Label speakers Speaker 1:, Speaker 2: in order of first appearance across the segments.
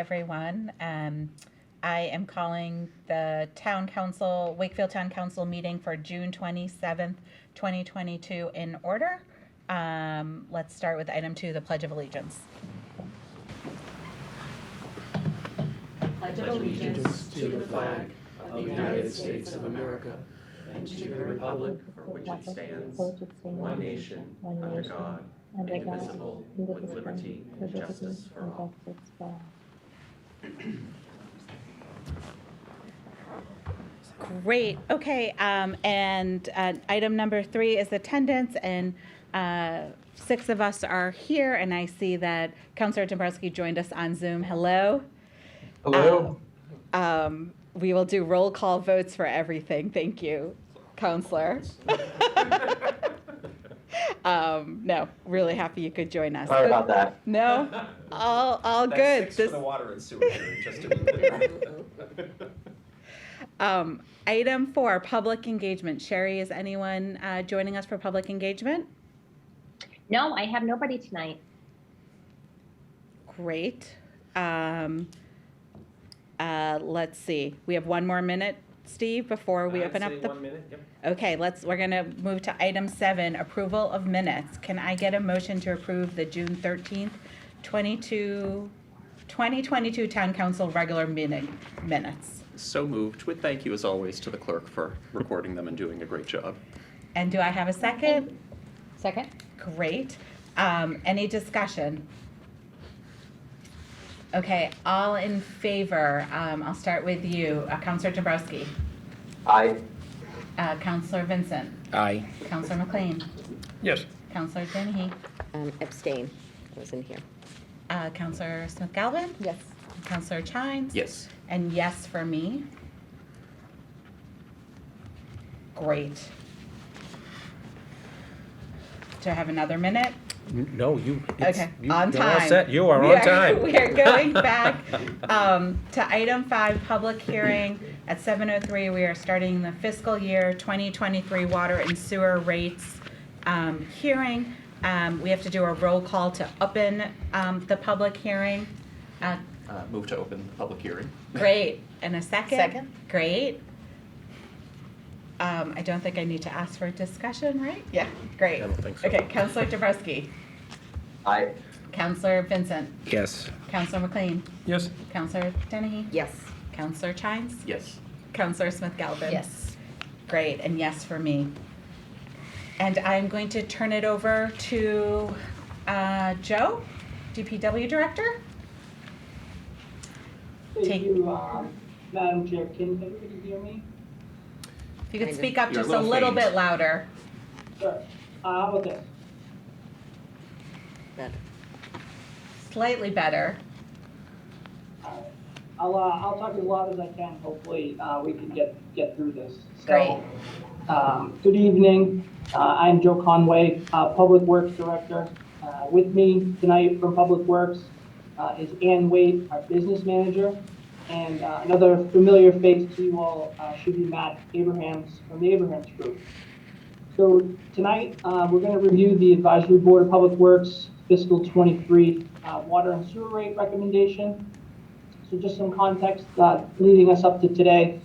Speaker 1: everyone. I am calling the Wakefield Town Council meeting for June 27th, 2022 in order. Let's start with item 2, the Pledge of Allegiance.
Speaker 2: Pledge allegiance to the flag of the United States of America and to the republic for which it stands, one nation, under God, indivisible, with liberty and justice for all.
Speaker 1: Great. Okay. And item number 3 is attendance, and 6 of us are here, and I see that Councilor Dombrowski joined us on Zoom. Hello.
Speaker 3: Hello.
Speaker 1: We will do roll call votes for everything. Thank you, Counselor. No, really happy you could join us.
Speaker 3: Sorry about that.
Speaker 1: No, all good.
Speaker 4: That's 6 for the water and sewer hearing, just to be clear.
Speaker 1: Item 4, public engagement. Sherry, is anyone joining us for public engagement?
Speaker 5: No, I have nobody tonight.
Speaker 1: Great. Let's see. We have 1 more minute, Steve, before we open up the.
Speaker 4: 1 minute, yep.
Speaker 1: Okay, we're gonna move to item 7, approval of minutes. Can I get a motion to approve the June 13th, 2022 Town Council regular meeting minutes?
Speaker 2: So moved, with thank you as always to the clerk for recording them and doing a great job.
Speaker 1: And do I have a second?
Speaker 5: Second?
Speaker 1: Great. Any discussion? Okay, all in favor. I'll start with you. Councilor Dombrowski.
Speaker 3: Aye.
Speaker 1: Councilor Vincent.
Speaker 6: Aye.
Speaker 1: Councilor McLean.
Speaker 6: Yes.
Speaker 1: Councilor Dennehy.
Speaker 5: Abstain. I was in here.
Speaker 1: Councilor Smith-Galvin.
Speaker 5: Yes.
Speaker 1: Councilor Chines.
Speaker 2: Yes.
Speaker 1: And yes for me. Great. Do I have another minute?
Speaker 6: No, you.
Speaker 1: Okay, on
Speaker 6: you're
Speaker 1: time.
Speaker 6: all set. You are on time.
Speaker 1: We are going back to item 5, public hearing at 7:03. We are starting the fiscal year 2023 water and sewer rates hearing. We have to do a roll call to open the public hearing.
Speaker 2: Move to open the public hearing.
Speaker 1: Great. And a second?
Speaker 5: Second.
Speaker 1: Great. I don't think I need to ask for discussion, right? Yeah, great.
Speaker 6: I don't think so.
Speaker 1: Okay, Councilor Dombrowski.
Speaker 3: Aye.
Speaker 1: Councilor Vincent.
Speaker 6: Yes.
Speaker 1: Councilor McLean.
Speaker 6: Yes.
Speaker 1: Councilor Dennehy.
Speaker 5: Yes.
Speaker 1: Councilor Chines.
Speaker 2: Yes.
Speaker 1: Councilor Smith-Galvin.
Speaker 5: Yes.
Speaker 1: Great, and yes for me. And I'm going to turn it over to Joe, DPW Director.
Speaker 7: Thank you, Madam Chair. Can everybody hear me?
Speaker 1: If you could
Speaker 5: Kind of.
Speaker 1: speak up
Speaker 2: You're a
Speaker 1: just a
Speaker 2: little
Speaker 1: little
Speaker 2: faint.
Speaker 1: bit louder.
Speaker 7: Sure. How about this?
Speaker 5: Better.
Speaker 1: Slightly better.
Speaker 7: All right. I'll talk as loud as I can. Hopefully, we can get through this.
Speaker 1: Great.
Speaker 7: Good evening. I'm Joe Conway, Public Works Director. With me tonight from Public Works is Ann Waite, our Business Manager, and another familiar face to you all should be Matt Abrahams from the Abrahams Group. So tonight, we're going to review the Advisory Board of Public Works Fiscal 23 Water and Sewer Rate Recommendation. So just some context leading us up to today.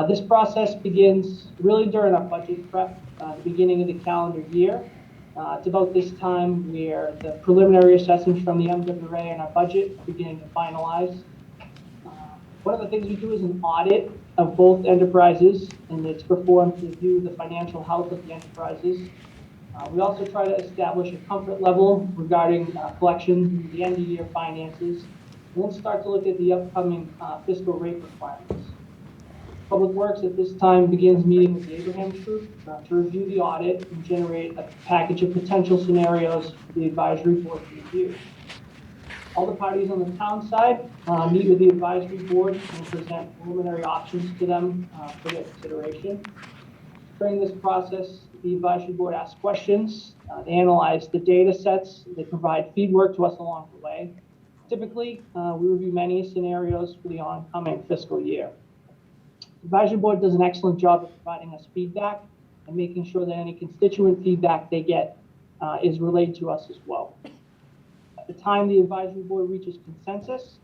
Speaker 7: This process begins really during our budget prep, the beginning of the calendar year. It's about this time where the preliminary assessments from the MWRA and our budget are beginning to finalize. One of the things we do is an audit of both enterprises, and it's performed to review the financial health of the enterprises. We also try to establish a comfort level regarding collections and the end of year finances, and then start to look at the upcoming fiscal rate requirements. Public Works at this time begins meeting with the Abrahams Group to review the audit and generate a package of potential scenarios for the advisory board to review. All the parties on the town side meet with the advisory board and present preliminary options to them for their consideration. During this process, the advisory board asks questions, they analyze the data sets, they provide feedback to us along the way. Typically, we review many scenarios for the oncoming fiscal year. The advisory board does an excellent job of providing us feedback and making sure that any constituent feedback they get is relayed to us as well. At the time the advisory board reaches consensus,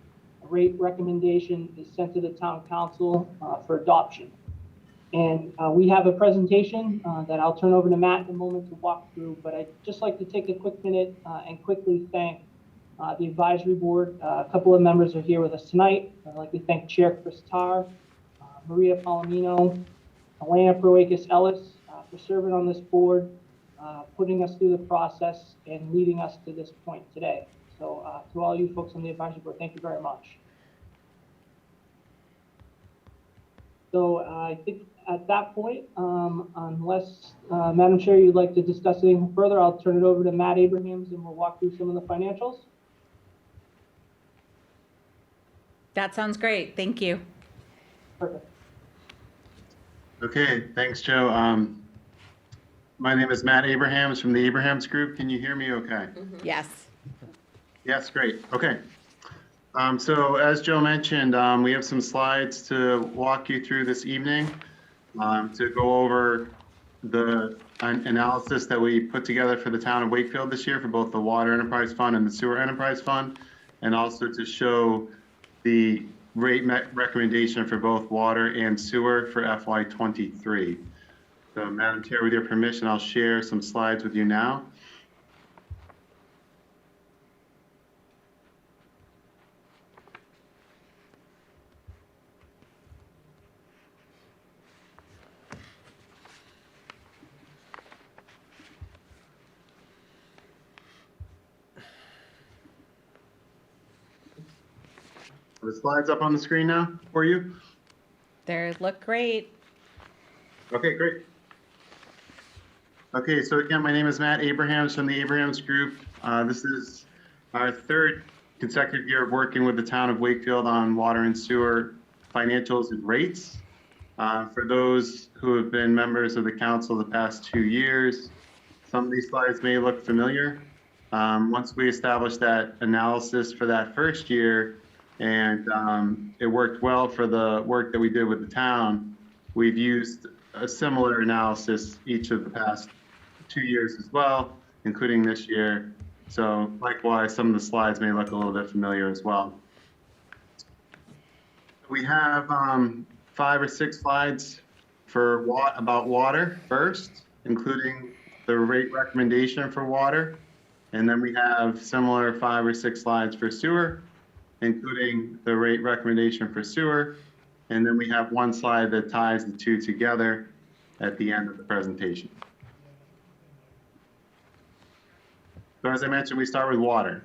Speaker 7: rate recommendation is sent to the town council for adoption. And we have a presentation that I'll turn over to Matt in a moment to walk through, but I'd just like to take a quick minute and quickly thank the advisory board. A couple of members are here with us tonight. I'd like to thank Chair Chris Tarr, Maria Palomino, Elena Proakis Ellis for serving on this board, putting us through the process and leading us to this point today. So to all you folks on the advisory board, thank you very much. So I think at that point, unless Madam Chair, you'd like to discuss anything further, I'll turn it over to Matt Abrahams and we'll walk through some of the financials.
Speaker 1: That sounds great. Thank you.
Speaker 7: Perfect.
Speaker 8: Okay, thanks, Joe. My name is Matt Abrahams from the Abrahams Group. Can you hear me okay?
Speaker 1: Yes.
Speaker 8: Yes, great. Okay. So as Joe mentioned, we have some slides to walk you through this evening to go over the analysis that we put together for the town of Wakefield this year for both the Water Enterprise Fund and the Sewer Enterprise Fund, and also to show the rate recommendation for both water and sewer for FY23. So Madam Chair, with your permission, I'll share some slides with you now. Are the slides up on the screen now for you?
Speaker 1: They look great.
Speaker 8: Okay, great. Okay, so again, my name is Matt Abrahams from the Abrahams Group. This is our third consecutive year of working with the town of Wakefield on water and sewer financials and rates. For those who have been members of the council the past 2 years, some of these slides may look familiar. Once we established that analysis for that first year, and it worked well for the work that we did with the town, we've used a similar analysis each of the past 2 years as well, including this year. So likewise, some of the slides may look a little bit familiar as well. We have 5 or 6 slides for about water first, including the rate recommendation for water. And then we have similar 5 or 6 slides for sewer, including the rate recommendation for sewer. And then we have 1 slide that ties the two together at the end of the presentation. So as I mentioned, we start with water.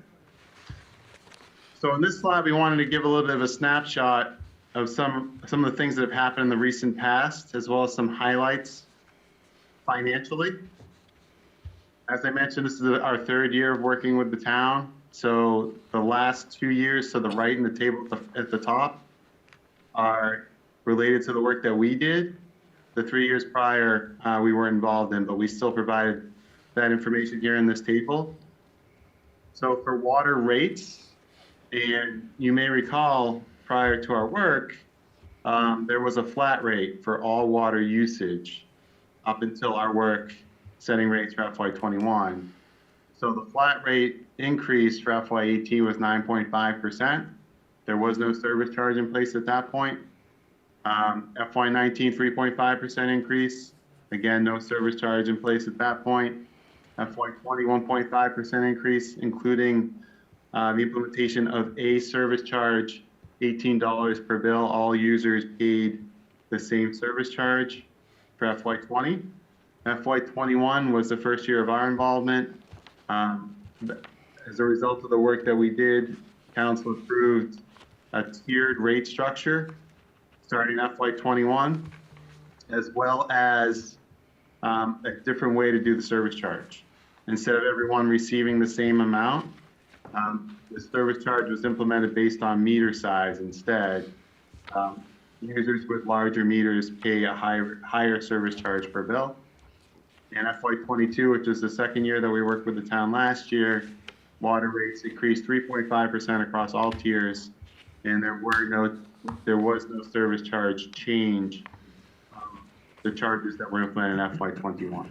Speaker 8: So in this slide, we wanted to give a little bit of a snapshot of some of the things that have happened in the recent past, as well as some highlights financially. As I mentioned, this is our 3rd year of working with the town. So the last 2 years to the right in the table at the top are related to the work that we did. The 3 years prior, we were involved in, but we still provided that information here in this table. So for water rates, and you may recall prior to our work, there was a flat rate for all water usage up until our work setting rates for FY21. So the flat rate increase for FY18 was 9.5%. There was no service charge in place at that point. FY19, 3.5% increase. Again, no service charge in place at that point. FY20, 1.5% increase, including the implementation of a service charge, $18 per bill. All users paid the same service charge for FY20. FY21 was the first year of our involvement. As a result of the work that we did, council approved a tiered rate structure starting FY21, as well as a different way to do the service charge. Instead of everyone receiving the same amount, the service charge was implemented based on meter size instead. Users with larger meters pay a higher service charge per bill. In FY22, which is the 2nd year that we worked with the town last year, water rates increased 3.5% across all tiers, and there was no service charge change. The charges that were implemented in FY21.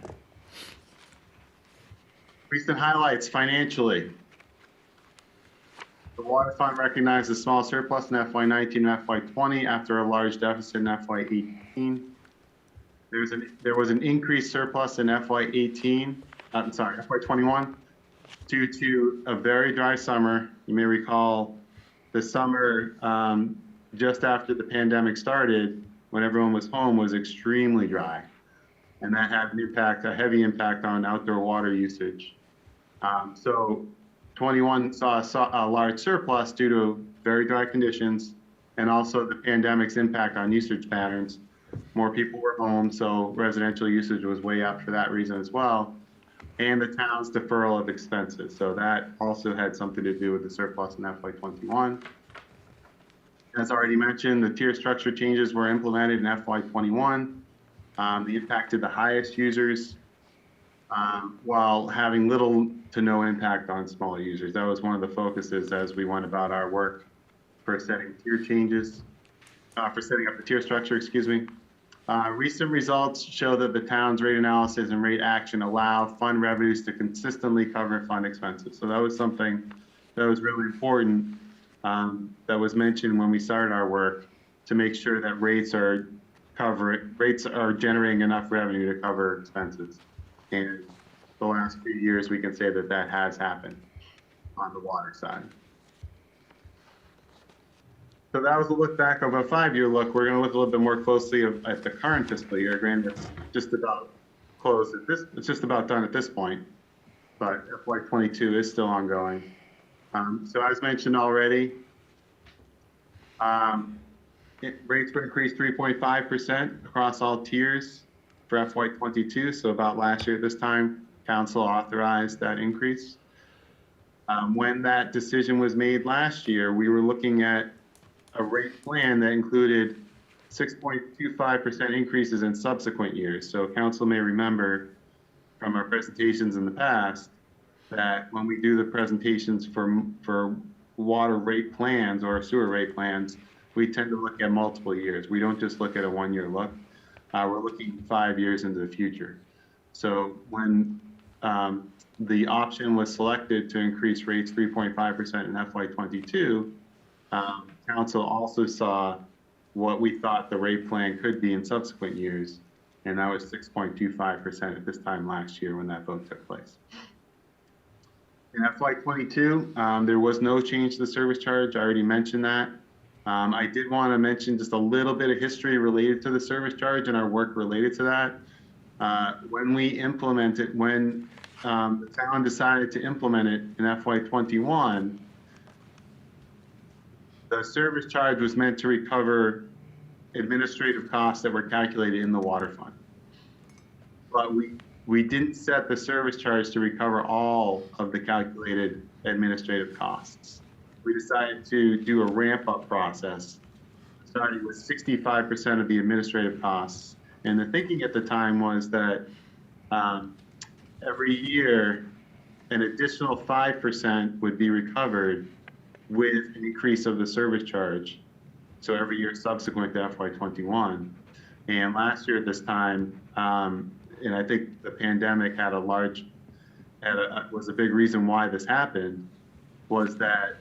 Speaker 8: Recent highlights financially. The water fund recognized a small surplus in FY19 and FY20 after a large deficit in FY18. There was an increased surplus in FY21 due to a very dry summer. You may recall the summer just after the pandemic started, when everyone was home, was extremely dry. And that had an impact, a heavy impact on outdoor water usage. So 21 saw a large surplus due to very dry conditions and also the pandemic's impact on usage patterns. More people were home, so residential usage was way up for that reason as well. And the town's deferral of expenses. So that also had something to do with the surplus in FY21. As already mentioned, the tier structure changes were implemented in FY21. They impacted the highest users while having little to no impact on smaller users. That was one of the focuses as we went about our work for setting tier changes, for setting up the tier structure, excuse me. Recent results show that the town's rate analysis and rate action allow fund revenues to consistently cover fund expenses. So that was something that was really important that was mentioned when we started our work to make sure that rates are generating enough revenue to cover expenses. And the last few years, we can say that that has happened on the water side. So that was a look back of a 5-year look. We're going to look a little bit more closely at the current fiscal year. Granted, it's just about closed at this. It's just about done at this point, but FY22 is still ongoing. So as mentioned already, rates were increased 3.5% across all tiers for FY22. So about last year at this time, council authorized that increase. When that decision was made last year, we were looking at a rate plan that included 6.25% increases in subsequent years. So council may remember from our presentations in the past that when we do the presentations for water rate plans or sewer rate plans, we tend to look at multiple years. We don't just look at a 1-year look. We're looking 5 years into the future. So when the option was selected to increase rates 3.5% in FY22, council also saw what we thought the rate plan could be in subsequent years, and that was 6.25% at this time last year when that vote took place. In FY22, there was no change to the service charge. I already mentioned that. I did want to mention just a little bit of history related to the service charge and our work related to that. When we implemented, when the town decided to implement it in FY21, the service charge was meant to recover administrative costs that were calculated in the water fund. But we didn't set the service charge to recover all of the calculated administrative costs. We decided to do a ramp-up process, starting with 65% of the administrative costs. And the thinking at the time was that every year, an additional 5% would be recovered with an increase of the service charge. So every year subsequent to FY21. And last year at this time, and I think the pandemic was a big reason why this happened, was that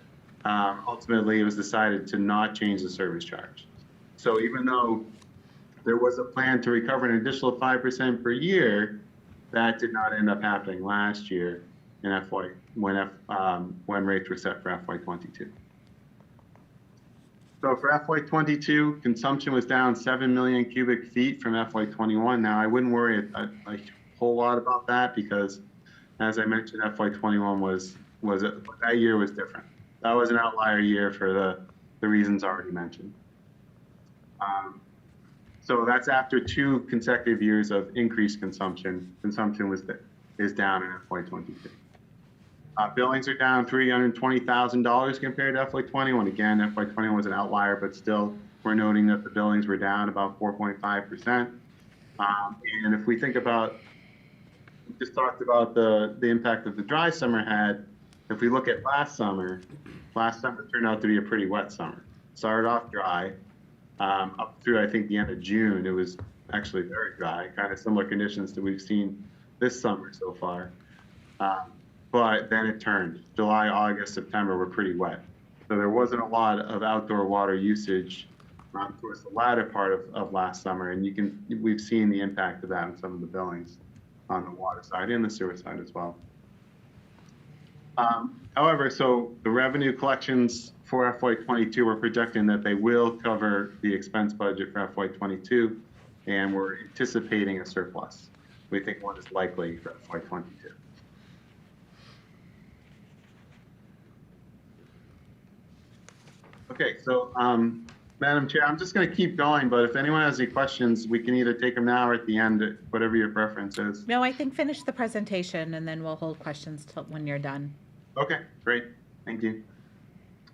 Speaker 8: ultimately it was decided to not change the service charge. So even though there was a plan to recover an additional 5% per year, that did not end up happening last year in when rates were set for FY22. So for FY22, consumption was down 7 million cubic feet from FY21. Now I wouldn't worry a whole lot about that because, as I mentioned, FY21 that year was different. That was an outlier year for the reasons already mentioned. So that's after 2 consecutive years of increased consumption. Consumption is down in FY22. Billings are down $320,000 compared to FY21. Again, FY21 was an outlier, but still, we're noting that the billings were down about 4.5%. And if we think about, we just talked about the impact that the dry summer had. If we look at last summer turned out to be a pretty wet summer. Started off dry, up through, I think, the end of June. It was actually very dry, kind of similar conditions that we've seen this summer so far. But then it turned. July, August, September were pretty wet. So there wasn't a lot of outdoor water usage towards the latter part of last summer, and we've seen the impact of that in some of the billings on the water side and the sewer side as well. However, so the revenue collections for FY22, we're projecting that they will cover the expense budget for FY22, and we're anticipating a surplus. We think one is likely for FY22. Okay, so Madam Chair, I'm just going to keep going, but if anyone has any questions, we can either take them now or at the end, whatever your preference is.
Speaker 1: No, I think finish the presentation and then we'll hold questions till when you're done.
Speaker 8: Okay, great. Thank you.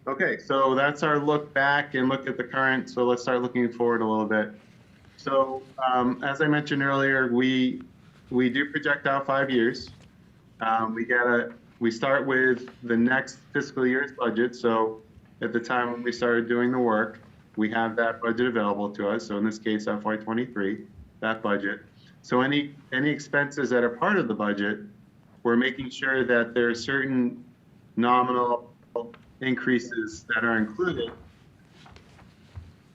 Speaker 8: Okay, so that's our look back and look at the current. So let's start looking forward a little bit. So as I mentioned earlier, we do project out 5 years. We start with the next fiscal year's budget. So at the time when we started doing the work, we have that budget available to us. So in this case, FY23, that budget. So any expenses that are part of the budget, we're making sure that there are certain nominal increases that are included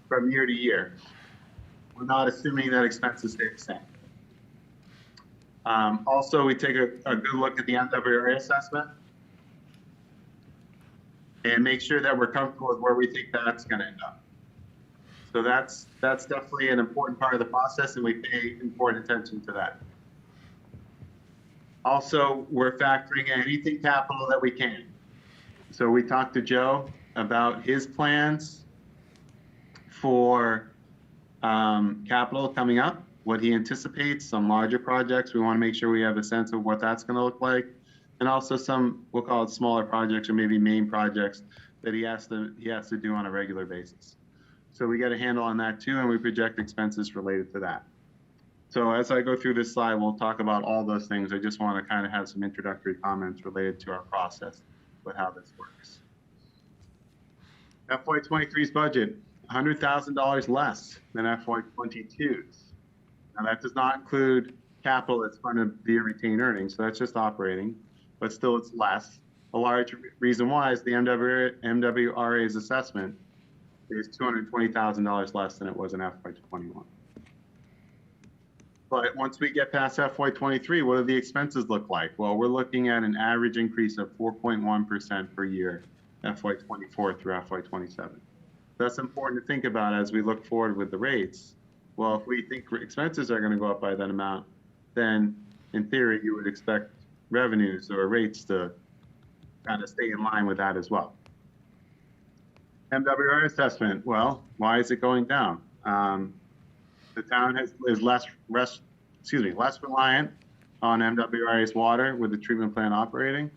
Speaker 8: from year to year. We're not assuming that expenses stay the same. Also, we take a good look at the MWRA assessment and make sure that we're comfortable with where we think that's going to end up. So that's definitely an important part of the process, and we pay important attention to that. Also, we're factoring in anything capital that we can. So we talked to Joe about his plans for capital coming up, what he anticipates, some larger projects. We want to make sure we have a sense of what that's going to look like. And also some, we'll call it smaller projects or maybe main projects that he has to do on a regular basis. So we get a handle on that too, and we project expenses related to that. So as I go through this slide, we'll talk about all those things. I just want to kind of have some introductory comments related to our process with how this works. FY23's budget, $100,000 less than FY22's. Now that does not include capital that's funded via retained earnings, so that's just operating, but still it's less. A large reason why is the MWRA's assessment is $220,000 less than it was in FY21. But once we get past FY23, what do the expenses look like? Well, we're looking at an average increase of 4.1% per year, FY24 through FY27. That's important to think about as we look forward with the rates. Well, if we think expenses are going to go up by that amount, then in theory, you would expect revenues or rates to kind of stay in line with that as well. MWR assessment, well, why is it going down? The town is less reliant on MWRA's water with the treatment plant operating.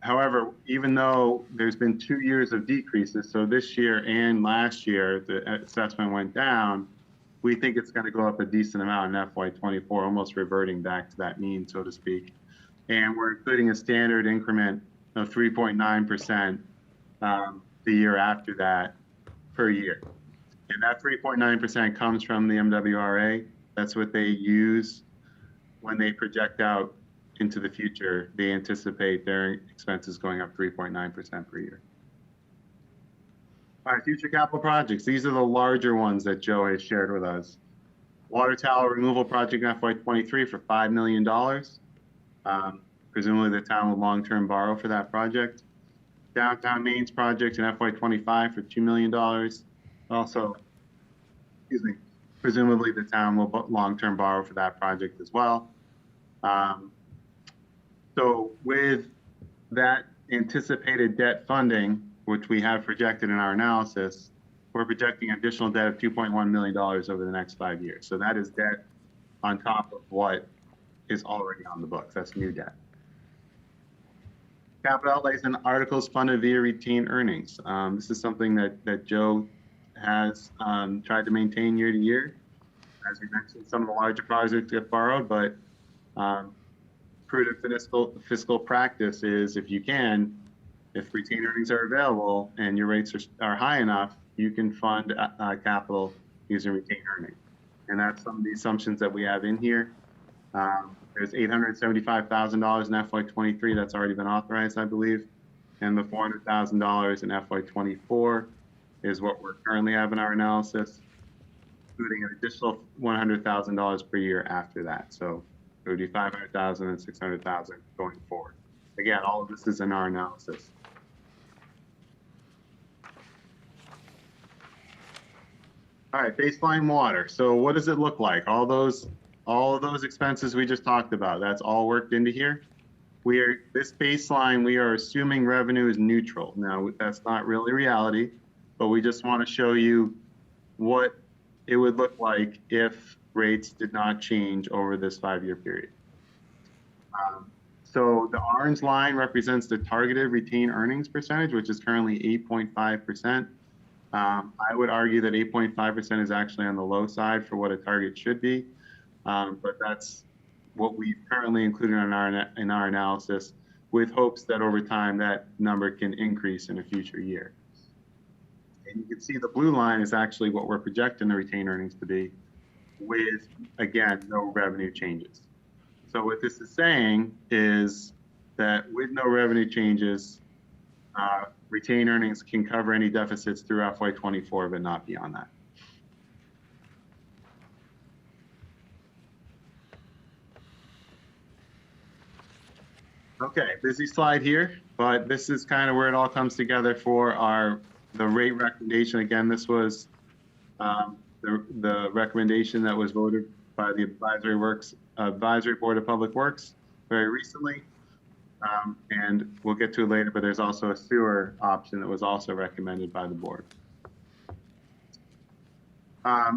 Speaker 8: However, even though there's been 2 years of decreases, so this year and last year, the assessment went down, we think it's going to go up a decent amount in FY24, almost reverting back to that mean, so to speak. And we're including a standard increment of 3.9% the year after that per year. And that 3.9% comes from the MWRA. That's what they use when they project out into the future. They anticipate their expenses going up 3.9% per year. All right, future capital projects. These are the larger ones that Joe has shared with us. Water tower removal project in FY23 for $5 million. Presumably the town will long-term borrow for that project. Downtown Mains project in FY25 for $2 million. Also, presumably the town will long-term borrow for that project as well. So with that anticipated debt funding, which we have projected in our analysis, we're projecting additional debt of $2.1 million over the next 5 years. So that is debt on top of what is already on the books. That's new debt. Capital outlays and articles funded via retained earnings. This is something that Joe has tried to maintain year to year. As we mentioned, some of the larger projects get borrowed, but prudent fiscal practice is if you can, if retained earnings are available and your rates are high enough, you can fund capital using retained earnings. And that's some of the assumptions that we have in here. There's $875,000 in FY23 that's already been authorized, I believe. and the $400,000 in FY '24 is what we're currently have in our analysis, including an additional $100,000 per year after that. So it would be 500,000 and 600,000 going forward. Again, all of this is in our analysis. All right, baseline water. So what does it look like? All of those expenses we just talked about, that's all worked into here. This baseline, we are assuming revenue is neutral. Now, that's not really reality, but we just want to show you what it would look like if rates did not change over this 5-year period. So the orange line represents the targeted retained earnings percentage, which is currently 8.5%. I would argue that 8.5% is actually on the low side for what a target should be, but that's what we've currently included in our analysis, with hopes that over time that number can increase in a future year. And you can see the blue line is actually what we're projecting the retained earnings to be, with, again, no revenue changes. So what this is saying is that with no revenue changes, retained earnings can cover any deficits through FY '24, but not beyond that. Okay, busy slide here, but this is kind of where it all comes together for the rate recommendation. Again, this was the recommendation that was voted by the Advisory Board of Public Works very recently. And we'll get to it later, but there's also a sewer option that was also recommended by the board.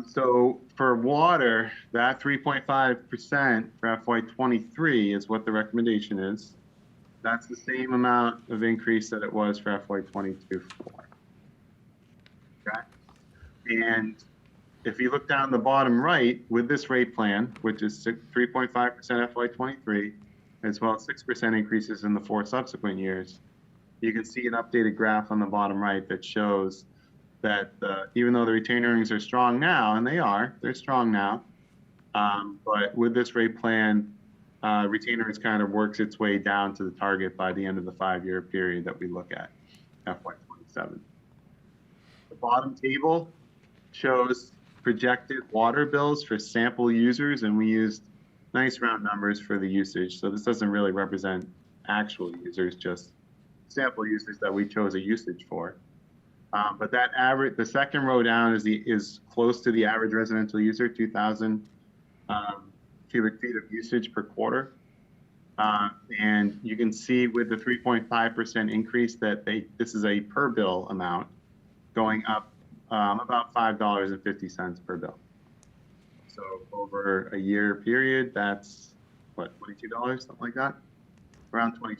Speaker 8: So for water, that 3.5% for FY '23 is what the recommendation is. That's the same amount of increase that it was for FY '22 for. Okay. And if you look down the bottom right with this rate plan, which is 3.5% FY '23, as well as 6% increases in the 4 subsequent years, you can see an updated graph on the bottom right that shows that even though the retained earnings are strong now, and they're strong now, but with this rate plan, retained earnings kind of works its way down to the target by the end of the 5-year period that we look at, FY '27. The bottom table shows projected water bills for sample users, and we used nice round numbers for the usage. So this doesn't really represent actual users, just sample users that we chose a usage for. But that average, the second row down is close to the average residential user, 2,000 cubic feet of usage per quarter. And you can see with the 3.5% increase that this is a per bill amount going up about $5.50 per bill. So over a year period, that's what, $22, something like that? Around $22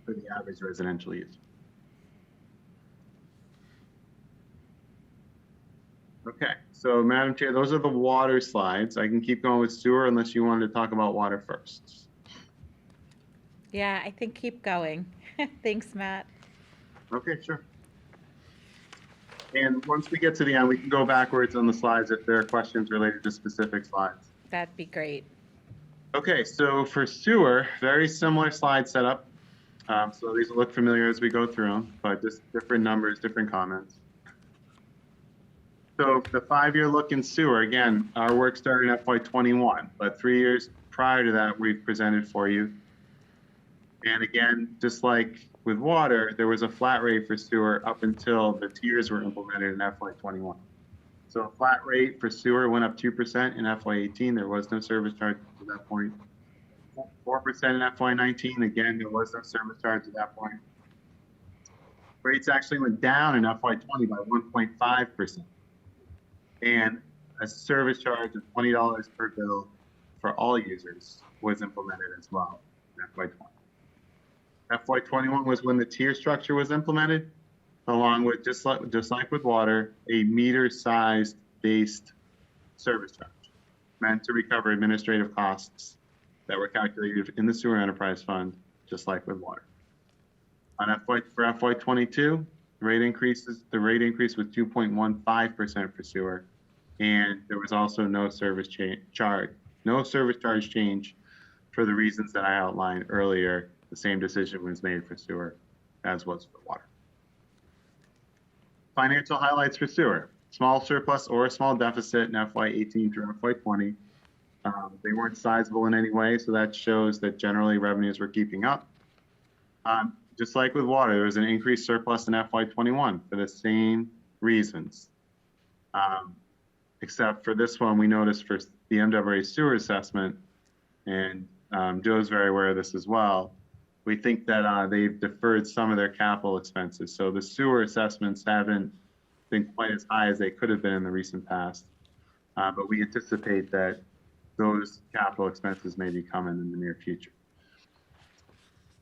Speaker 8: for the average residential use. Okay, so Madam Chair, those are the water slides. I can keep going with sewer unless you wanted to talk about water first.
Speaker 1: Yeah, I think keep going. Thanks, Matt.
Speaker 8: Okay, sure. And once we get to the end, we can go backwards on the slides if there are questions related to specific slides.
Speaker 1: That'd be great.
Speaker 8: Okay, so for sewer, very similar slide setup. So these will look familiar as we go through them, but just different numbers, different comments. So the 5-year look in sewer, again, our work started in FY '21, but 3 years prior to that, we've presented for you. And again, just like with water, there was a flat rate for sewer up until the tiers were implemented in FY '21. So a flat rate for sewer went up 2% in FY '18. There was no service charge at that point. 4% in FY '19. Again, there was no service charge at that point. Rates actually went down in FY '20 by 1.5%. And a service charge of $20 per bill for all users was implemented as well in FY '20. FY '21 was when the tier structure was implemented, along with, just like with water, a meter-sized based service charge meant to recover administrative costs that were calculated in the sewer enterprise fund, just like with water. For FY '22, the rate increase was 2.15% for sewer, and there was also no service charge change for the reasons that I outlined earlier The same decision was made for sewer as was for water. Financial highlights for sewer: small surplus or a small deficit in FY18 through FY20. They weren't sizable in any way, so that shows that generally revenues were keeping up. Just like with water, there was an increased surplus in FY21 for the same reasons. Except for this one, we noticed for the MWA sewer assessment, and Joe's very aware of this as well, we think that they've deferred some of their capital expenses. So the sewer assessments haven't been quite as high as they could have been in the recent past. But we anticipate that those capital expenses may be coming in the near future.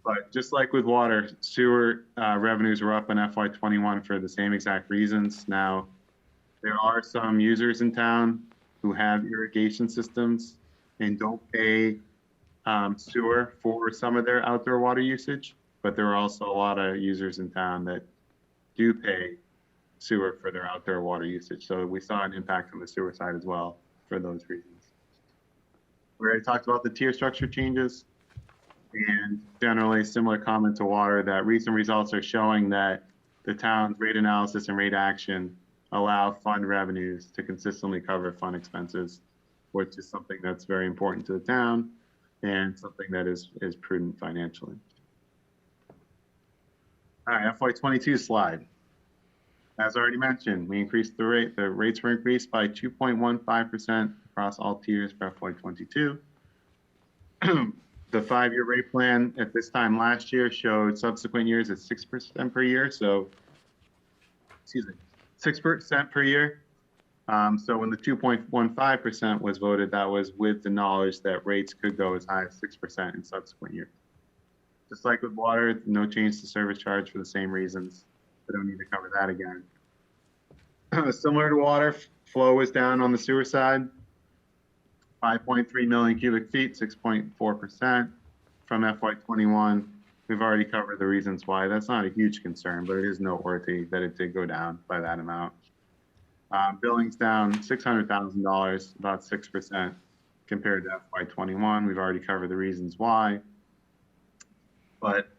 Speaker 8: But just like with water, sewer revenues were up in FY21 for the same exact reasons. Now, there are some users in town who have irrigation systems and don't pay sewer for some of their outdoor water usage, but there are also a lot of users in town that do pay sewer for their outdoor water usage. So we saw an impact on the sewer side as well for those reasons. We already talked about the tier structure changes, and generally similar comment to water, that recent results are showing that the town's rate analysis and rate action allow fund revenues to consistently cover fund expenses, which is something that's very important to the town and something that is prudent financially. All right, FY22 slide. As already mentioned, we increased the rate. The rates were increased by 2.15% across all tiers for FY22. The 5-year rate plan at this time last year showed subsequent years at 6% per year. So, excuse me, 6% per year. So when the 2.15% was voted, that was with the knowledge that rates could go as high as 6% in subsequent years. Just like with water, no change to service charge for the same reasons. I don't need to cover that again. Similar to water, flow was down on the sewer side, 5.3 million cubic feet, 6.4% from FY21. We've already covered the reasons why. That's not a huge concern, but it is noteworthy that it did go down by that amount. Billings down $600,000, about 6% compared to FY21. We've already covered the reasons why. But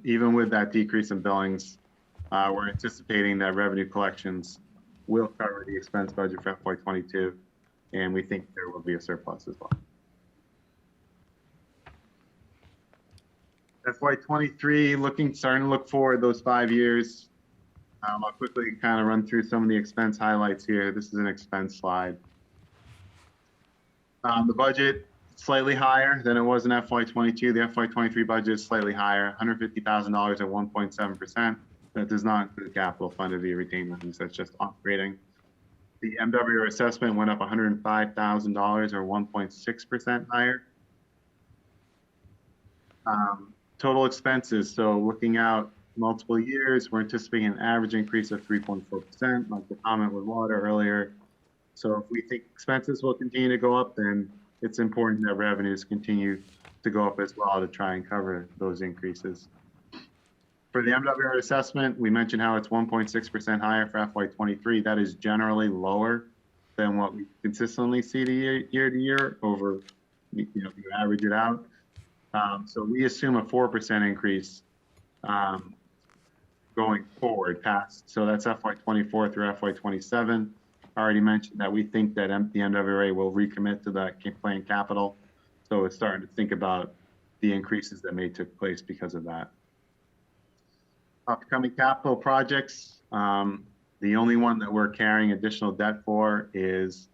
Speaker 8: even with that decrease in billings, we're anticipating that revenue collections will cover the expense budget for FY22, and we think there will be a surplus as well. FY23, starting to look forward those 5 years. I'll quickly kind of run through some of the expense highlights here. This is an expense slide. The budget slightly higher than it was in FY22. The FY23 budget is slightly higher, $150,000 at 1.7%. That does not include capital funded via retained earnings. That's just operating. The MWR assessment went up $105,000 or 1.6% higher. Total expenses. So looking out multiple years, we're anticipating an average increase of 3.4%, like the comment with water earlier. So if we think expenses will continue to go up, then it's important that revenues continue to go up as well to try and cover those increases. For the MWR assessment, we mentioned how it's 1.6% higher for FY23. That is generally lower than what we consistently see year to year over, if you average it out. So we assume a 4% increase going forward past. So that's FY24 through FY27. I already mentioned that we think that the MWRA will recommit to that planned capital. So we're starting to think about the increases that may take place because of that. Upcoming capital projects. The only one that we're carrying additional debt for is,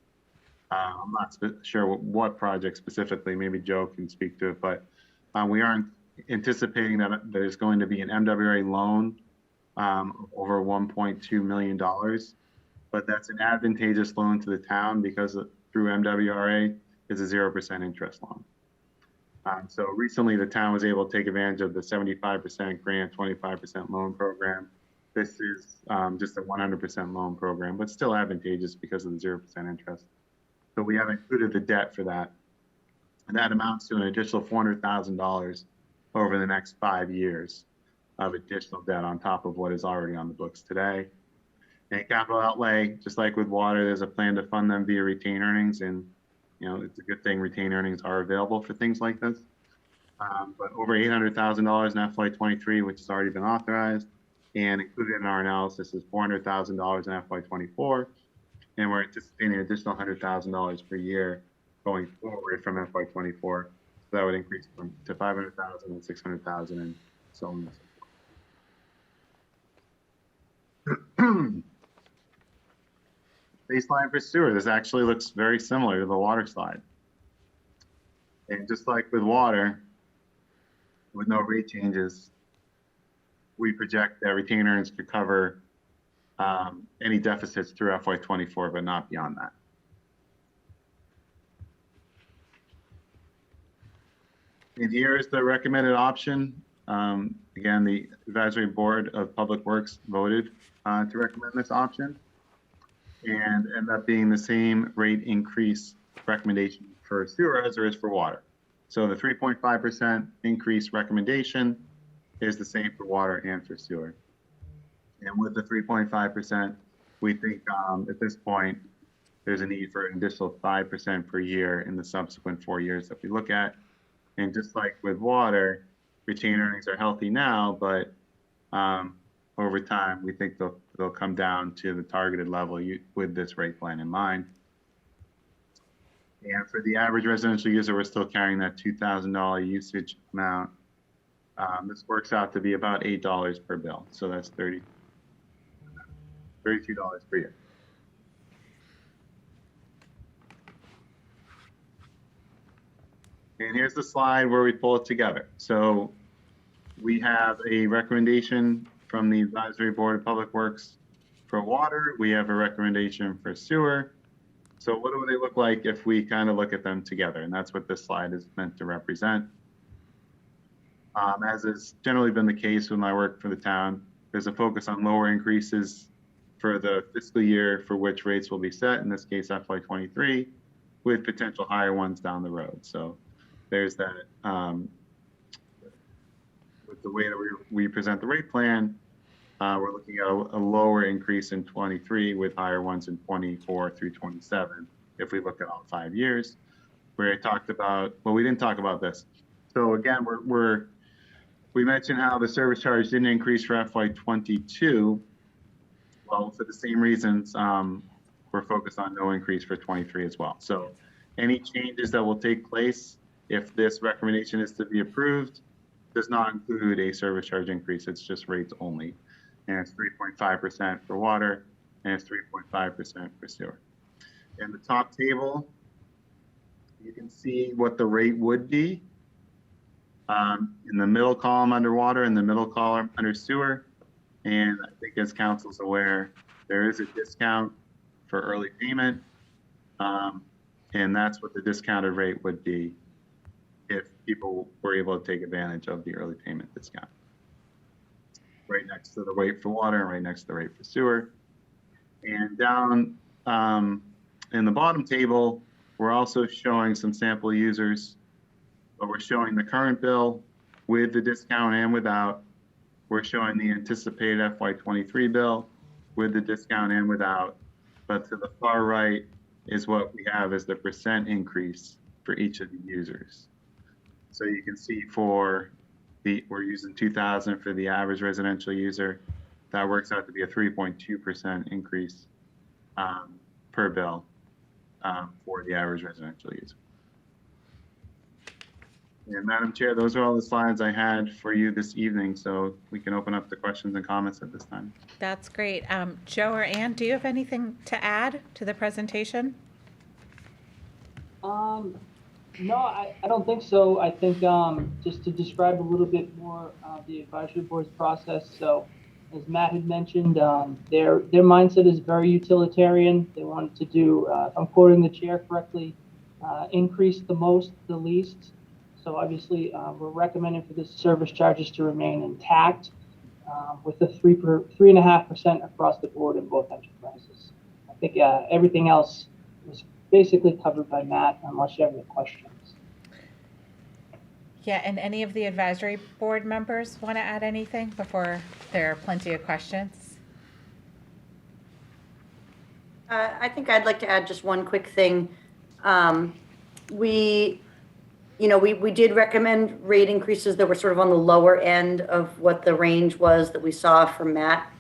Speaker 8: I'm not sure what project specifically, maybe Joe can speak to it, but we aren't anticipating that there's going to be an MWRA loan over $1.2 million, but that's an advantageous loan to the town because through MWRA is a 0% interest loan. So recently the town was able to take advantage of the 75% grant, 25% loan program. This is just a 100% loan program, but still advantageous because of the 0% interest. So we have included the debt for that. And that amounts to an additional $400,000 over the next 5 years of additional debt on top of what is already on the books today. And capital outlay, just like with water, there's a plan to fund them via retained earnings, and it's a good thing retained earnings are available for things like this. but over $800,000 in FY23, which has already been authorized, and included in our analysis is $400,000 in FY24, and we're anticipating an additional $100,000 per year going forward from FY24. So that would increase to $500,000 and $600,000 and so on and so forth. Baseline for sewer, this actually looks very similar to the water slide. And just like with water, with no rate changes, we project that retained earnings could cover any deficits through FY24, but not beyond that. And here is the recommended option. Again, the Advisory Board of Public Works voted to recommend this option and end up being the same rate increase recommendation for sewer as there is for water. So the 3.5% increase recommendation is the same for water and for sewer. And with the 3.5%, we think at this point, there's a need for an additional 5% per year in the subsequent 4 years that we look at. And just like with water, retained earnings are healthy now, but over time, we think they'll come down to the targeted level with this rate plan in mind. And for the average residential user, we're still carrying that $2,000 usage amount. This works out to be about $8 per bill. So that's $32 per year. And here's the slide where we pull it together. So we have a recommendation from the Advisory Board of Public Works for water. We have a recommendation for sewer. So what do they look like if we kind of look at them together? And that's what this slide is meant to represent. As has generally been the case with my work for the town, there's a focus on lower increases for the fiscal year for which rates will be set, in this case FY23, with potential higher ones down the road. So there's that. With the way that we present the rate plan, we're looking at a lower increase in 23 with higher ones in 24 through 27. If we look at all 5 years, where I talked about, well, we didn't talk about this. So again, we mentioned how the service charge didn't increase for FY22. Well, for the same reasons, we're focused on no increase for 23 as well. So any changes that will take place if this recommendation is to be approved does not include a service charge increase. It's just rates only. And it's 3.5% for water, and it's 3.5% for sewer. In the top table, you can see what the rate would be. In the middle column under water, in the middle column under sewer. And I think as council's aware, there is a discount for early payment. And that's what the discounted rate would be if people were able to take advantage of the early payment discount. Right next to the rate for water and right next to the rate for sewer. And down in the bottom table, we're also showing some sample users, but we're showing the current bill with the discount and without. We're showing the anticipated FY23 bill with the discount and without. But to the far right is what we have as the percent increase for each of the users. So you can see we're using 2,000 for the average residential user. That works out to be a 3.2% increase per bill for the average residential user. And Madam Chair, those are all the slides I had for you this evening, so we can open up the questions and comments at this time.
Speaker 1: That's great. Joe or Ann, do you have anything to add to the presentation?
Speaker 7: No, I don't think so. I think just to describe a little bit more the advisory board's process. So as Matt had mentioned, their mindset is very utilitarian. They wanted to do, if I'm quoting the chair correctly, increase the most, the least. So obviously we're recommending for the service charges to remain intact with the 3.5% across the board in both enterprises. I think everything else was basically covered by Matt, unless you have any questions.
Speaker 1: Yeah, and any of the advisory board members want to add anything before there are plenty of questions?
Speaker 9: I think I'd like to add just one quick thing. We we did recommend rate increases that were sort of on the lower end of what the range was that we saw from Matt.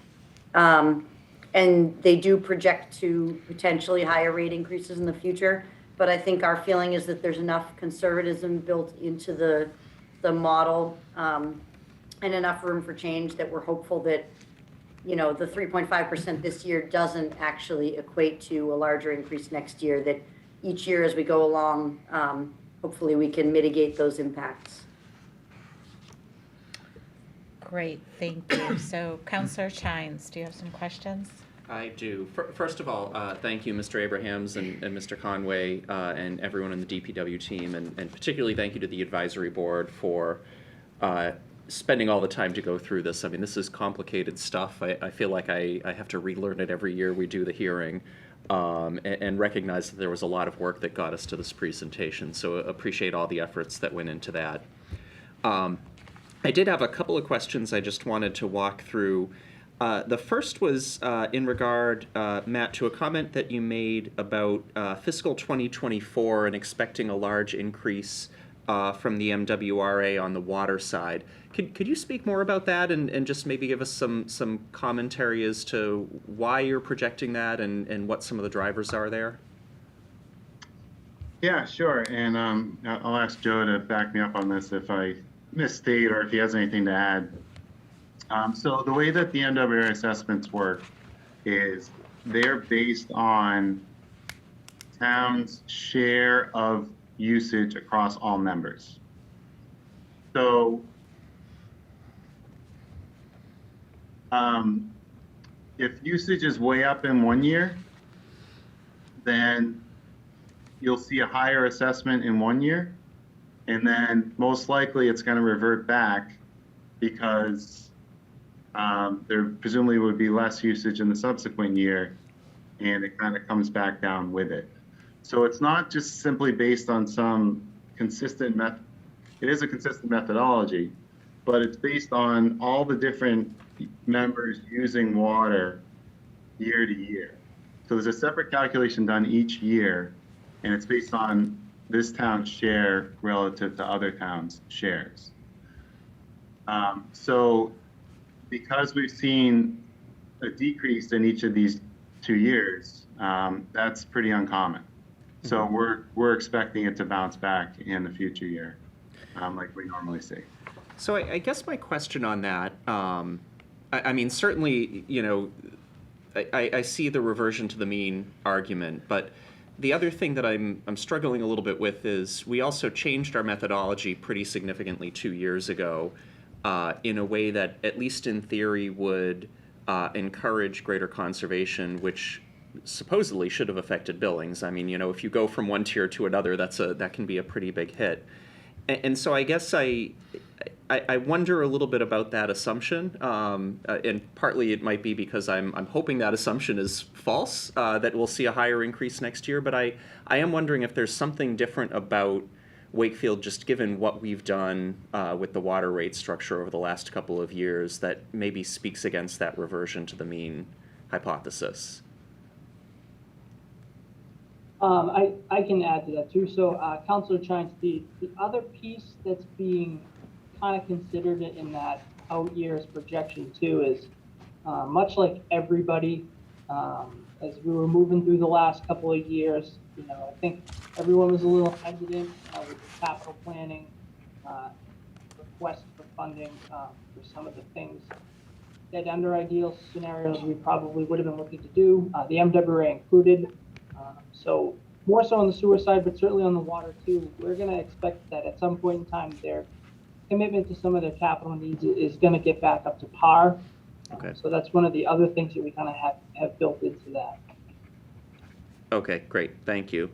Speaker 9: And they do project to potentially higher rate increases in the future. But I think our feeling is that there's enough conservatism built into the model, and enough room for change that we're hopeful that, the 3.5% this year doesn't actually equate to a larger increase next year, that each year as we go along, hopefully we can mitigate those impacts.
Speaker 1: Great, thank you. So Counselor Chines, do you have some questions?
Speaker 4: I do. First of all, thank you, Mr. Abrahams and Mr. Conway, and everyone in the DPW team, and particularly thank you to the advisory board for spending all the time to go through this. I mean, this is complicated stuff. I feel like I have to relearn it every year we do the hearing, and recognize that there was a lot of work that got us to this presentation. So appreciate all the efforts that went into that. I did have a couple of questions I just wanted to walk through. The first was in regard, Matt, to a comment that you made about fiscal 2024 and expecting a large increase from the MWRA on the water side. Could you speak more about that and just maybe give us some commentary as to why you're projecting that and what some of the drivers are there?
Speaker 8: Yeah, sure. And I'll ask Joe to back me up on this if I misstate or if he has anything to add. So the way that the MWRA assessments work is they're based on town's share of usage across all members. So if usage is way up in one year, then you'll see a higher assessment in one year, and then most likely it's going to revert back because there presumably would be less usage in the subsequent year, and it kind of comes back down with it. So it's not just simply based on some consistent method. It is a consistent methodology, but it's based on all the different members using water year to year. So there's a separate calculation done each year, and it's based on this town's share relative to other towns' shares. So because we've seen a decrease in each of these 2 years, that's pretty uncommon. So we're expecting it to bounce back in the future year, like we normally see.
Speaker 4: So I guess my question on that, I mean, certainly, I see the reversion to the mean argument, but the other thing that I'm struggling a little bit with is we also changed our methodology pretty significantly 2 years ago in a way that, at least in theory, would encourage greater conservation, which supposedly should have affected billings. I mean, if you go from one tier to another, that can be a pretty big hit. And so I guess I wonder a little bit about that assumption, and partly it might be because I'm hoping that assumption is false, that we'll see a higher increase next year. But I am wondering if there's something different about Wakefield, just given what we've done with the water rate structure over the last couple of years, that maybe speaks against that reversion to the mean hypothesis.
Speaker 7: I can add to that too. So, Councilor Chines, the other piece that's being kind of considered in that out years projection too is much like everybody, as we were moving through the last couple of years, I think everyone was a little hesitant with the capital planning request for funding for some of the things that under ideal scenarios we probably would have been looking to do, the MWRA included. So more so on the sewer side, but certainly on the water too, we're going to expect that at some point in time their commitment to some of their capital needs is going to get back up to par.
Speaker 4: Okay.
Speaker 7: So that's one of the other things that we kind of have built into that.
Speaker 4: Okay, great, thank you.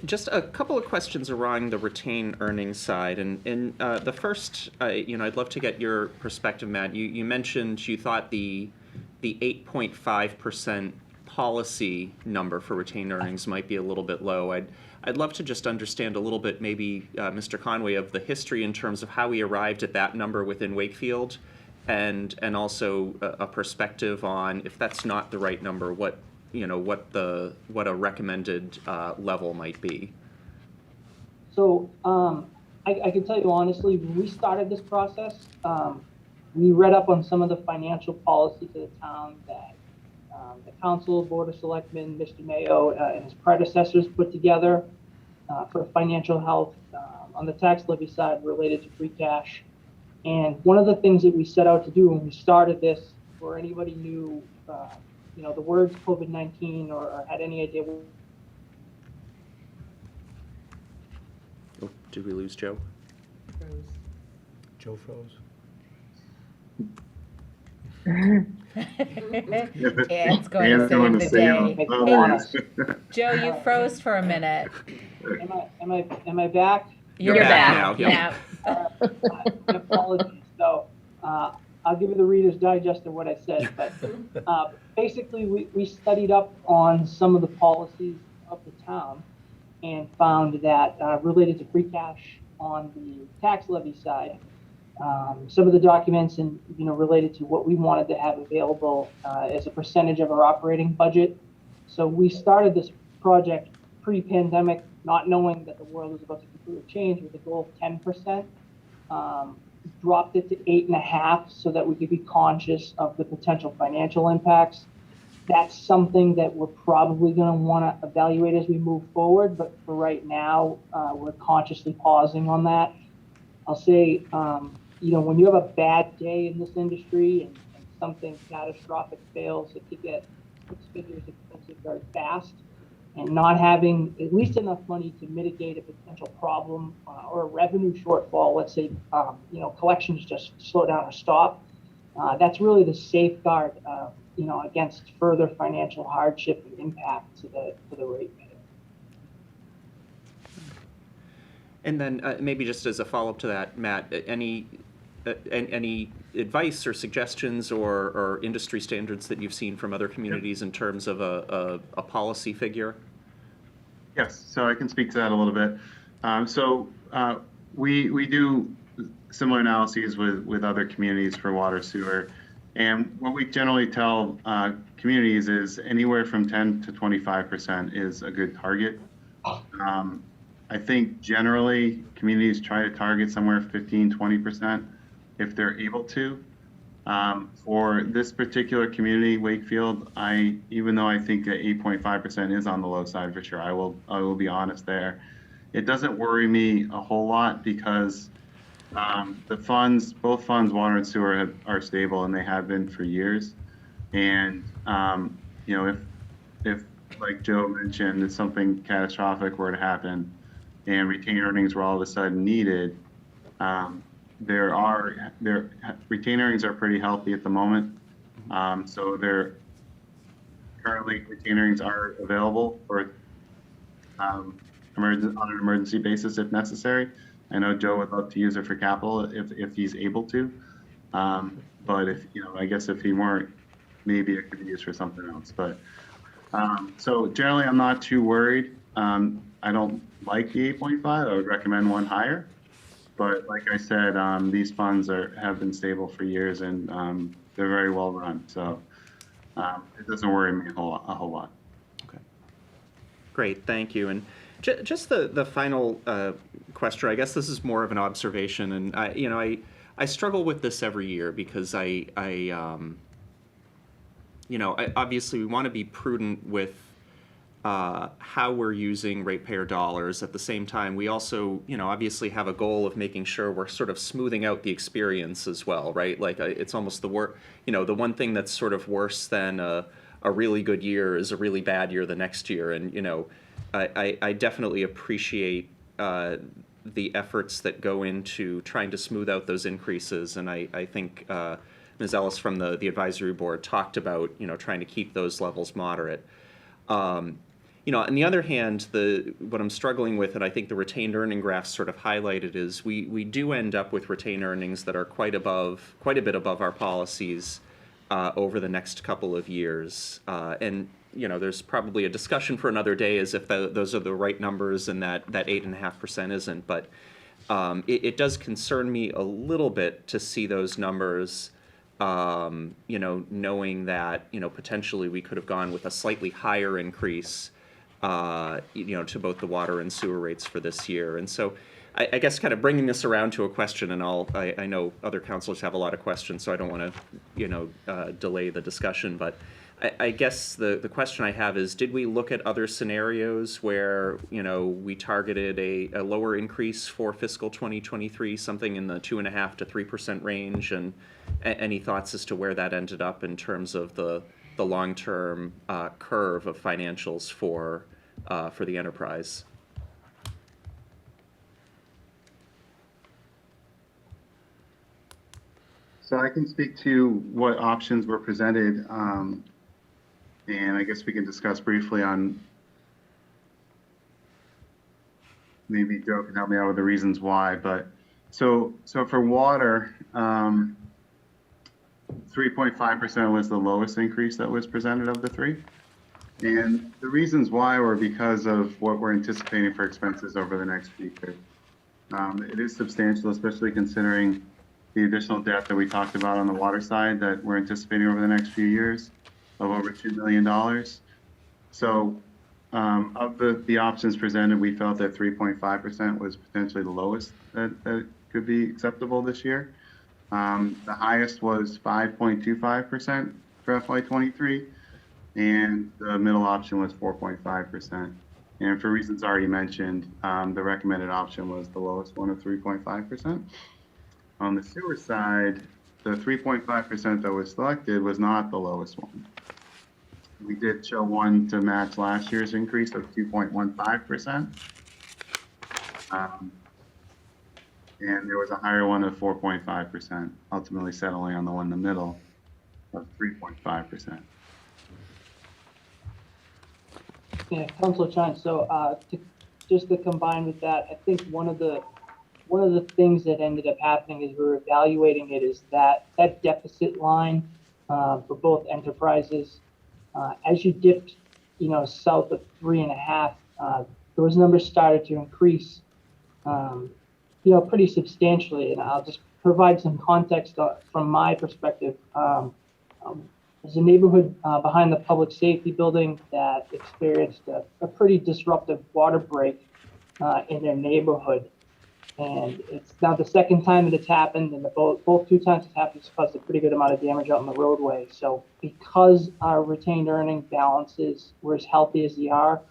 Speaker 4: Just a couple of questions around the retained earnings side, and the first, I'd love to get your perspective, Matt. You mentioned you thought the 8.5% policy number for retained earnings might be a little bit low. I'd love to just understand a little bit, maybe, Mr. Conway, of the history in terms of how we arrived at that number within Wakefield, and also a perspective on, if that's not the right number, what a recommended level might be.
Speaker 7: So I can tell you honestly, when we started this process, we read up on some of the financial policies of the town that the council, board of selectmen, Mr. Mayo, and his predecessors put together for financial health on the tax levy side related to free cash. And one of the things that we set out to do when we started this, for anybody knew, the words COVID-19 or had any idea.
Speaker 4: Oh, did we lose Joe?
Speaker 6: Joe froze.
Speaker 1: It's going to
Speaker 8: Anne's going
Speaker 1: save
Speaker 8: to
Speaker 1: the
Speaker 8: save
Speaker 1: day.
Speaker 8: him. Oh, there he is.
Speaker 1: Joe, you froze for a minute.
Speaker 7: Am I back?
Speaker 1: You're
Speaker 4: back
Speaker 1: back.
Speaker 4: now,
Speaker 1: Yeah.
Speaker 7: My apologies. So I'll give you the Reader's Digest of what I said. But basically, we studied up on some of the policies of the town and found that related to free cash on the tax levy side, some of the documents and related to what we wanted to have available as a percentage of our operating budget. So we started this project pre-pandemic, not knowing that the world was about to completely change, with a goal of 10%. Dropped it to 8.5% so that we could be conscious of the potential financial impacts. That's something that we're probably going to want to evaluate as we move forward, but for right now, we're consciously pausing on that. I'll say, when you have a bad day in this industry and something catastrophic fails, it could get 6 figures expensive very fast. And not having at least enough money to mitigate a potential problem or a revenue shortfall, let's say, collections just slow down or stop. That's really the safeguard, against further financial hardship and impact to the ratepayer.
Speaker 4: And then maybe just as a follow-up to that, Matt, any advice or suggestions or industry standards that you've seen from other communities in terms of a policy figure?
Speaker 8: Yes, so I can speak to that a little bit. We do similar analyses with other communities for water sewer. And what we generally tell communities is anywhere from 10 to 25% is a good target. I think generally communities try to target somewhere 15, 20% if they're able to. For this particular community, Wakefield, even though I think that 8.5% is on the low side for sure, I will be honest there. It doesn't worry me a whole lot because both funds, water and sewer, are stable and they have been for years. And if like Joe mentioned, if something catastrophic were to happen and retained earnings were all of a sudden needed, retained earnings are pretty healthy at the moment. So currently retained earnings are available for on an emergency basis if necessary. I know Joe would love to use it for capital if he's able to. But I guess if he weren't, maybe it could be used for something else. But so generally I'm not too worried. I don't like the 8.5. I would recommend one higher. But like I said, these funds have been stable for years and they're very well run. So it doesn't worry me a whole lot.
Speaker 4: Okay. Great, thank you. And just the final question, I guess this is more of an observation, and I struggle with this every year because I obviously we want to be prudent with how we're using ratepayer dollars. At the same time, we also, obviously have a goal of making sure we're sort of smoothing out the experience as well, right? Like it's almost the the one thing that's sort of worse than a really good year is a really bad year the next year. And, I definitely appreciate the efforts that go into trying to smooth out those increases. And I think Ms. Ellis from the advisory board talked about, trying to keep those levels moderate. On the other hand, what I'm struggling with, and I think the retained earning graphs sort of highlighted, is we do end up with retained earnings that are quite a bit above our policies over the next couple of years. And there's probably a discussion for another day as if those are the right numbers and that 8.5% isn't. But it does concern me a little bit to see those numbers. Knowing that potentially we could have gone with a slightly higher increase to both the water and sewer rates for this year. And so I guess kind of bringing this around to a question, and I know other councilors have a lot of questions, so I don't want to, delay the discussion, but I guess the question I have is, did we look at other scenarios where, we targeted a lower increase for fiscal 2023, something in the 2.5% to 3% range, and any thoughts as to where that ended up in terms of the long-term curve of financials for the enterprise?
Speaker 8: So I can speak to what options were presented, and I guess we can discuss briefly on, maybe Joe can help me out with the reasons why, but so for water, 3.5% was the lowest increase that was presented of the three. And the reasons why were because of what we're anticipating for expenses over the next few years. It is substantial, especially considering the additional debt that we talked about on the water side that we're anticipating over the next few years of over $2 million. So of the options presented, we felt that 3.5% was potentially the lowest that could be acceptable this year. The highest was 5.25% for FY23, and the middle option was 4.5%. And for reasons already mentioned, the recommended option was the lowest one of 3.5%. On the sewer side, the 3.5% that was selected was not the lowest one. We did show one to match last year's increase of 2.15%. And there was a higher one of 4.5%, ultimately settling on the one in the middle of 3.5%.
Speaker 7: Yeah, Councilor Chine, so just to combine with that, I think one of the things that ended up happening is we were evaluating it is that deficit line for both enterprises. As you dipped, south of 3.5, those numbers started to increase, pretty substantially. And I'll just provide some context from my perspective. There's a neighborhood behind the public safety building that experienced a pretty disruptive water break in their neighborhood. And it's now the second time that it's happened, and both two times it's happened, it's caused a pretty good amount of damage out on the roadway. So because our retained earning balances were as healthy as they are,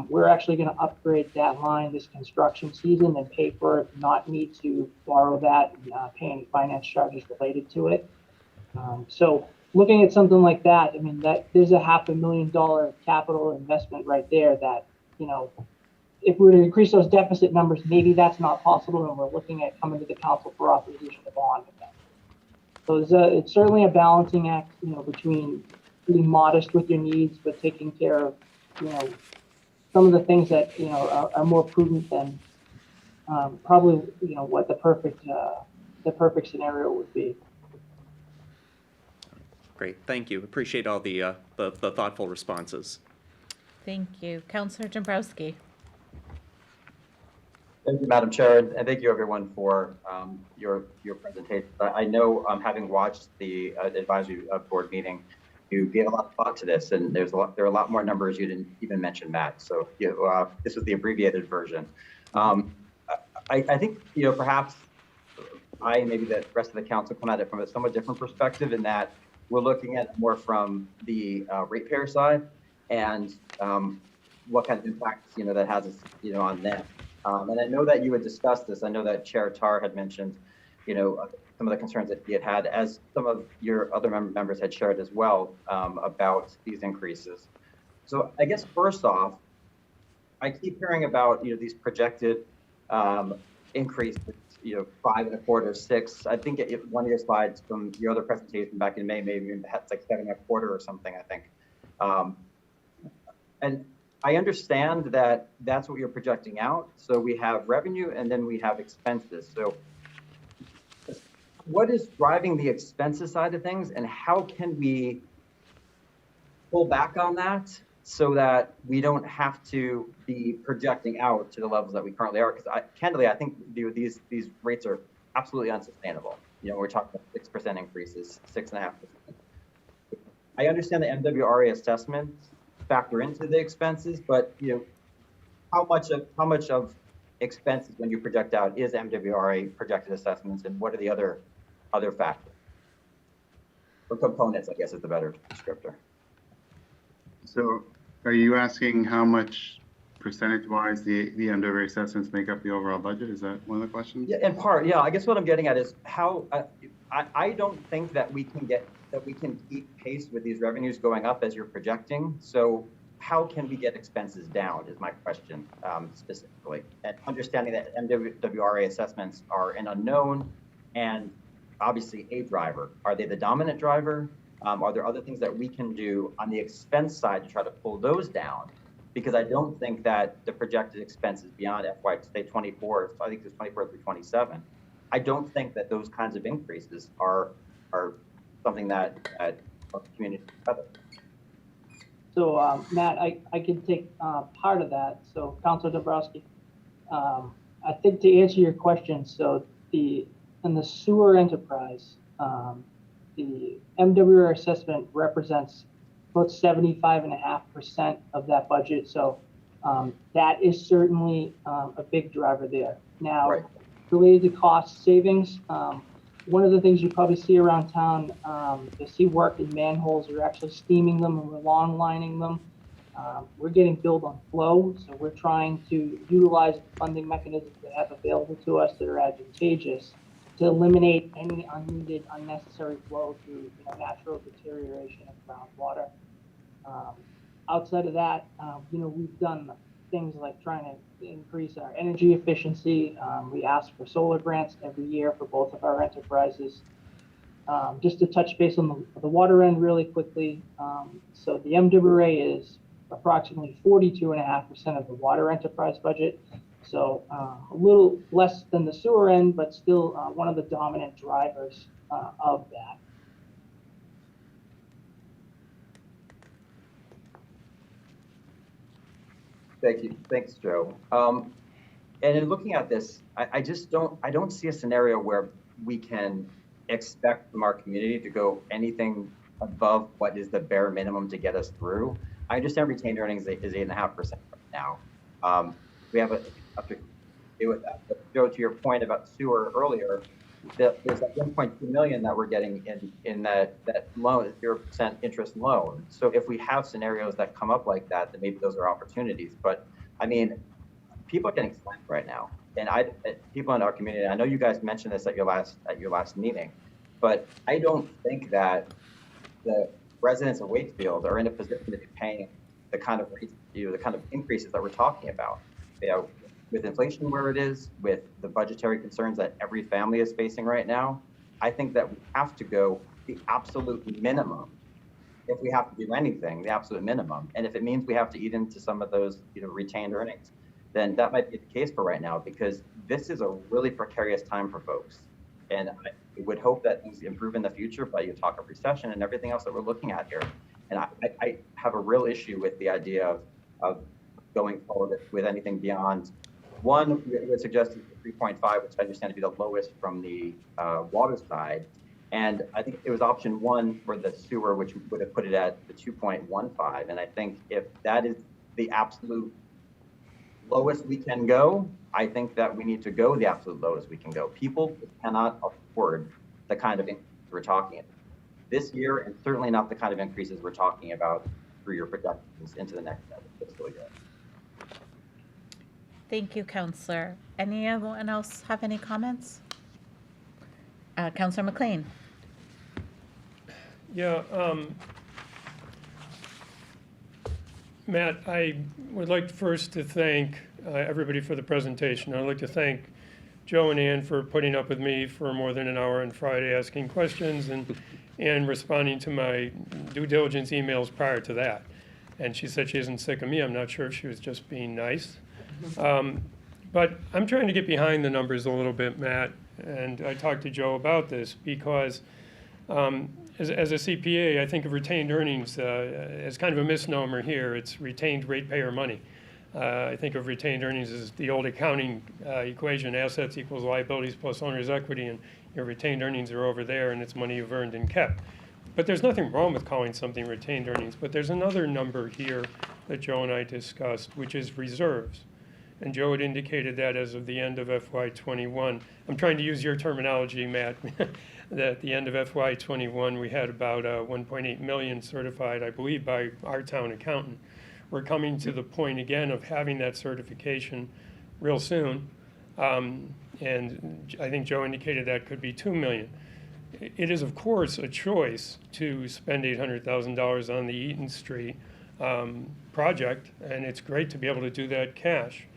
Speaker 7: we're actually going to upgrade that line this construction season and pay for it, not need to borrow that and pay any finance charges related to it. So looking at something like that, I mean, that there's a $500,000 capital investment right there that, if we were to increase those deficit numbers, maybe that's not possible, and we're looking at coming to the council for authorization to bond with them. So it's certainly a balancing act, between being modest with your needs, but taking care of, some of the things that, are more prudent than probably, what the perfect scenario would be.
Speaker 4: Great, thank you. Appreciate all the thoughtful responses.
Speaker 1: Thank you. Councilor Dombrowski.
Speaker 3: Thank you, Madam Chair, and thank you everyone for your presentation. I know, having watched the advisory board meeting, you gave a lot of thought to this, and there are a lot more numbers you didn't even mention, Matt. So this was the abbreviated version. I think perhaps maybe the rest of the council come at it from a somewhat different perspective, in that we're looking at more from the ratepayer side and what kind of impacts that has on them. And I know that you had discussed this. I know that Chair Tar had mentioned, some of the concerns that he had, as some of your other members had shared as well, about these increases. So I guess first off, I keep hearing about, these projected increases, 5.25, 6. I think one of your slides from your other presentation back in May, maybe it's like 7.25 or something, I think. And I understand that that's what you're projecting out. So we have revenue and then we have expenses. So what is driving the expenses side of things, and how can we pull back on that so that we don't have to be projecting out to the levels that we currently are? Because candidly, I think these rates are absolutely unsustainable. We're talking about 6% increases, 6.5%. I understand the MWRA assessment factor into the expenses, but how much of expenses when you project out is MWRA projected assessments, and what are the other factors or components, I guess is the better descriptor.
Speaker 8: So are you asking how much percentage-wise the MWRA assessments make up the overall budget? Is that one of the questions?
Speaker 3: Yeah, in part, yeah. I guess what I'm getting at is how I don't think that we can keep pace with these revenues going up as you're projecting. So how can we get expenses down is my question specifically. And understanding that MWRA assessments are an unknown and obviously a driver. Are they the dominant driver? Are there other things that we can do on the expense side to try to pull those down? Because I don't think that the projected expenses beyond FY, say 24, I think it's 24 through 27, I don't think that those kinds of increases are something that our community together.
Speaker 7: So, Matt, I can take part of that. So, Councilor Dombrowski, I think to answer your question, so in the sewer enterprise, the MWR assessment represents about 75.5% of that budget. So that is certainly a big driver there. Now,
Speaker 3: Right.
Speaker 7: related to cost savings, one of the things you probably see around town, you'll see work in manholes. We're actually steaming them and we're long lining them. We're getting billed on flow, so we're trying to utilize the funding mechanisms that have available to us that are advantageous to eliminate any unneeded, unnecessary flow through natural deterioration of groundwater. Outside of that, we've done things like trying to increase our energy efficiency. We ask for solar grants every year for both of our enterprises. Just to touch base on the water end really quickly. So the MWRA is approximately 42.5% of the water enterprise budget. So a little less than the sewer end, but still one of the dominant drivers of that.
Speaker 3: Thank you. Thanks, Joe. And in looking at this, I don't see a scenario where we can expect from our community to go anything above what is the bare minimum to get us through. I understand retained earnings is 8.5% right now. We have to deal with that. But Joe, to your point about sewer earlier, there's that 1.2 million that we're getting in that loan, 0% interest loan. So if we have scenarios that come up like that, then maybe those are opportunities. But I mean, people are getting slammed right now, and people in our community. I know you guys mentioned this at your last meeting, but I don't think that the residents of Wakefield are in a position to be paying the kind of rates, the kind of increases that we're talking about. With inflation where it is, with the budgetary concerns that every family is facing right now, I think that we have to go the absolute minimum. If we have to do anything, the absolute minimum. And if it means we have to eat into some of those retained earnings, then that might be the case for right now, because this is a really precarious time for folks. And I would hope that things improve in the future, but you talk of recession and everything else that we're looking at here. And I have a real issue with the idea of going forward with anything beyond. One, we would suggest 3.5, which I understand to be the lowest from the water side. And I think it was option one for the sewer, which would have put it at the 2.15. And I think if that is the absolute lowest we can go, I think that we need to go the absolute lowest we can go. People cannot afford the kind of increases we're talking about this year, and certainly not the kind of increases we're talking about through your projections into the next fiscal year.
Speaker 1: Thank you, Counselor. Anyone else have any comments? Counselor McLean.
Speaker 10: Yeah, Matt, I would like first to thank everybody for the presentation. I'd like to thank Joe and Ann for putting up with me for more than an hour on Friday, asking questions and responding to my due diligence emails prior to that. And she said she isn't sick of me. I'm not sure if she was just being nice. But I'm trying to get behind the numbers a little bit, Matt, and I talked to Joe about this because as a CPA, I think of retained earnings as kind of a misnomer here. It's retained ratepayer money. I think of retained earnings as the old accounting equation, assets equals liabilities plus owner's equity, and your retained earnings are over there, and it's money you've earned and kept. But there's nothing wrong with calling something retained earnings, but there's another number here that Joe and I discussed, which is reserves. And Joe had indicated that as of the end of FY '21, I'm trying to use your terminology, Matt, that at the end of FY '21, we had about 1.8 million certified, I believe, by our town accountant. We're coming to the point again of having that certification real soon. And I think Joe indicated that could be 2 million. It is, of course, a choice to spend $800,000 on the Eaton Street project, and it's great to be able to do that cash.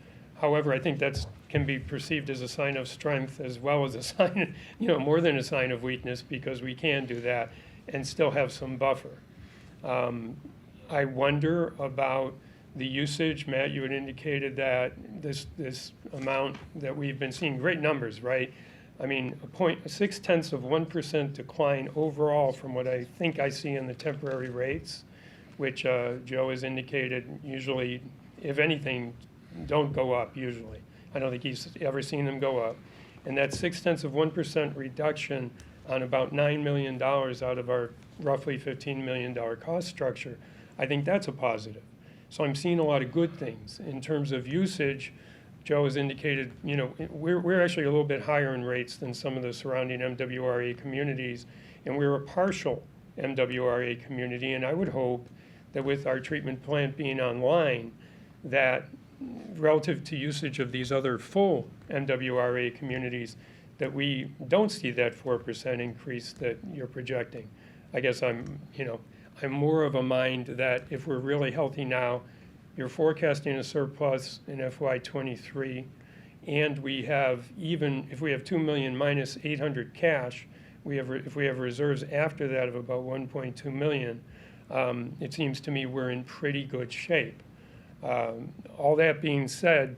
Speaker 10: However, I think that can be perceived as a sign of strength as well as a sign, more than a sign of weakness, because we can do that and still have some buffer. I wonder about the usage. Matt, you had indicated that this amount that we've been seeing, great numbers, right? I mean, a 0.6% decline overall from what I think I see in the temporary rates, which Joe has indicated usually, if anything, don't go up usually. I don't think he's ever seen them go up. And that 0.6% reduction on about $9 million out of our roughly $15 million cost structure, I think that's a positive. So I'm seeing a lot of good things. In terms of usage, Joe has indicated, we're actually a little bit higher in rates than some of the surrounding MWRA communities, and we're a partial MWRA community, and I would hope that with our treatment plant being online, that relative to usage of these other full MWRA communities, that we don't see that 4% increase that you're projecting. I guess I'm more of a mind that if we're really healthy now, you're forecasting a surplus in FY '23, and we have, even if we have 2 million minus 800 cash, if we have reserves after that of about 1.2 million, it seems to me we're in pretty good shape. All that being said,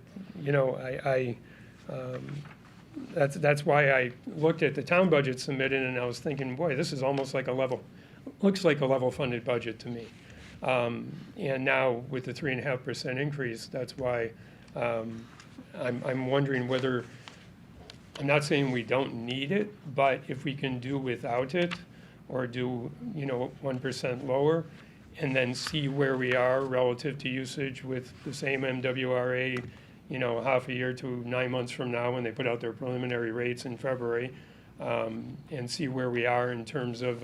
Speaker 10: that's why I looked at the town budget submitted and I was thinking, boy, this is almost like looks like a level funded budget to me. And now with the 3.5% increase, that's why I'm wondering whether, I'm not saying we don't need it, but if we can do without it or do 1% lower, and then see where we are relative to usage with the same MWRA, half a year to 9 months from now when they put out their preliminary rates in February, and see where we are in terms of,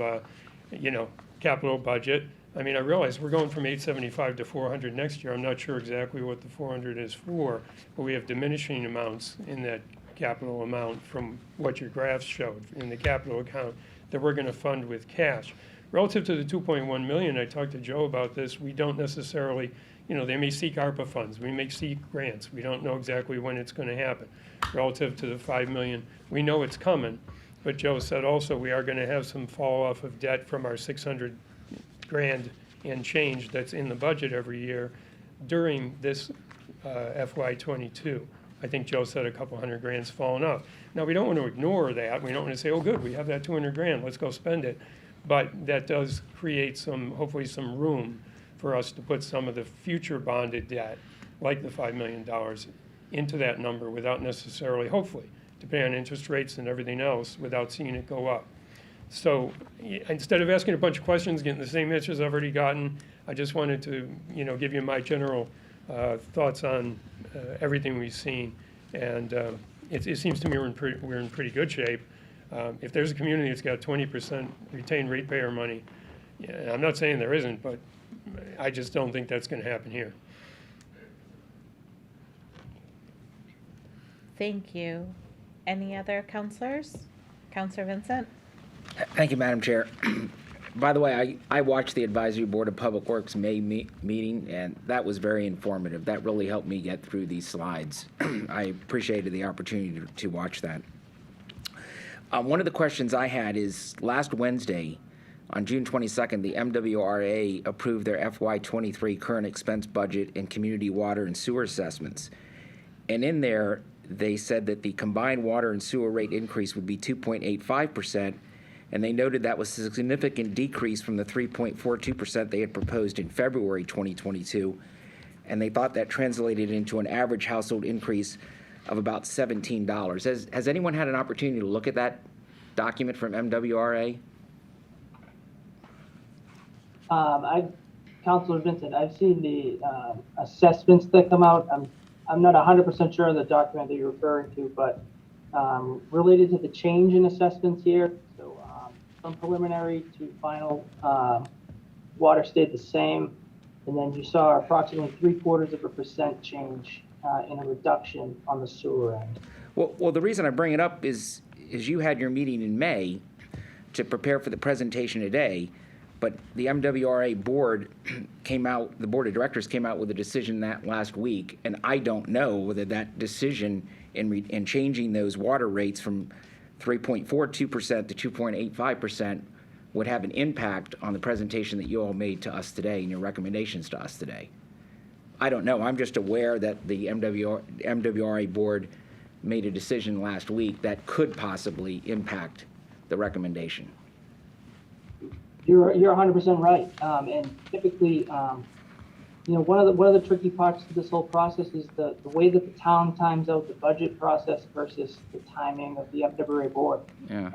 Speaker 10: capital budget. I mean, I realize we're going from 875 to 400 next year. I'm not sure exactly what the 400 is for, but we have diminishing amounts in that capital amount from what your graphs showed in the capital account that we're going to fund with cash. Relative to the 2.1 million, I talked to Joe about this, we don't necessarily, they may seek ARPA funds, we may seek grants, we don't know exactly when it's going to happen. Relative to the 5 million, we know it's coming, but Joe said also we are going to have some fall off of debt from our 600 grand and change that's in the budget every year during this FY '22. I think Joe said a couple $100 grand's fallen off. Now, we don't want to ignore that. We don't want to say, oh, good, we have that 200 grand, let's go spend it. But that does create hopefully some room for us to put some of the future bonded debt, like the $5 million, into that number without necessarily, hopefully, depending on interest rates and everything else, without seeing it go up. So instead of asking a bunch of questions, getting the same answers I've already gotten, I just wanted to, give you my general thoughts on everything we've seen. And it seems to me we're in pretty good shape. If there's a community that's got 20% retained ratepayer money, I'm not saying there isn't, but I just don't think that's going to happen here.
Speaker 1: Thank you. Any other counselors? Counselor Vincent?
Speaker 11: Thank you, Madam Chair. By the way, I watched the Advisory Board of Public Works May meeting, and that was very informative. That really helped me get through these slides. I appreciated the opportunity to watch that. One of the questions I had is, last Wednesday, on June 22nd, the MWRA approved their FY '23 current expense budget and community water and sewer assessments. And in there, they said that the combined water and sewer rate increase would be 2.85%, and they noted that was a significant decrease from the 3.42% they had proposed in February 2022, and they thought that translated into an average household increase of about $17. Has anyone had an opportunity to look at that document from MWRA?
Speaker 7: Councilor Vincent, I've seen the assessments that come out. I'm not 100% sure on the document that you're referring to, but related to the change in assessments here, so from preliminary to final, water stayed the same, and then you saw approximately 0.75% change in a reduction on the sewer end.
Speaker 11: Well, the reason I bring it up is you had your meeting in May to prepare for the presentation today, but the MWRA board came out, the board of directors came out with a decision that last week, and I don't know whether that decision in changing those water rates from 3.42% to 2.85% would have an impact on the presentation that you all made to us today and your recommendations to us today. I don't know. I'm just aware that the MWRA board made a decision last week that could possibly impact the recommendation.
Speaker 7: You're 100% right. And typically, one of the tricky parts to this whole process is the way that the town times out the budget process versus the timing of the MWRA board.
Speaker 11: Yeah.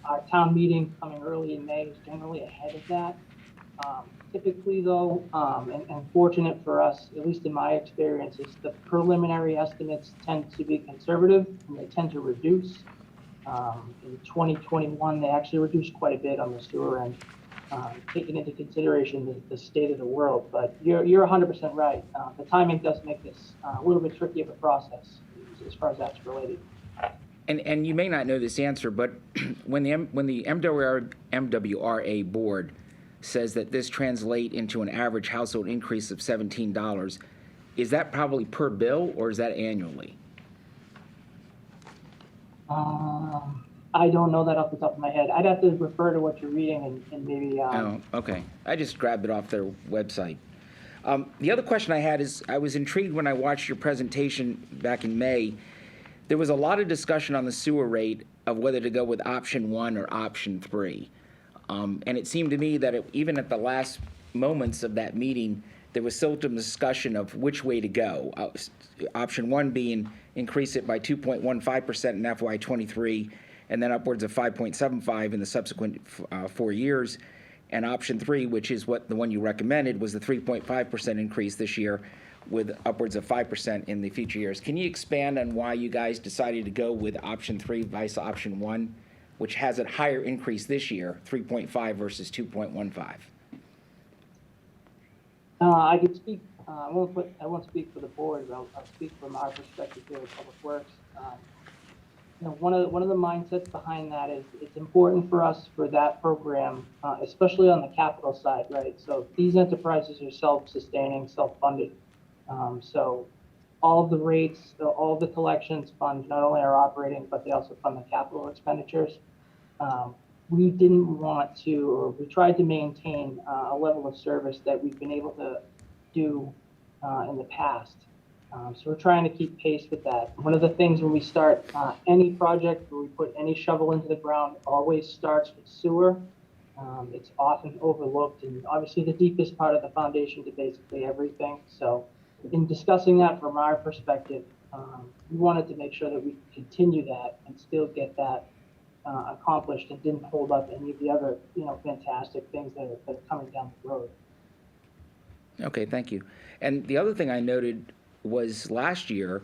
Speaker 7: Our town meeting coming early in May is generally ahead of that. Typically, though, and fortunate for us, at least in my experience, is the preliminary estimates tend to be conservative and they tend to reduce. In 2021, they actually reduced quite a bit on the sewer end, taking into consideration the state of the world. But you're 100% right. The timing does make this a little bit tricky of a process as far as that's related.
Speaker 11: And you may not know this answer, but when the MWRA board says that this translate into an average household increase of $17, is that probably per bill or is that annually?
Speaker 7: I don't know that off the top of my head. I'd have to refer to what you're reading and maybe.
Speaker 11: Oh, okay. I just grabbed it off their website. The other question I had is, I was intrigued when I watched your presentation back in May. There was a lot of discussion on the sewer rate of whether to go with option 1 or option 3. And it seemed to me that even at the last moments of that meeting, there was still some discussion of which way to go. Option 1 being increase it by 2.15% in FY23, and then upwards of 5.75 in the subsequent 4 years. And option 3, which is the one you recommended, was the 3.5% increase this year with upwards of 5% in the future years. Can you expand on why you guys decided to go with option 3 versus option 1, which has a higher increase this year, 3.5 versus 2.15?
Speaker 7: I could speak. I won't speak for the board. I'll speak from our perspective here at Public Works. One of the mindsets behind that is it's important for us for that program, especially on the capital side, right? So these enterprises are self-sustaining, self-funded. So all of the rates, all of the collections fund not only our operating, but they also fund the capital expenditures. We didn't want to, or we tried to maintain a level of service that we've been able to do in the past. So we're trying to keep pace with that. One of the things when we start any project where we put any shovel into the ground always starts with sewer. It's often overlooked, and obviously the deepest part of the foundation to basically everything. So in discussing that from our perspective, we wanted to make sure that we could continue that and still get that accomplished and didn't hold up any of the other, fantastic things that are coming down the road.
Speaker 11: Okay, thank you. And the other thing I noted was last year,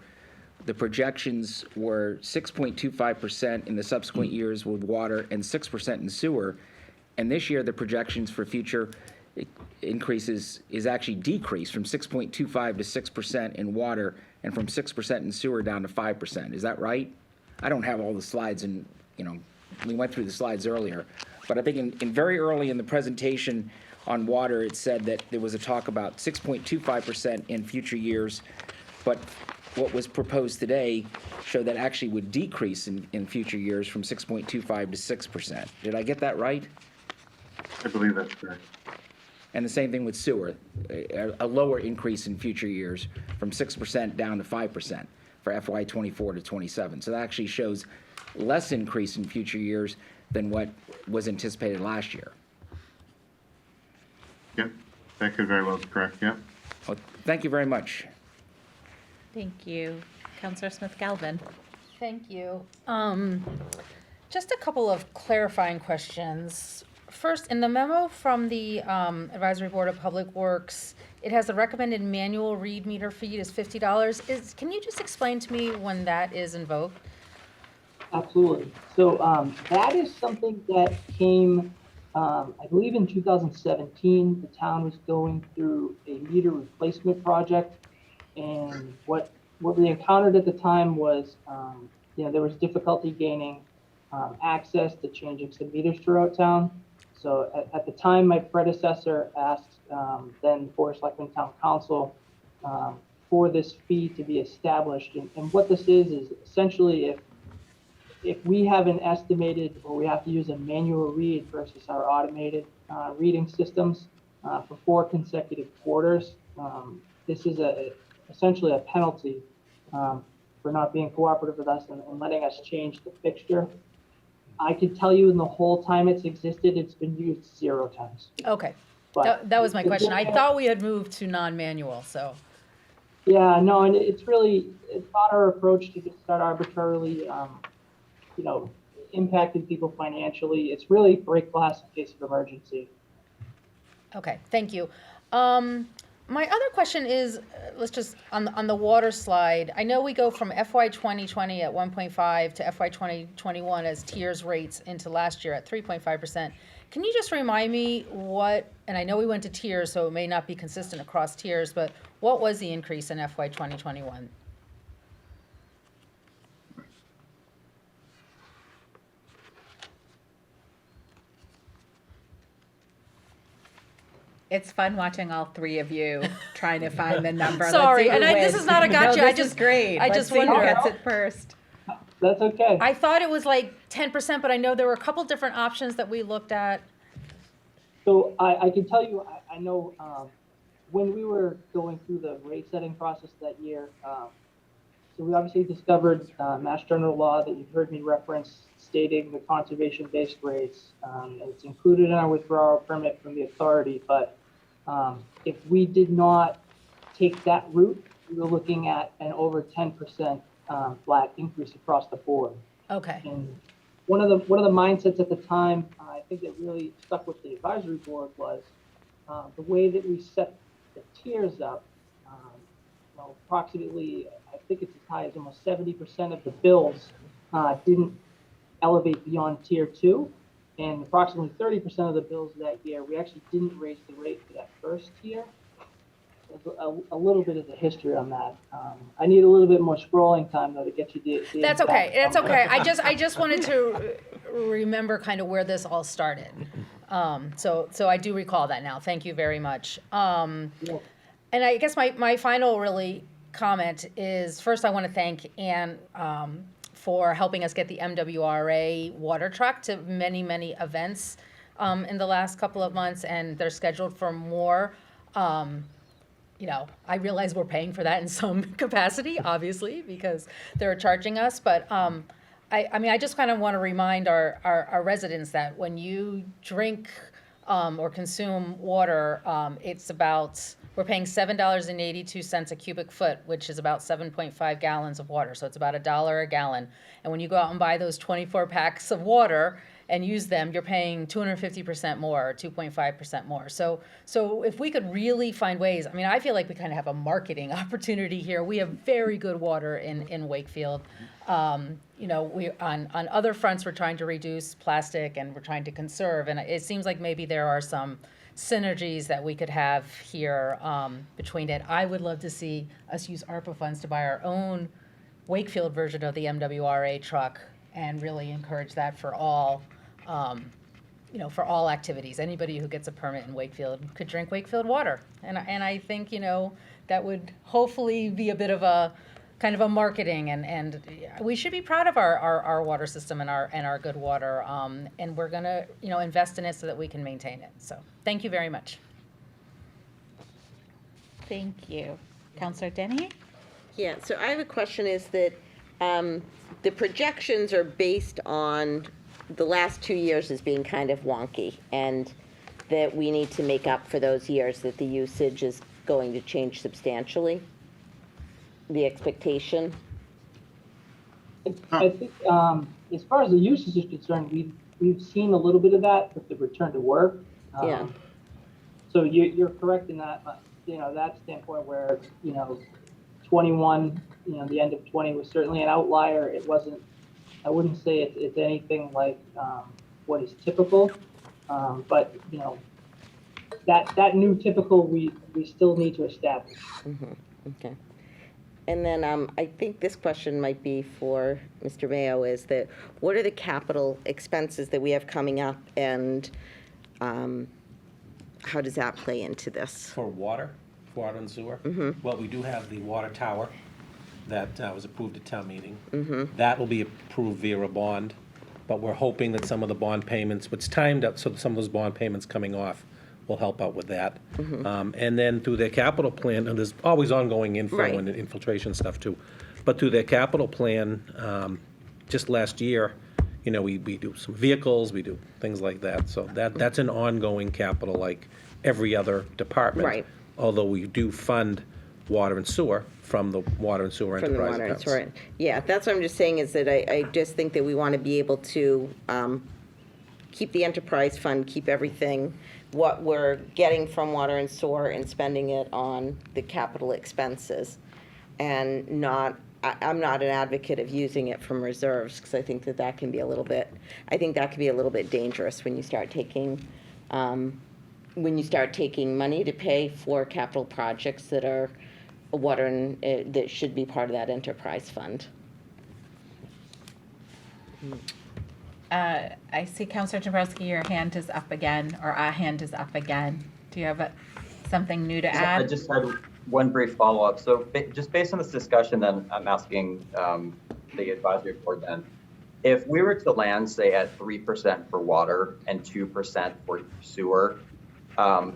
Speaker 11: the projections were 6.25% in the subsequent years with water and 6% in sewer. And this year, the projections for future increases is actually decreased from 6.25 to 6% in water and from 6% in sewer down to 5%. Is that right? I don't have all the slides, and we went through the slides earlier. But I think in very early in the presentation on water, it said that there was a talk about 6.25% in future years, but what was proposed today showed that actually would decrease in future years from 6.25 to 6%. Did I get that right?
Speaker 8: I believe that's correct.
Speaker 11: And the same thing with sewer, a lower increase in future years from 6% down to 5% for FY 24 to 27. So that actually shows less increase in future years than what was anticipated last year.
Speaker 8: Yep, that could very well be correct, yep.
Speaker 11: Well, thank you very much.
Speaker 1: Thank you. Councillor Smith-Galvin.
Speaker 12: Thank you. Just a couple of clarifying questions. first, in the memo from the Advisory Board of Public Works, it has a recommended manual read meter fee is $50. Can you just explain to me when that is invoked?
Speaker 7: Absolutely. So that is something that came, I believe in 2017, the town was going through a meter replacement project. And what we encountered at the time was, there was difficulty gaining access to changing some meters throughout town. So at the time, my predecessor asked then Board of Selectmen Town Council for this fee to be established. And what this is essentially if we have an estimated, or we have to use a manual read versus our automated reading systems for 4 consecutive quarters, this is essentially a penalty for not being cooperative with us and letting us change the fixture. I can tell you in the whole time it's existed, it's been used 0 times.
Speaker 12: Okay,
Speaker 7: But
Speaker 12: that was my question. I thought we had moved to non-manual, so.
Speaker 7: yeah, no, and it's not our approach to just start arbitrarily, impacting people financially. It's really break glass in case of emergency.
Speaker 12: Okay, thank you. My other question is, let's just, on the water slide, I know we go from FY 2020 at 1.5 to FY 2021 as tiers rates into last year at 3.5%. Can you just remind me what, and I know we went to tiers, so it may not be consistent across tiers, but what was the increase in FY 2021?
Speaker 1: It's fun watching all 3 of you trying to find the number.
Speaker 12: Sorry,
Speaker 1: Let's see who
Speaker 12: this
Speaker 1: wins.
Speaker 12: is not a gotcha.
Speaker 1: No,
Speaker 12: I
Speaker 1: this
Speaker 12: just
Speaker 1: is great.
Speaker 12: I
Speaker 1: Let's
Speaker 12: just
Speaker 1: see who
Speaker 12: wonder.
Speaker 1: gets it first.
Speaker 7: That's okay.
Speaker 12: I thought it was like 10%, but I know there were a couple different options that we looked at.
Speaker 7: So I can tell you, I know when we were going through the rate setting process that year, so we obviously discovered Mass General Law that you've heard me reference stating the conservation-based rates. It's included in our withdrawal permit from the authority, but if we did not take that route, we were looking at an over 10% flat increase across the board.
Speaker 12: Okay.
Speaker 7: And one of the mindsets at the time, I think that really stuck with the advisory board was the way that we set the tiers up. Approximately, I think it's as high as almost 70% of the bills didn't elevate beyond tier 2, and approximately 30% of the bills that year we actually didn't raise the rate for that first tier. A little bit of the history on that. I need a little bit more scrolling time though to get you the
Speaker 12: That's okay. That's okay. I just wanted to remember kind of where this all started. So I do recall that now. Thank you very much. And I guess my final really comment is, first I want to thank Ann for helping us get the MWRA water truck to many, many events in the last couple of months, and they're scheduled for more. I realize we're paying for that in some capacity, obviously, because they're charging us. But I just kind of want to remind our residents that when you drink or consume water, we're paying $7.82 a cubic foot, which is about 7.5 gallons of water. So it's about $1 a gallon. And when you go out and buy those 24 packs of water and use them, you're paying 250% more, or 2.5% more. So if we could really find ways, I feel like we kind of have a marketing opportunity here. We have very good water in Wakefield. We on other fronts, we're trying to reduce plastic and we're trying to conserve. And it seems like maybe there are some synergies that we could have here between it. I would love to see us use ARPA funds to buy our own Wakefield version of the MWRA truck and really encourage that for all, for all activities. Anybody who gets a permit in Wakefield could drink Wakefield water. And I think, that would hopefully be a bit of a kind of a marketing, and we should be proud of our water system and our good water. And we're gonna, invest in it so that we can maintain it. So thank you very much.
Speaker 1: Thank you. Councillor Denny?
Speaker 13: Yeah, so I have a question is that the projections are based on the last 2 years as being kind of wonky, and that we need to make up for those years that the usage is going to change substantially, the expectation.
Speaker 7: I think as far as the usage is concerned, we've we've seen a little bit of that with the return to work.
Speaker 13: Yeah.
Speaker 7: So you're correct in that, that standpoint where, 21, the end of 20 was certainly an outlier. It wasn't, I wouldn't say it's anything like what is typical, but, that new typical we still need to establish.
Speaker 13: Okay. And then I think this question might be for Mr. Mayo, is that what are the capital expenses that we have coming up, and how does that play into this?
Speaker 6: For water and sewer? Well, we do have the water tower that was approved at town meeting. That will be approved via a bond, but we're hoping that some of the bond payments, which timed up, so some of those bond payments coming off will help out with that. And then through their capital plan, and there's always ongoing info
Speaker 13: Right.
Speaker 6: and infiltration stuff too, but through their capital plan, just last year, we do some vehicles, we do things like that. So that's an ongoing capital like every other department.
Speaker 13: Right.
Speaker 6: Although we do fund water and sewer from the water and sewer
Speaker 13: From the
Speaker 6: enterprise
Speaker 13: water and
Speaker 6: accounts.
Speaker 13: sewer. Yeah, that's what I'm just saying, is that I just think that we want to be able to keep the enterprise fund, keep everything, what we're getting from water and sewer, and spending it on the capital expenses. And I'm not an advocate of using it from reserves, because I think that can be a little bit, dangerous when you start taking, money to pay for capital projects that are water and, that should be part of that enterprise fund.
Speaker 1: I see Counselor Dombrowski, your hand is up again, or our hand is up again. Do you have something new to
Speaker 3: I
Speaker 1: add?
Speaker 3: just had one brief follow-up. So just based on this discussion, then I'm asking the advisory board then, if we were to land, say, at 3% for water and 2% for sewer, for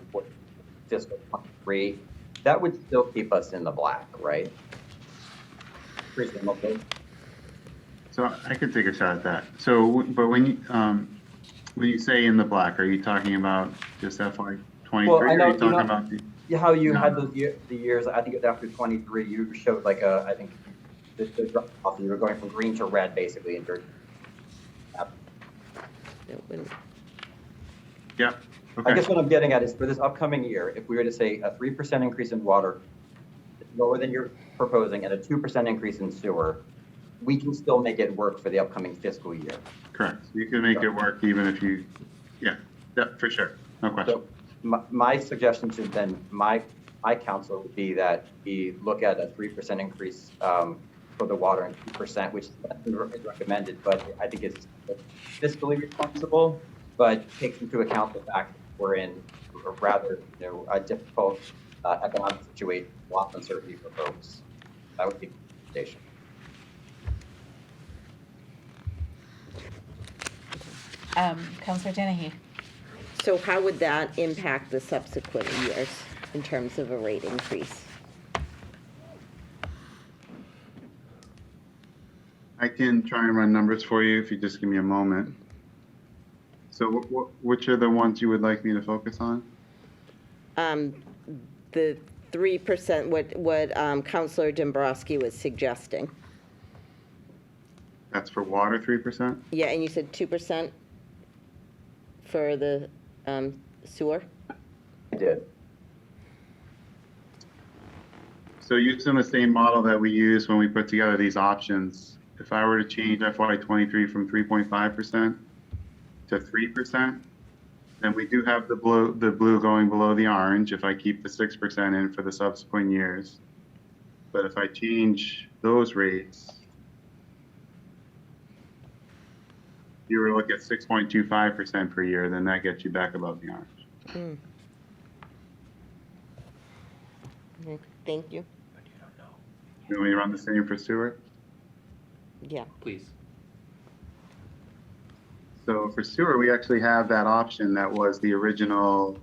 Speaker 3: fiscal 23, that would still keep us in the black, right? Presumably.
Speaker 8: So I could take a shot at that. So, but when you say in the black, are you talking about just FY '23,
Speaker 3: Well, I
Speaker 8: or
Speaker 3: know,
Speaker 8: are you talking about the?
Speaker 3: How you
Speaker 8: No.
Speaker 3: had the years, I think it was after 23, you showed like I think the drop off, you were going from green to red basically in your.
Speaker 8: Yeah,
Speaker 3: I
Speaker 8: okay.
Speaker 3: guess what I'm getting at is for this upcoming year, if we were to say a 3% increase in water, lower than you're proposing, and a 2% increase in sewer, we can still make it work for the upcoming fiscal year.
Speaker 8: Correct. You can make it work even if you, yeah, for sure. No question.
Speaker 3: So my suggestion to then my council would be that we look at a 3% increase for the water and 2%, which is recommended, but I think it's fiscally responsible, but takes into account the fact that we're in a rather a difficult economic situation, a lot of uncertainty for folks. That would be the recommendation.
Speaker 1: Counselor Dennehy.
Speaker 13: So how would that impact the subsequent years in terms of a rate increase?
Speaker 8: I can try and run numbers for you if you just give me a moment. So which are the ones you would like me to focus on?
Speaker 13: The 3%, what Counselor Dombrowski was suggesting.
Speaker 8: That's for water, 3%?
Speaker 13: Yeah, and you said 2% for the sewer?
Speaker 3: I did.
Speaker 8: So using the same model that we use when we put together these options, if I were to change FY '23 from 3.5% to 3%, then we do have the blue going below the orange if I keep the 6% in for the subsequent years. But if I change those rates, you were to look at 6.25% per year, then that gets you back above the orange.
Speaker 13: Thank you.
Speaker 8: You want me to run the same for sewer?
Speaker 13: Yeah.
Speaker 6: Please.
Speaker 8: So for sewer, we actually have that option that was the original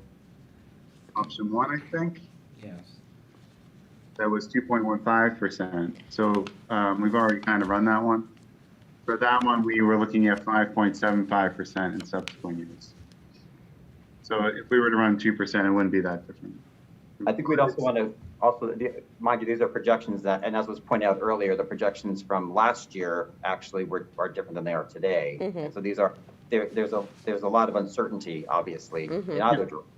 Speaker 8: option 1, I think.
Speaker 6: Yes.
Speaker 8: That was 2.15%. So we've already kind of run that one. For that one, we were looking at 5.75% in subsequent years. So if we were to run 2%, it wouldn't be that different.
Speaker 3: I think we'd also want to mind you, these are projections that, and as was pointed out earlier, the projections from last year actually are different than they are today. And so these are there's a lot of uncertainty, obviously, in either direction.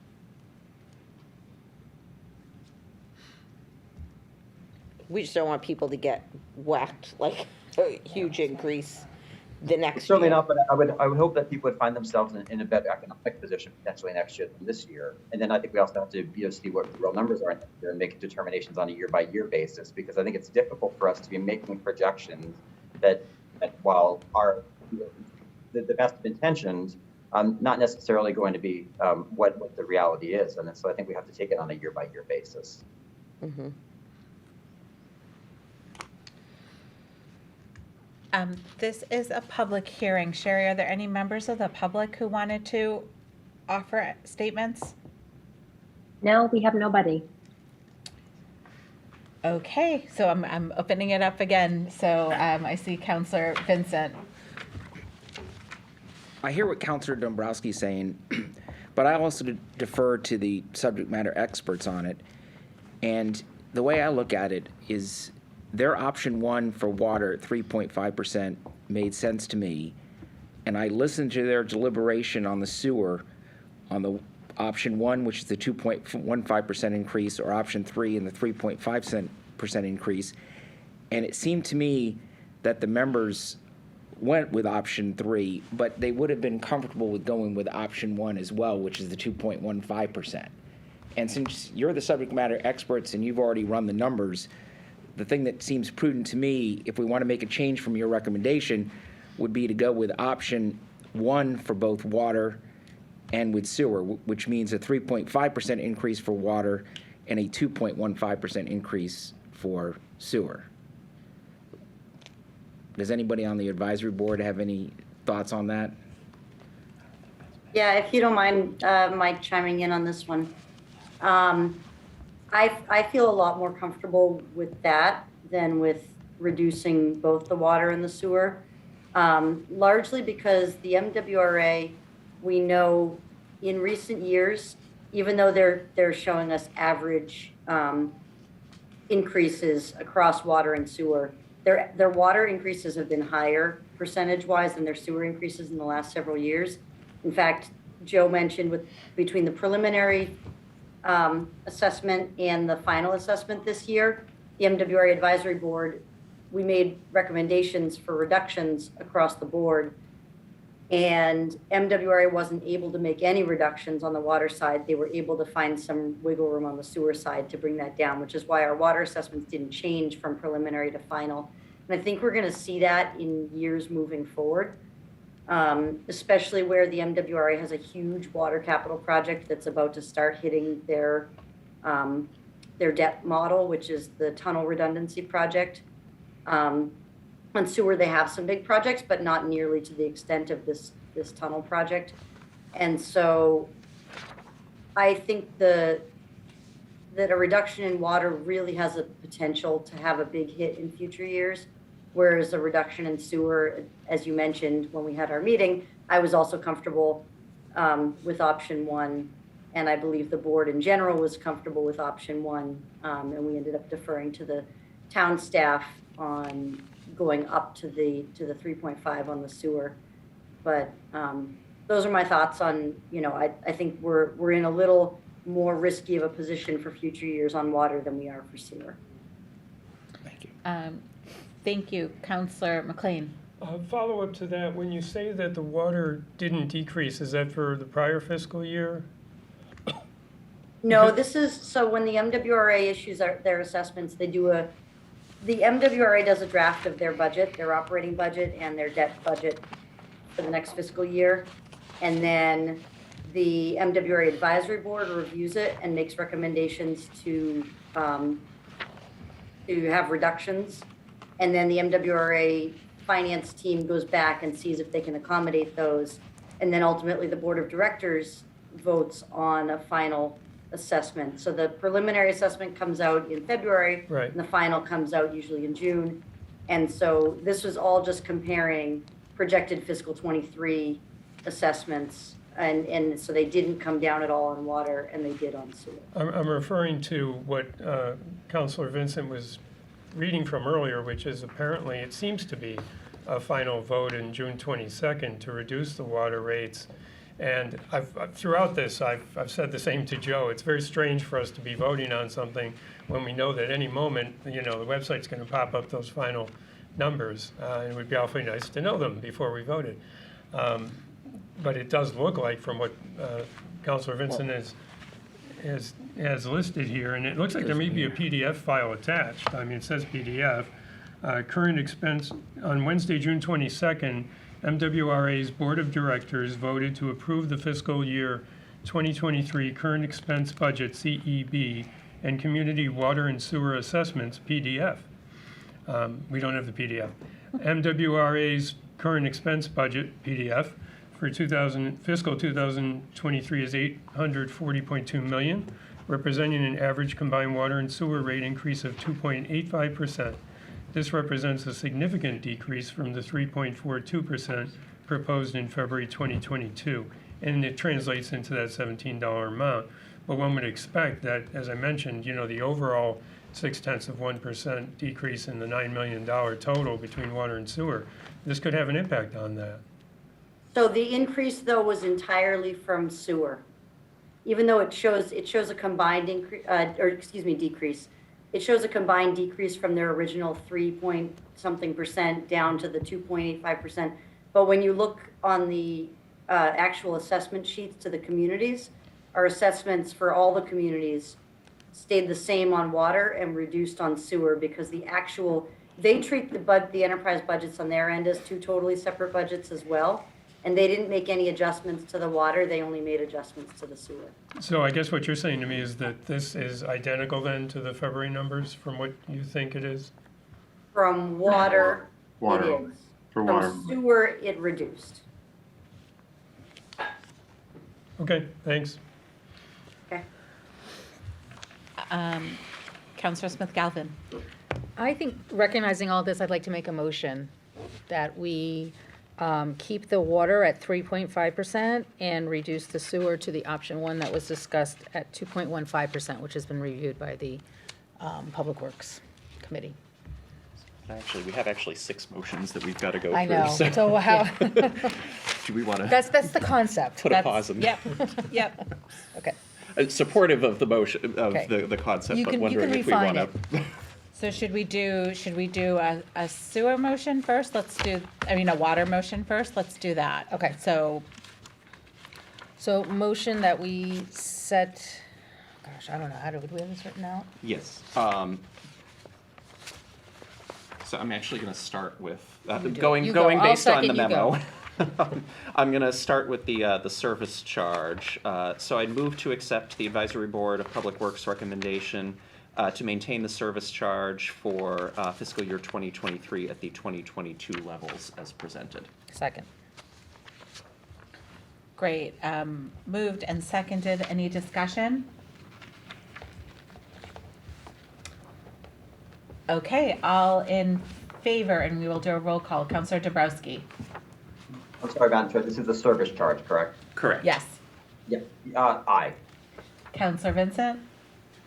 Speaker 13: We just don't want people to get whacked, like a huge increase the next
Speaker 3: Certainly
Speaker 13: year.
Speaker 3: not, but I would hope that people would find themselves in a better economic position potentially next year than this year. And then I think we also have to see what the real numbers are next year and make determinations on a year-by-year basis, because I think it's difficult for us to be making projections that while are the best of intentions, not necessarily going to be what the reality is. And so I think we have to take it on a year-by-year basis.
Speaker 13: Mhm.
Speaker 1: This is a public hearing. Sherry, are there any members of the public who wanted to offer statements?
Speaker 5: No, we have nobody.
Speaker 1: Okay, so I'm opening it up again. So I see Counselor Vincent.
Speaker 11: I hear what Counselor Dombrowski's saying, but I also defer to the subject matter experts on it. And the way I look at it is their option one for water at 3.5% made sense to me. And I listened to their deliberation on the sewer on the option one, which is the 2.15% increase, or option three and the 3.5% increase. And it seemed to me that the members went with option three, but they would have been comfortable with going with option one as well, which is the 2.15%. And since you're the subject matter experts and you've already run the numbers, the thing that seems prudent to me, if we want to make a change from your recommendation, would be to go with option one for both water and with sewer, which means a 3.5% increase for water and a 2.15% increase for sewer. Does anybody on the advisory board have any thoughts on that?
Speaker 9: Yeah, if you don't mind, Mike chiming in on this one. I feel a lot more comfortable with that than with reducing both the water and the sewer. Largely because the MWRA, we know in recent years, even though they're showing us average increases across water and sewer, their water increases have been higher percentage-wise than their sewer increases in the last several years. In fact, Joe mentioned between the preliminary assessment and the final assessment this year, the MWRA Advisory Board, we made recommendations for reductions across the board. And MWRA wasn't able to make any reductions on the water side. They were able to find some wiggle room on the sewer side to bring that down, which is why our water assessments didn't change from preliminary to final. And I think we're going to see that in years moving forward, especially where the MWRA has a huge water capital project that's about to start hitting their debt model, which is the tunnel redundancy project. On sewer, they have some big projects, but not nearly to the extent of this tunnel project. And so I think that a reduction in water really has a potential to have a big hit in future years, whereas a reduction in sewer, as you mentioned when we had our meeting, I was also comfortable with option one, and I believe the board in general was comfortable with option one, and we ended up deferring to the town staff on going up to the 3.5 on the sewer. But those are my thoughts on, I think we're in a little more risky of a position for future years on water than we are for sewer.
Speaker 11: Thank you.
Speaker 1: Thank you, Counselor McLean.
Speaker 10: Follow up to that, when you say that the water didn't decrease, is that for the prior fiscal year?
Speaker 9: No, this is, so when the MWRA issues their assessments, the MWRA does a draft of their budget, their operating budget and their debt budget for the next fiscal year. And then the MWRA Advisory Board reviews it and makes recommendations to have reductions. And then the MWRA finance team goes back and sees if they can accommodate those. And then ultimately the Board of Directors votes on a final assessment. So the preliminary assessment comes out in February,
Speaker 10: Right.
Speaker 9: and the final comes out usually in June. And so this was all just comparing projected fiscal 23 assessments. And so they didn't come down at all on water, and they did on sewer.
Speaker 10: I'm referring to what Counselor Vincent was reading from earlier, which is apparently, it seems to be, a final vote in June 22nd to reduce the water rates. And throughout this, I've said the same to Joe. It's very strange for us to be voting on something when we know that any moment, the website's going to pop up those final numbers. It would be awfully nice to know them before we voted. But it does look like, from what Councilor Vincent has listed here, and it looks like there may be a PDF file attached. I mean, it says PDF. Current expense, on Wednesday, June 22nd, MWRA's Board of Directors voted to approve the fiscal year 2023 current expense budget, CEB, and community water and sewer assessments, PDF. We don't have the PDF. MWRA's current expense budget, PDF, for fiscal 2023 is $840.2 million, representing an average combined water and sewer rate increase of 2.85%. This represents a significant decrease from the 3.42% proposed in February 2022, and it translates into that $17 amount. But one would expect that, as I mentioned, the overall 0.6% decrease in the $9 million total between water and sewer, this could have an impact on that.
Speaker 9: So the increase, though, was entirely from sewer, even though it shows a combined decrease. It shows a combined decrease from their original 3-point-something% down to the 2.85%. But when you look on the actual assessment sheets to the communities, our assessments for all the communities stayed the same on water and reduced on sewer, because they treat the enterprise budgets on their end as two totally separate budgets as well. And they didn't make any adjustments to the water, they only made adjustments to the sewer.
Speaker 10: So I guess what you're saying to me is that this is identical then to the February numbers from what you think it is?
Speaker 9: From water,
Speaker 8: Water.
Speaker 9: it is.
Speaker 8: For water.
Speaker 9: From sewer, it reduced.
Speaker 10: Okay, thanks.
Speaker 9: Okay.
Speaker 1: Councilor Smith Galvin.
Speaker 12: I think, recognizing all this, I'd like to make a motion that we keep the water at 3.5% and reduce the sewer to the option one that was discussed at 2.15%, which has been reviewed by the Public Works Committee.
Speaker 4: Actually, we have 6 motions that we've got to go
Speaker 12: I
Speaker 4: through.
Speaker 12: know, so how,
Speaker 4: Do we want to
Speaker 12: that's the concept.
Speaker 4: put a
Speaker 12: That's-
Speaker 4: pause in?
Speaker 1: Yep.
Speaker 12: Okay.
Speaker 4: Supportive of the motion, of
Speaker 12: Okay.
Speaker 4: the concept,
Speaker 12: You
Speaker 4: but
Speaker 12: can
Speaker 4: wondering if we
Speaker 12: refine
Speaker 4: want to.
Speaker 1: So should we do a sewer motion first? A water motion first? Let's do that.
Speaker 12: Okay.
Speaker 1: So,
Speaker 12: Motion that we set, gosh, I don't know, do we have this written out?
Speaker 4: Yes. So I'm actually going to start with,
Speaker 12: You do.
Speaker 4: going
Speaker 12: You go. I'll
Speaker 4: based on the
Speaker 12: second, you go.
Speaker 4: memo. I'm going to start with the service charge. So I'd move to accept the Advisory Board of Public Works recommendation to maintain the service charge for fiscal year 2023 at the 2022 levels as presented.
Speaker 12: Second.
Speaker 1: great. Moved and seconded. Any discussion? Okay, all in favor, and we will do a roll call. Councilor Dabrowski.
Speaker 3: I'm sorry, Madam Chair, this is a service charge, correct?
Speaker 4: Correct.
Speaker 1: Yes.
Speaker 3: Yep, aye.
Speaker 1: Councilor Vincent.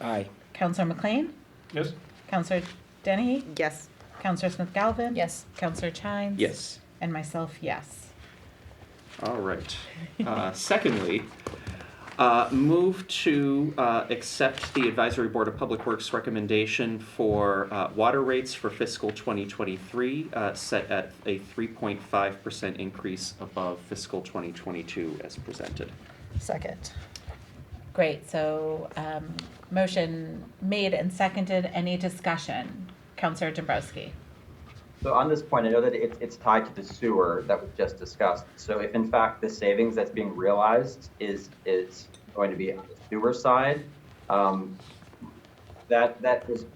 Speaker 11: Aye.
Speaker 1: Councilor McLean.
Speaker 10: Yes?
Speaker 1: Councilor Dennehy.
Speaker 13: Yes.
Speaker 1: Councilor Smith Galvin.
Speaker 12: Yes.
Speaker 1: Councilor Chines.
Speaker 4: Yes.
Speaker 1: And myself, yes.
Speaker 4: All right. Secondly, move to accept the Advisory Board of Public Works recommendation for water rates for fiscal 2023, set at a 3.5% increase above fiscal 2022 as presented.
Speaker 12: Second.
Speaker 1: Great, so motion made and seconded. Any discussion? Councilor Dombrowski.
Speaker 3: So on this point, I know that it's tied to the sewer that we just discussed. So if in fact the savings that's being realized is going to be on the sewer side, that was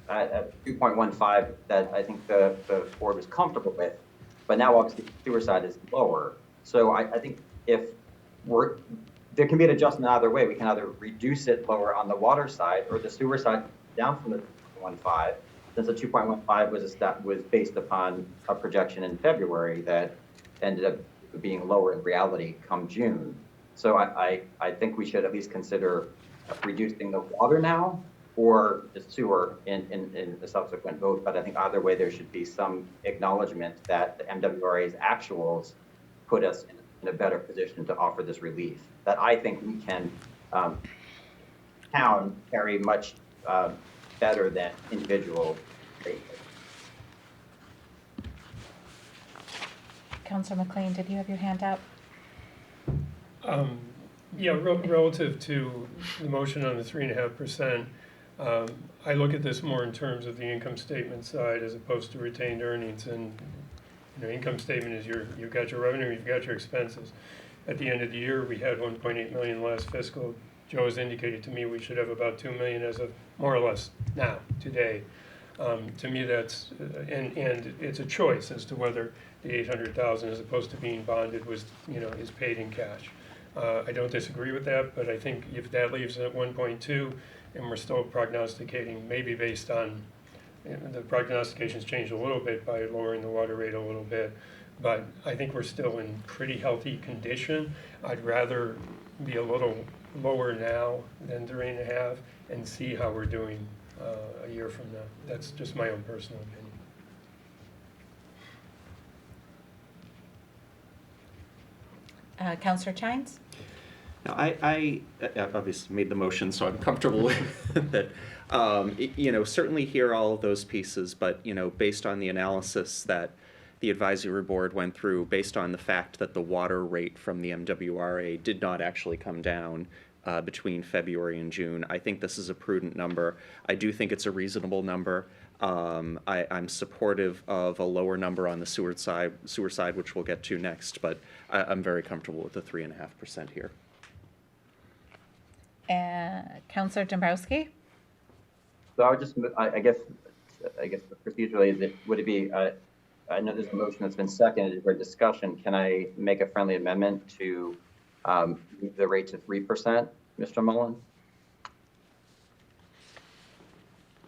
Speaker 3: at 2.15 that I think the board was comfortable with, but now obviously the sewer side is lower. So I think if there can be an adjustment either way. We can either reduce it lower on the water side or the sewer side down from the 2.15. Since the 2.15 was based upon a projection in February that ended up being lower in reality come June. So I think we should at least consider reducing the water now or the sewer in the subsequent vote, but I think either way, there should be some acknowledgement that the MWRA's actuals put us in a better position to offer this relief. That I think we can, town carry much better than individual rate.
Speaker 1: Councilor McLean, did you have your hand up?
Speaker 10: Yeah, relative to the motion on the 3.5%, I look at this more in terms of the income statement side as opposed to retained earnings. And, you know, income statement is you've got your revenue, you've got your expenses. At the end of the year, we had 1.8 million last fiscal. Joe has indicated to me we should have about 2 million as of more or less now, today. To me, that's, and it's a choice as to whether the 800,000 as opposed to being bonded was, you know, is paid in cash. I don't disagree with that, but I think if that leaves it at 1.2 and we're still prognosticating, maybe based on, the prognostications changed a little bit by lowering the water rate a little bit, but I think we're still in pretty healthy condition. I'd rather be a little lower now than 3.5 and see how we're doing a year from now. That's just my own personal opinion.
Speaker 1: Councilor Chines?
Speaker 4: Now, I obviously made the motion, so I'm comfortable with it. You know, certainly hear all of those pieces, but, you know, based on the analysis that the advisory board went through, based on the fact that the water rate from the MWRA did not actually come down between February and June, I think this is a prudent number. I do think it's a reasonable number. I'm supportive of a lower number on the sewer side, which we'll get to next, but I'm very comfortable with the 3.5% here.
Speaker 1: Councilor Dombrowski?
Speaker 3: So I would just, I guess procedurally, would it be, I know there's a motion that's been seconded for discussion. Can I make a friendly amendment to move the rate to 3%, Mr. Mullen?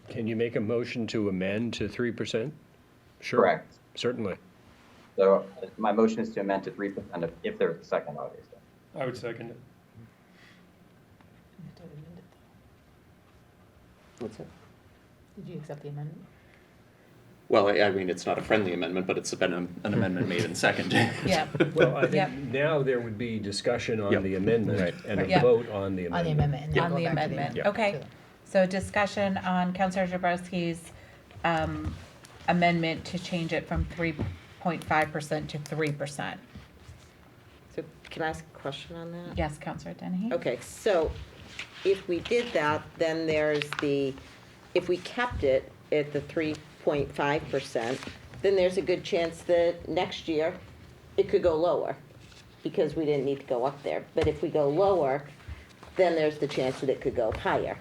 Speaker 2: Can you make a motion to amend to 3%? Sure.
Speaker 3: Correct.
Speaker 2: Certainly.
Speaker 3: So my motion is to amend to 3% if there's a second, obviously.
Speaker 10: I would second it.
Speaker 4: What's that?
Speaker 12: Did you accept the amendment?
Speaker 4: Well, I mean, it's not a friendly amendment, but it's been an amendment made and seconded.
Speaker 1: Yeah.
Speaker 2: Well, I
Speaker 1: Yep.
Speaker 2: think now there would be discussion on
Speaker 4: Yep.
Speaker 2: the amendment
Speaker 4: Right.
Speaker 2: and a
Speaker 1: Yep.
Speaker 2: vote on the amendment.
Speaker 12: On the amendment. and then
Speaker 1: On
Speaker 12: go
Speaker 1: the
Speaker 12: back to
Speaker 1: amendment,
Speaker 2: Yeah.
Speaker 1: okay. So discussion on Councilor Jabrowski's amendment to change it from 3.5% to 3%.
Speaker 13: So can I ask a question on that?
Speaker 1: Yes, Councilor Dennehy?
Speaker 13: Okay, so if we did that, then there's if we kept it at the 3.5%, then there's a good chance that next year it could go lower because we didn't need to go up there. But if we go lower, then there's the chance that it could go higher,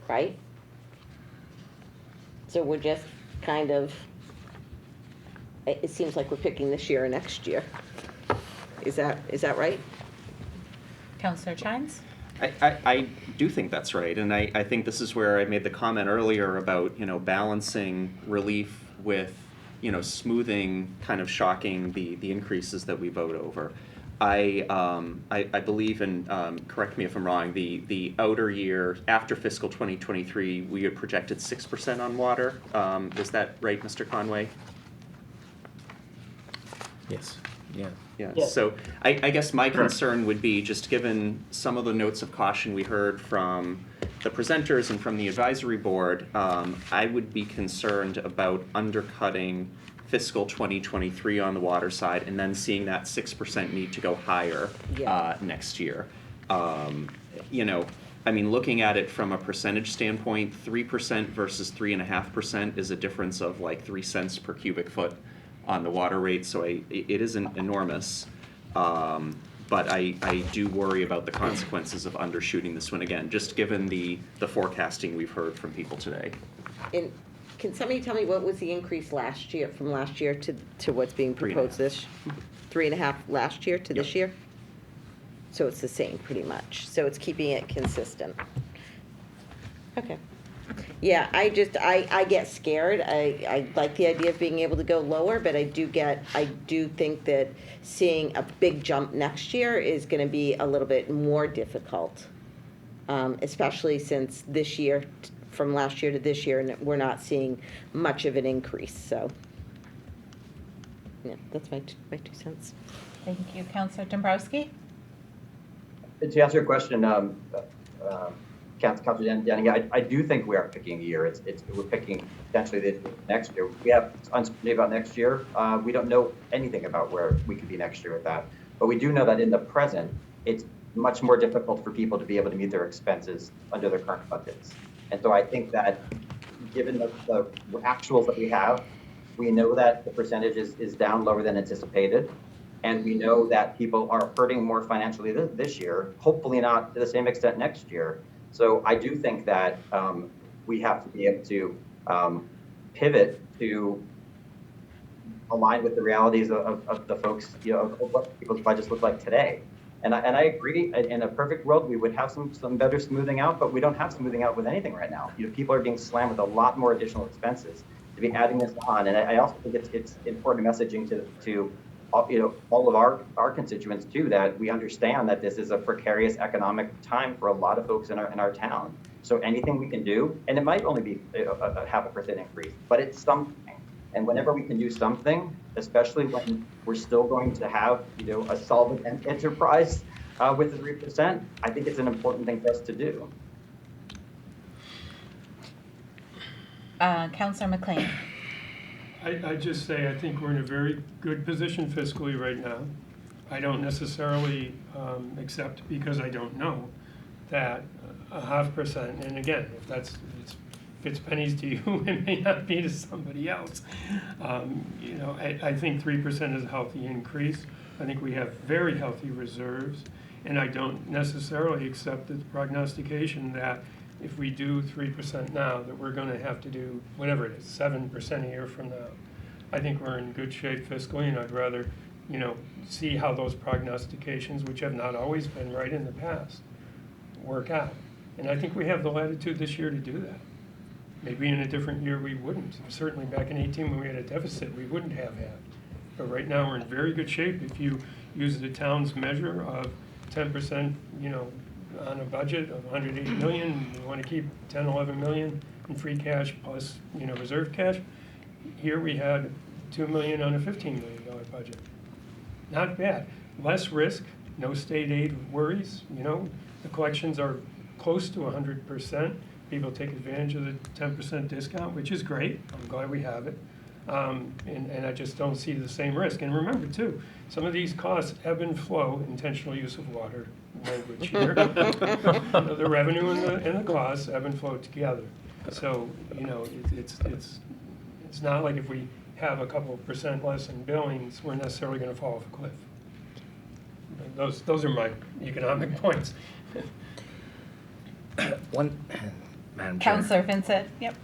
Speaker 13: right? So we're just kind of, it seems like we're picking this year or next year. Is that right?
Speaker 1: Councilor Chines?
Speaker 4: I do think that's right, and I think this is where I made the comment earlier about, you know, balancing relief with, you know, smoothing, kind of shocking the increases that we vote over. I believe, and correct me if I'm wrong, the outer year, after fiscal 2023, we had projected 6% on water. Is that right, Mr. Conway?
Speaker 2: Yes.
Speaker 11: Yeah.
Speaker 4: Yeah,
Speaker 7: Yes.
Speaker 4: so I guess my concern would be, just given some of the notes of caution we heard from the presenters and from the advisory board, I would be concerned about undercutting fiscal 2023 on the water side and then seeing that 6% need to go higher
Speaker 13: Yeah.
Speaker 4: next year. You know, I mean, looking at it from a percentage standpoint, 3% versus 3.5% is a difference of like 3 cents per cubic foot on the water rate, so it isn't enormous. But I do worry about the consequences of undershooting this one again, just given the forecasting we've heard from people today.
Speaker 13: And can somebody tell me what was the increase last year, from last year to what's being proposed this? 3.5 last year to this year? So it's the same, pretty much. So it's keeping it consistent. Okay. Yeah, I get scared. I like the idea of being able to go lower, but I do think that seeing a big jump next year is gonna be a little bit more difficult especially since this year, from last year to this year, and we're not seeing much of an increase, so. Yeah, that's my 2 cents.
Speaker 1: Thank you. Counselor Dombrowski?
Speaker 3: To answer your question, Councilor Denning, I do think we are picking a year. We're picking potentially this next year. We have uncertainty about next year. We don't know anything about where we could be next year with that. But we do know that in the present, it's much more difficult for people to be able to meet their expenses under their current budgets. And so I think that given the actuals that we have, we know that the percentage is down lower than anticipated. And we know that people are hurting more financially this year, hopefully not to the same extent next year. So I do think that we have to be able to pivot to align with the realities of the folks, of what people's budgets look like today. And I agree, in a perfect world, we would have some better smoothing out, but we don't have smoothing out with anything right now. People are being slammed with a lot more additional expenses to be adding this on. And I also think it's important messaging to all of our constituents too, that we understand that this is a precarious economic time for a lot of folks in our town. So anything we can do, and it might only be a 0.5% increase, but it's something. And whenever we can do something, especially when we're still going to have a solvent enterprise with the 3%, I think it's an important thing for us to do.
Speaker 1: Counselor McLean?
Speaker 10: I just say, I think we're in a very good position fiscally right now. I don't necessarily accept, because I don't know, that 0.5%, and again, if it's pennies to you, it may not be to somebody else. I think 3% is a healthy increase. I think we have very healthy reserves, and I don't necessarily accept the prognostication that if we do 3% now, that we're going to have to do whatever it is, 7% a year from now. I think we're in good shape fiscally, and I'd rather, see how those prognostications, which have not always been right in the past, work out. And I think we have the latitude this year to do that. Maybe in a different year we wouldn't. Certainly back in 18 when we had a deficit, we wouldn't have had. But right now we're in very good shape. If you use the town's measure of 10%, on a budget of 180 million, you want to keep 10, 11 million in free cash plus, reserve cash. Here we had 2 million on a $15 million budget. Not bad. Less risk, no state aid worries, the collections are close to 100%. People take advantage of the 10% discount, which is great. I'm glad we have it. And I just don't see the same risk. And remember too, some of these costs ebb and flow, intentional use of water language here. The revenue and the costs ebb and flow together. So, it's not like if we have a couple of percent less in billings, we're necessarily going to fall off a cliff. Those are my economic points.
Speaker 11: Madam Chair.
Speaker 1: Counselor Vincent? Yep.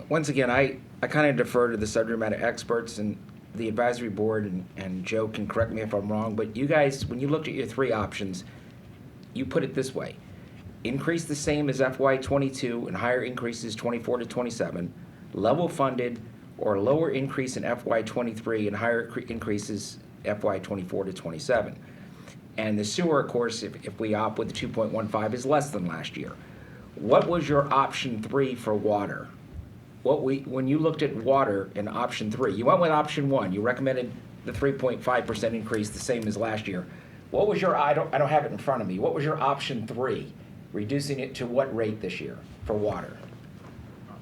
Speaker 11: Once again, I kind of defer to the subject matter experts and the advisory board, and Joe can correct me if I'm wrong, but you guys, when you looked at your 3 options, you put it this way: increase the same as FY22 and higher increases 24 to 27, level funded, or lower increase in FY23 and higher increases FY24 to 27. And the sewer, of course, if we opt with the 2.15, is less than last year. What was your option 3 for water? When you looked at water in option 3, you went with option 1. You recommended the 3.5% increase, the same as last year. What was your, I don't have it in front of me. What was your option 3, reducing it to what rate this year for water?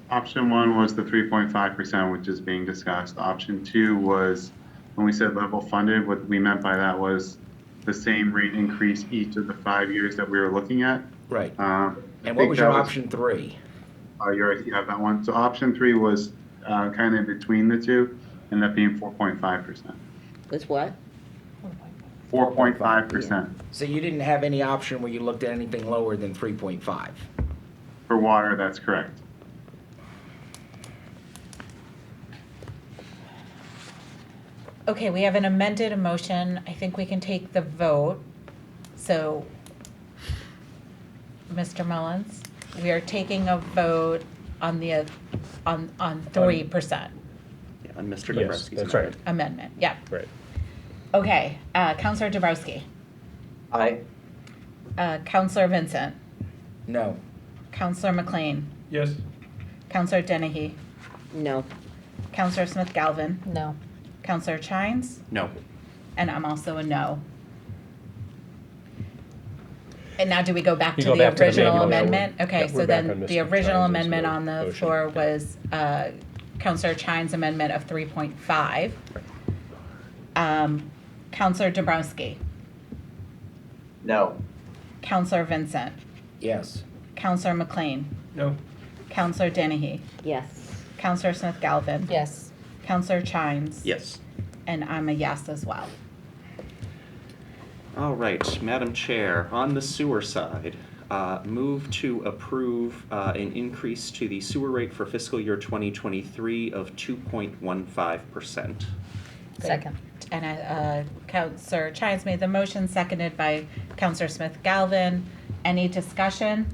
Speaker 8: Option 1 was the 3.5%, which is being discussed. Option 2 was, when we said level funded, what we meant by that was the same rate increase each of the 5 years that we were looking at.
Speaker 11: Right. And what was your option 3?
Speaker 8: You have that one. So option 3 was kind of in between the two, and that being 4.5%.
Speaker 13: Was what?
Speaker 8: 4.5%.
Speaker 11: So you didn't have any option where you looked at anything lower than 3.5?
Speaker 8: For water, that's correct.
Speaker 1: Okay, we have an amended motion. I think we can take the vote. So, Mr. Mullins, we are taking a vote on the, on 3%.
Speaker 4: Yeah, on Mr.
Speaker 6: Yes,
Speaker 4: Dombrowski's
Speaker 6: that's right.
Speaker 4: amendment.
Speaker 1: Amendment, yeah.
Speaker 6: Right.
Speaker 1: Okay, Counselor Dabrowski,
Speaker 3: Aye.
Speaker 1: Counselor Vincent,
Speaker 11: No.
Speaker 1: Counselor McLean,
Speaker 10: Yes.
Speaker 1: Counselor Dennehy,
Speaker 13: No.
Speaker 1: Counselor Smith Galvin,
Speaker 12: No.
Speaker 1: Counselor Chines,
Speaker 4: No.
Speaker 1: and I'm also a no. And now do we go back
Speaker 6: You
Speaker 1: to
Speaker 6: go
Speaker 1: the
Speaker 6: back to the
Speaker 1: original
Speaker 6: manual, yeah,
Speaker 1: amendment? Okay,
Speaker 6: yeah,
Speaker 1: so
Speaker 6: we're back
Speaker 1: then
Speaker 6: on
Speaker 1: the
Speaker 6: Mr.
Speaker 1: original
Speaker 6: Chines'
Speaker 1: amendment on the
Speaker 6: motion.
Speaker 1: floor was Counselor Chines' amendment of 3.5. Counselor Dombrowski,
Speaker 3: No.
Speaker 1: Counselor Vincent,
Speaker 11: Yes.
Speaker 1: Counselor McLean,
Speaker 10: No.
Speaker 1: Counselor Dennehy,
Speaker 13: Yes.
Speaker 1: Counselor Smith Galvin,
Speaker 12: Yes.
Speaker 1: Counselor Chines,
Speaker 4: Yes.
Speaker 1: and I'm a yes as well.
Speaker 4: All right, Madam Chair, on the sewer side, move to approve an increase to the sewer rate for fiscal year 2023 of 2.15%.
Speaker 12: Second.
Speaker 1: And Counselor Chines made the motion, seconded by Counselor Smith Galvin. Any discussion?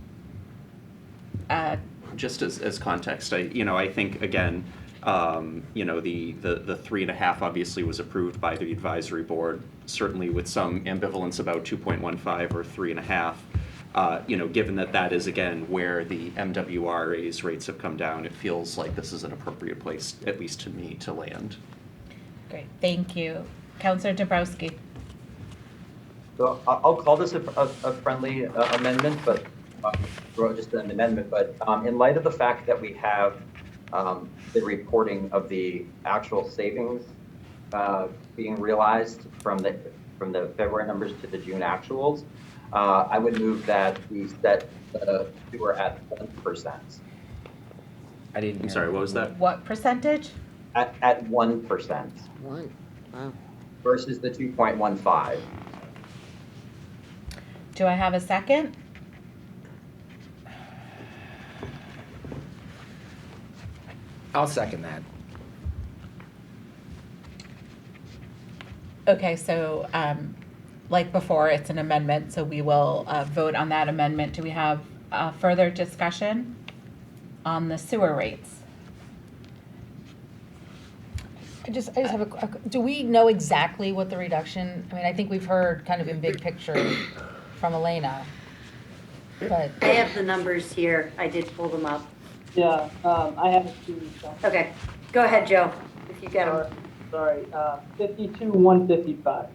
Speaker 4: Just as context, I think, again, the 3.5 obviously was approved by the advisory board, certainly with some ambivalence about 2.15 or 3.5. Given that is, again, where the MWRA's rates have come down, it feels like this is an appropriate place, at least to me, to land.
Speaker 1: Great, thank you. Counselor Dombrowski.
Speaker 3: So I'll call this a friendly amendment, but just an amendment. But in light of the fact that we have the reporting of the actual savings being realized from the February numbers to the June actuals, I would move that we set the sewer at 1%.
Speaker 11: I didn't.
Speaker 4: I'm sorry, what was that?
Speaker 1: What percentage?
Speaker 3: At 1%.
Speaker 13: One. Wow.
Speaker 3: Versus the 2.15.
Speaker 1: Do I have a second?
Speaker 11: I'll second that.
Speaker 1: Okay, so like before, it's an amendment, so we will vote on that amendment. Do we have further discussion on the sewer rates?
Speaker 12: I just have do we know exactly what the reduction, I mean, I think we've heard kind of in big picture from Elena, but.
Speaker 9: I have the numbers here. I did pull them up.
Speaker 7: Yeah, I have it too, so.
Speaker 9: Okay, go ahead, Joe, if you got them.
Speaker 7: Sorry, 52,155.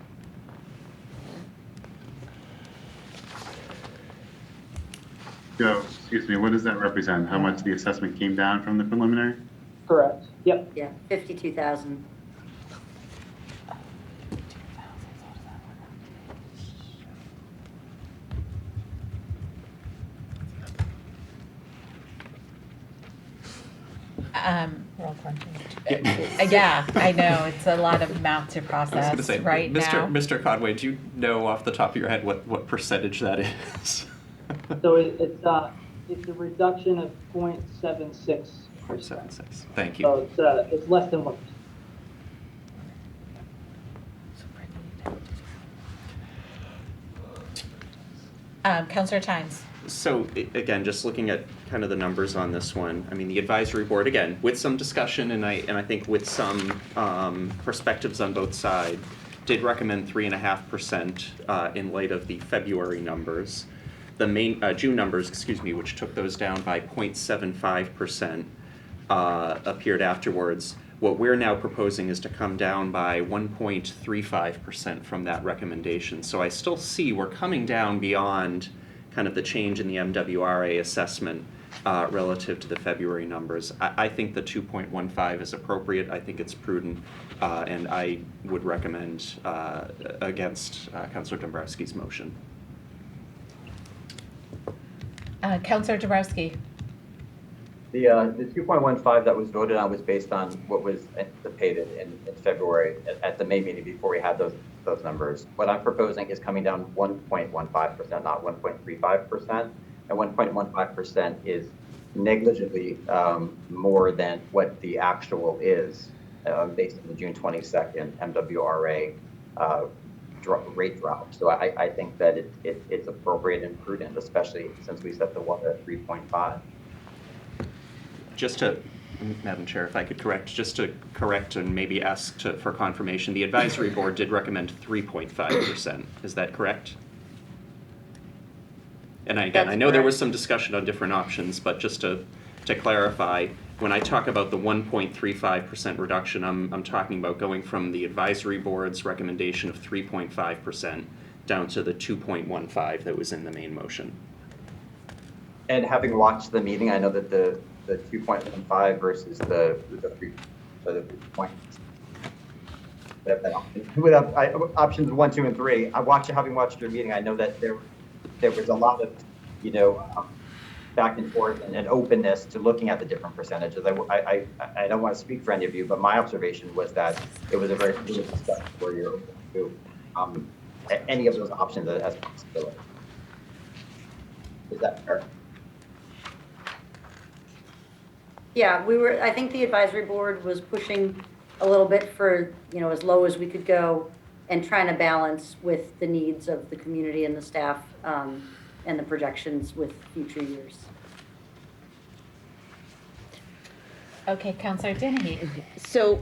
Speaker 8: Joe, excuse me, what does that represent? How much the assessment came down from the preliminary?
Speaker 7: Correct, yep.
Speaker 9: Yeah, 52,000.
Speaker 12: We're all crunching.
Speaker 1: Yeah, I know, it's a lot of math to
Speaker 4: I was
Speaker 1: process
Speaker 4: going to say,
Speaker 1: right now.
Speaker 4: Mr. Conway, do you know off the top of your head what percentage that is?
Speaker 7: So it's a reduction of 0.76%.
Speaker 4: 0.76. Thank you.
Speaker 7: So it's less than 1%.
Speaker 1: Counselor Chines.
Speaker 4: So again, just looking at kind of the numbers on this one, I mean, the advisory board, again, with some discussion and I think with some perspectives on both sides, did recommend 3.5% in light of the February numbers. The main June numbers, which took those down by 0.75%, appeared afterwards. What we're now proposing is to come down by 1.35% from that recommendation. So I still see we're coming down beyond kind of the change in the MWRA assessment relative to the February numbers. I think the 2.15 is appropriate. I think it's prudent, and I would recommend against Councilor Dombrowski's motion.
Speaker 1: Counselor Dombrowski.
Speaker 3: The 2.15 that was voted on was based on what was anticipated in February at the May meeting before we had those numbers. What I'm proposing is coming down 1.15%, not 1.35%. And 1.15% is negligibly more than what the actual is based on the June 22nd MWRA rate drop. So I think that it's appropriate and prudent, especially since we set the one at 3.5.
Speaker 4: Just to, Madam Chair, if I could just to correct and maybe ask for confirmation, the advisory board did recommend 3.5%. Is that correct? And again,
Speaker 9: That's
Speaker 4: I know there
Speaker 9: correct.
Speaker 4: was some discussion on different options, but just to clarify, when I talk about the 1.35% reduction, I'm talking about going from the advisory board's recommendation of 3.5% down to the 2.15 that was in the main motion.
Speaker 3: And having watched the meeting, I know that the 2.15 versus the 3, so the 3 point, options 1, 2, and 3. Having watched your meeting, I know that there was a lot of, back and forth and openness to looking at the different percentages. I don't want to speak for any of you, but my observation was that it was a very fluid discussion where you're open to any of those options as a possibility. Is that fair?
Speaker 9: Yeah, I think the advisory board was pushing a little bit for, as low as we could go and trying to balance with the needs of the community and the staff, and the projections with future years.
Speaker 1: Okay, Counselor Denny.
Speaker 13: So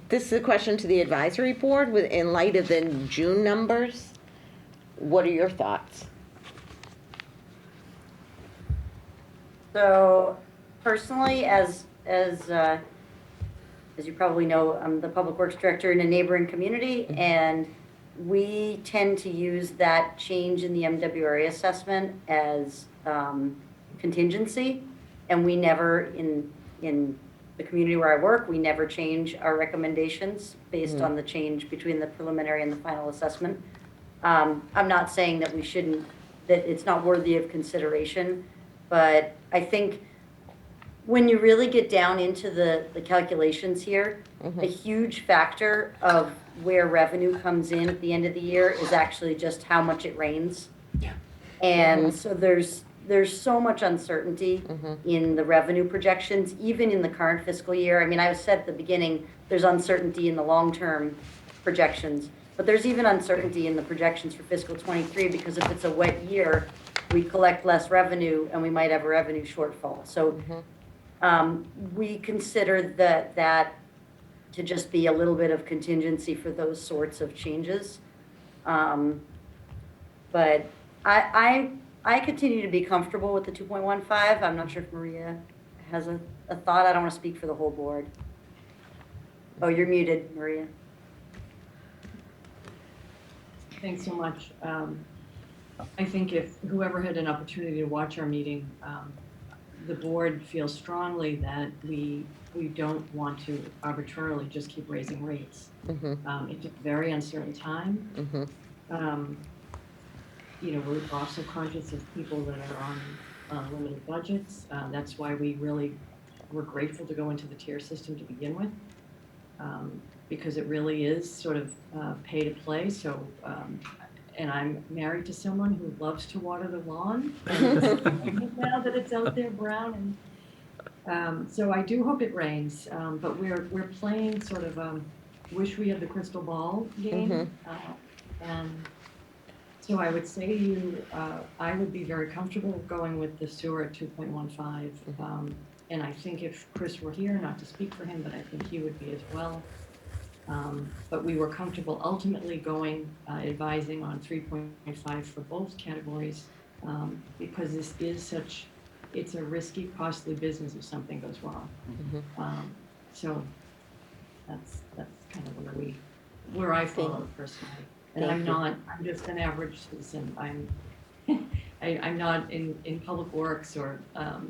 Speaker 13: this is a question to the advisory board. In light of the June numbers, what are your thoughts?
Speaker 9: So personally, as you probably know, I'm the Public Works Director in a neighboring community, and we tend to use that change in the MWRA assessment as contingency, and we never, in the community where I work, we never change our recommendations based on the change between the preliminary and the final assessment. I'm not saying that that it's not worthy of consideration, but I think when you really get down into the calculations here, a huge factor of where revenue comes in at the end of the year is actually just how much it rains.
Speaker 4: Yeah.
Speaker 9: And so there's so much uncertainty in the revenue projections, even in the current fiscal year. I mean, I said at the beginning, there's uncertainty in the long-term projections, but there's even uncertainty in the projections for fiscal '23, because if it's a wet year, we collect less revenue and we might have a revenue shortfall. So we consider that to just be a little bit of contingency for those sorts of changes. But I continue to be comfortable with the 2.15. I'm not sure if Maria has a thought. I don't want to speak for the whole board. Oh, you're muted, Maria.
Speaker 14: Thanks so much. I think if whoever had an opportunity to watch our meeting, the board feels strongly that we don't want to arbitrarily just keep raising rates. It's a very uncertain time. We're also conscious of people that are on limited budgets. That's why we're grateful to go into the tier system to begin with, because it really is sort of pay to play. So, and I'm married to someone who loves to water the lawn, and now that it's out there brown, and so I do hope it rains. But we're playing sort of wish we had the crystal ball game, and so I would say to you, I would be very comfortable going with the sewer at 2.15. And I think if Chris were here, not to speak for him, but I think he would be as well. But we were comfortable ultimately advising on 3.5 for both categories, because this is it's a risky, costly business if something goes wrong. So that's kind of where I fall personally. And I'm just an average citizen. I'm not in public works or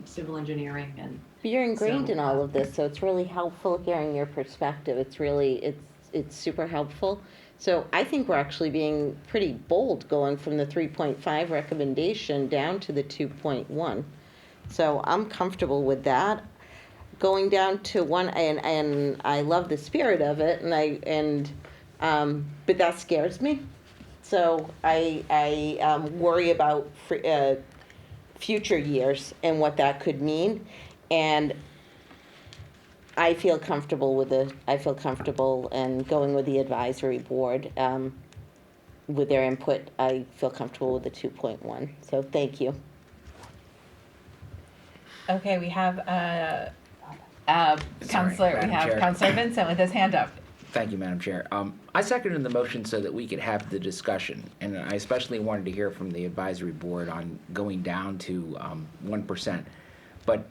Speaker 14: civil engineering, and
Speaker 13: You're ingrained in all of this, so it's really helpful hearing your perspective. It's super helpful. So I think we're actually being pretty bold going from the 3.5 recommendation down to the 2.1. So I'm comfortable with that. Going down to 1, and I love the spirit of it, but that scares me. So I worry about future years and what that could mean, and I feel comfortable and going with the advisory board with their input. I feel comfortable with the 2.1. So thank you.
Speaker 1: Okay, we have Counselor
Speaker 11: Madam Chair.
Speaker 1: Counselor Vincent with his hand up.
Speaker 11: Thank you, Madam Chair. I seconded the motion so that we could have the discussion, and I especially wanted to hear from the advisory board on going down to 1%. But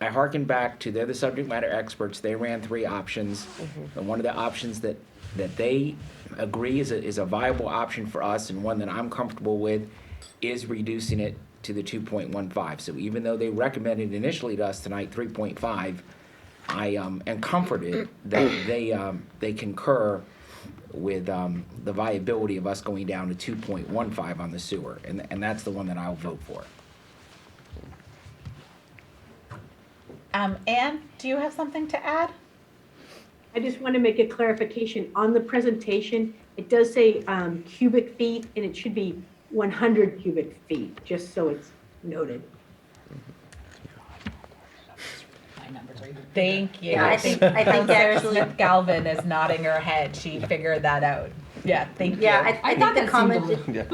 Speaker 11: I hearken back to, they're the subject matter experts, they ran 3 options, and one of the options that they agree is a viable option for us, and one that I'm comfortable with, is reducing it to the 2.15. So even though they recommended initially to us tonight 3.5, I am comforted that they concur with the viability of us going down to 2.15 on the sewer, and that's the one that I'll vote for.
Speaker 1: Anne, do you have something to add?
Speaker 15: I just want to make a clarification. On the presentation, it does say cubic feet, and it should be 100 cubic feet, just so it's noted.
Speaker 1: Thank you.
Speaker 9: Yeah, I think
Speaker 1: Counselor
Speaker 9: actually-
Speaker 1: Smith Galvin is nodding her head. She figured that out. Yeah, thank you.
Speaker 9: Yeah, I
Speaker 12: thought
Speaker 9: think
Speaker 12: that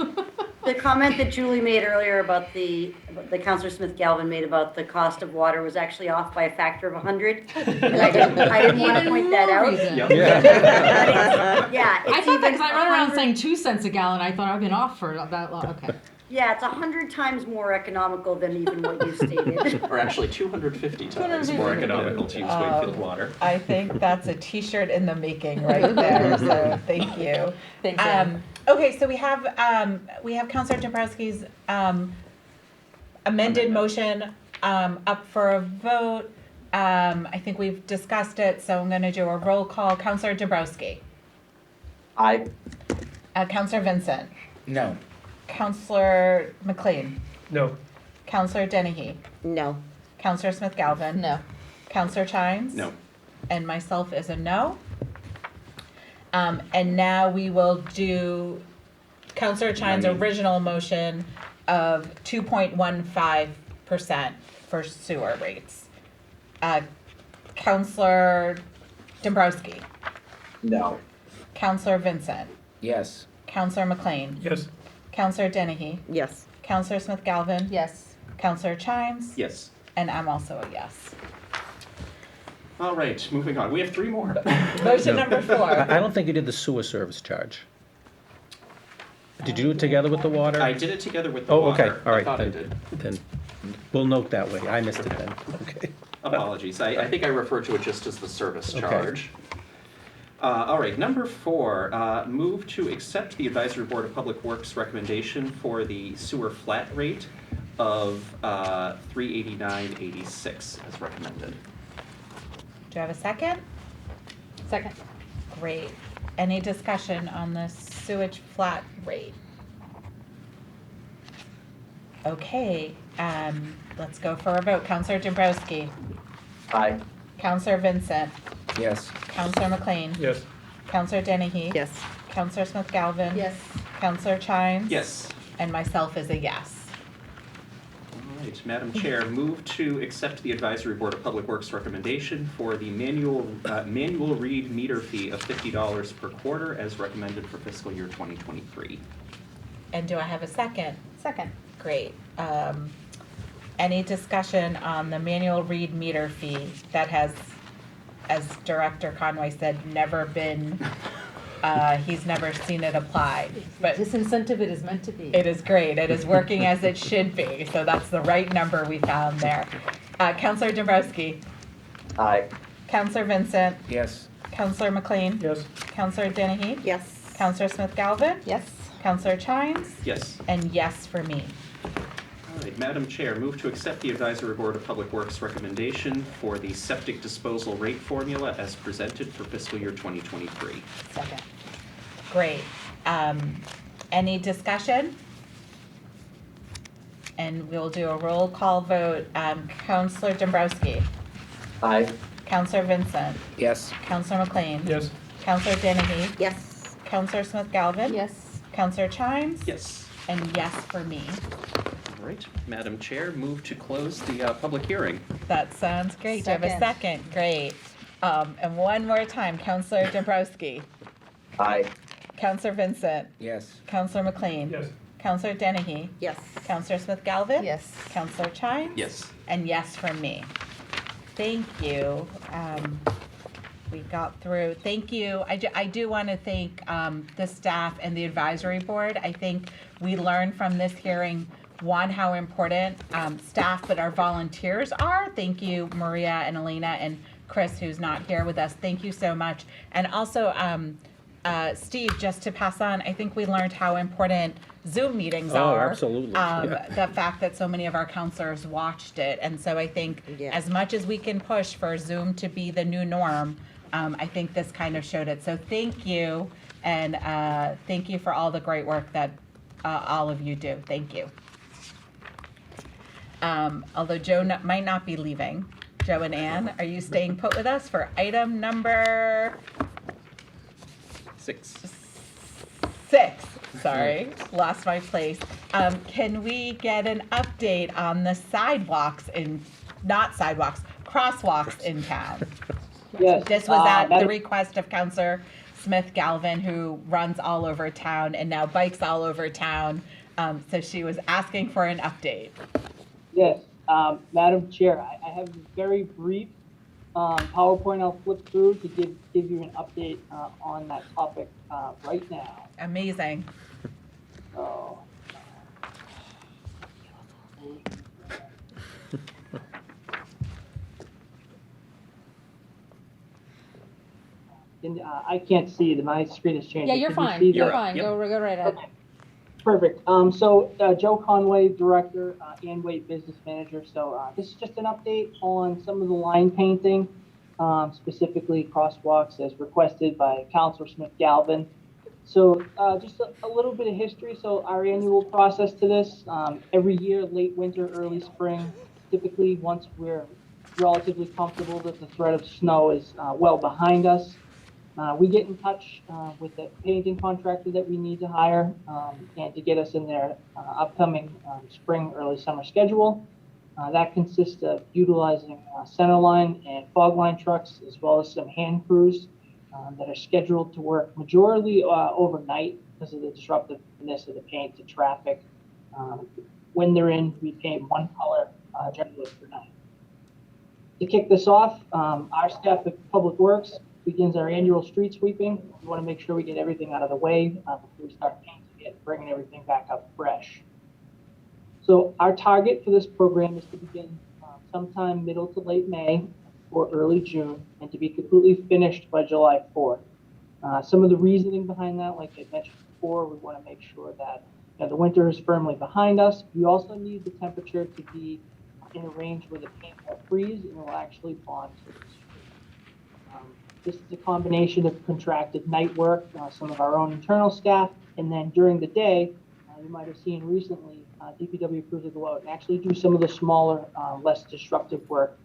Speaker 9: the comment that Julie made earlier about the Counselor Smith Galvin made about the cost of water was actually off by a factor of 100. And I didn't want to point that out. Yeah,
Speaker 12: I
Speaker 9: it's
Speaker 12: thought that
Speaker 9: even
Speaker 12: because I run around
Speaker 9: 100
Speaker 12: saying 2 cents a gallon. I thought I've been off for that long. Okay.
Speaker 9: Yeah, it's 100 times more economical than even what you stated.
Speaker 4: Or actually 250 times more economical to use Wakefield water.
Speaker 1: I think that's a T-shirt in the making right there. So thank you.
Speaker 12: Thanks, Anne.
Speaker 1: Okay, so we have Counselor Dombrowski's amended motion up for a vote. I think we've discussed it, so I'm going to do a roll call. Counselor Dombrowski.
Speaker 3: Aye.
Speaker 1: Counselor Vincent.
Speaker 11: No.
Speaker 1: Counselor McLean.
Speaker 10: No.
Speaker 1: Counselor Dennehy.
Speaker 13: No.
Speaker 1: Counselor Smith Galvin.
Speaker 12: No.
Speaker 1: Counselor Chines.
Speaker 4: No.
Speaker 1: And myself is a no. And now we will do Counselor Chines' original motion of 2.15% for sewer rates. Counselor Dombrowski.
Speaker 3: No.
Speaker 1: Counselor Vincent.
Speaker 11: Yes.
Speaker 1: Counselor McLean.
Speaker 10: Yes.
Speaker 1: Counselor Dennehy.
Speaker 13: Yes.
Speaker 1: Counselor Smith Galvin.
Speaker 12: Yes.
Speaker 1: Counselor Chines.
Speaker 4: Yes.
Speaker 1: And I'm also a yes.
Speaker 4: All right, moving on. We have 3 more.
Speaker 1: Motion number 4.
Speaker 6: I don't think you did the sewer service charge. Did you do it together with the water?
Speaker 4: I did it together with the
Speaker 6: Oh,
Speaker 4: water.
Speaker 6: okay, all right.
Speaker 4: I thought I did.
Speaker 6: Then we'll note that way. I missed it then. Okay.
Speaker 4: Apologies. I think I referred to it just as the service
Speaker 6: Okay.
Speaker 4: charge. All right, number 4, move to accept the Advisory Board of Public Works recommendation for the sewer flat rate of $389.86 as recommended.
Speaker 1: Do you have a second?
Speaker 12: Second.
Speaker 1: Great. Any discussion on the sewage flat rate? Okay, let's go for a vote. Counselor Dombrowski.
Speaker 3: Aye.
Speaker 1: Counselor Vincent.
Speaker 11: Yes.
Speaker 1: Counselor McLean.
Speaker 10: Yes.
Speaker 1: Counselor Dennehy.
Speaker 13: Yes.
Speaker 1: Counselor Smith Galvin.
Speaker 12: Yes.
Speaker 1: Counselor Chines.
Speaker 4: Yes.
Speaker 1: And myself is a yes.
Speaker 4: All right, Madam Chair, move to accept the Advisory Board of Public Works recommendation for the manual read meter fee of $50 per quarter as recommended for fiscal year 2023.
Speaker 1: And do I have a second?
Speaker 12: Second.
Speaker 1: Great. Any discussion on the manual read meter fee that has, as Director Conway said, never been, he's never seen it applied. But
Speaker 12: Disincentive it is meant to be.
Speaker 1: it is great. It is working as it should be. So that's the right number we found there. Counselor Dombrowski.
Speaker 3: Aye.
Speaker 1: Counselor Vincent.
Speaker 11: Yes.
Speaker 1: Counselor McLean.
Speaker 10: Yes.
Speaker 1: Counselor Dennehy.
Speaker 13: Yes.
Speaker 1: Counselor Smith Galvin.
Speaker 12: Yes.
Speaker 1: Counselor Chines.
Speaker 4: Yes.
Speaker 1: And yes for me.
Speaker 4: All right, Madam Chair, move to accept the Advisory Board of Public Works recommendation for the septic disposal rate formula as presented for fiscal year 2023.
Speaker 12: Second.
Speaker 1: Great. Any discussion? And we'll do a roll call vote. Counselor Dombrowski.
Speaker 3: Aye.
Speaker 1: Counselor Vincent.
Speaker 11: Yes.
Speaker 1: Counselor McLean.
Speaker 10: Yes.
Speaker 1: Counselor Dennehy.
Speaker 13: Yes.
Speaker 1: Counselor Smith Galvin.
Speaker 12: Yes.
Speaker 1: Counselor Chines.
Speaker 4: Yes.
Speaker 1: And yes for me.
Speaker 4: All right, Madam Chair, move to close the public hearing.
Speaker 1: That sounds great. Do I have a
Speaker 12: Second.
Speaker 1: second? Great. And one more time, Counselor Dombrowski.
Speaker 3: Aye.
Speaker 1: Counselor Vincent.
Speaker 11: Yes.
Speaker 1: Counselor McLean.
Speaker 10: Yes.
Speaker 1: Counselor Dennehy.
Speaker 13: Yes.
Speaker 1: Counselor Smith Galvin.
Speaker 12: Yes.
Speaker 1: Counselor Chines.
Speaker 4: Yes.
Speaker 1: And yes from me. Thank you. we got through. Thank you. I do want to thank the staff and the advisory board. I think we learned from this hearing, one, how important staff, but our volunteers are. Thank you, Maria and Elena and Chris, who's not here with us. Thank you so much. And also, Steve, just to pass on, I think we learned how important Zoom meetings are.
Speaker 6: Absolutely.
Speaker 1: The fact that so many of our counselors watched it. And so I think
Speaker 13: Yeah.
Speaker 1: as much as we can push for Zoom to be the new norm, I think this kind of showed it. So thank you. And thank you for all the great work that all of you do. Thank you. Although Joe might not be leaving. Joe and Ann, are you staying put with us for item number
Speaker 4: 6.
Speaker 1: 6? Sorry, lost my place. Can we get an update on the crosswalks in town?
Speaker 7: Yes.
Speaker 1: This was at the
Speaker 7: Madam-
Speaker 1: request of Counselor Smith Galvin, who runs all over town and now bikes all over town. So she was asking for an update.
Speaker 7: Yes, Madam Chair, I have a very brief PowerPoint I'll flip through to give you an update on that topic right now.
Speaker 1: Amazing.
Speaker 7: So, I can't see, my screen is changing.
Speaker 12: Yeah, you're
Speaker 7: Can you
Speaker 12: fine.
Speaker 7: see
Speaker 12: You're
Speaker 7: that?
Speaker 12: fine. Go right ahead.
Speaker 7: Perfect. So Joe Conway, Director, Ann Waite, Business Manager. So this is just an update on some of the line painting, specifically crosswalks as requested by Councilor Smith Galvin. So just a little bit of history. So our annual process to this, every year, late winter, early spring, typically once we're relatively comfortable that the threat of snow is well behind us, we get in touch with the painting contractor that we need to hire and to get us in their upcoming spring, early summer schedule. That consists of utilizing centerline and fog line trucks, as well as some hand crews that are scheduled to work majorly overnight because of the disruptiveness of the paint to traffic. When they're in, we paint one color generally per night. To kick this off, our staff at Public Works begins our annual street sweeping. We want to make sure we get everything out of the way before we start painting it, bringing everything back up fresh. So our target for this program is to begin sometime middle to late May or early June, and to be completely finished by July 4th. Some of the reasoning behind that, like I mentioned before, we want to make sure that the winter is firmly behind us. We also need the temperature to be in a range where the paint will freeze and will actually bond to the street. This is a combination of contracted night work, some of our own internal staff, and then during the day, you might have seen recently, DPW crews will go out and actually do some of the smaller, less disruptive work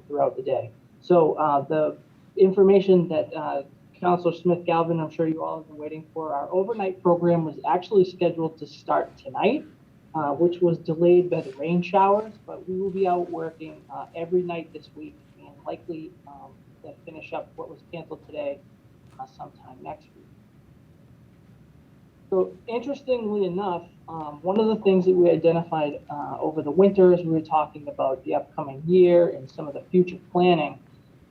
Speaker 7: throughout the day. So the information that Councilor Smith Galvin, I'm sure you all have been waiting for, our overnight program was actually scheduled to start tonight, which was delayed by the rain showers, but we will be out working every night this week and likely to finish up what was canceled today sometime next week. So interestingly enough, one of the things that we identified over the winter as we were talking about the upcoming year and some of the future planning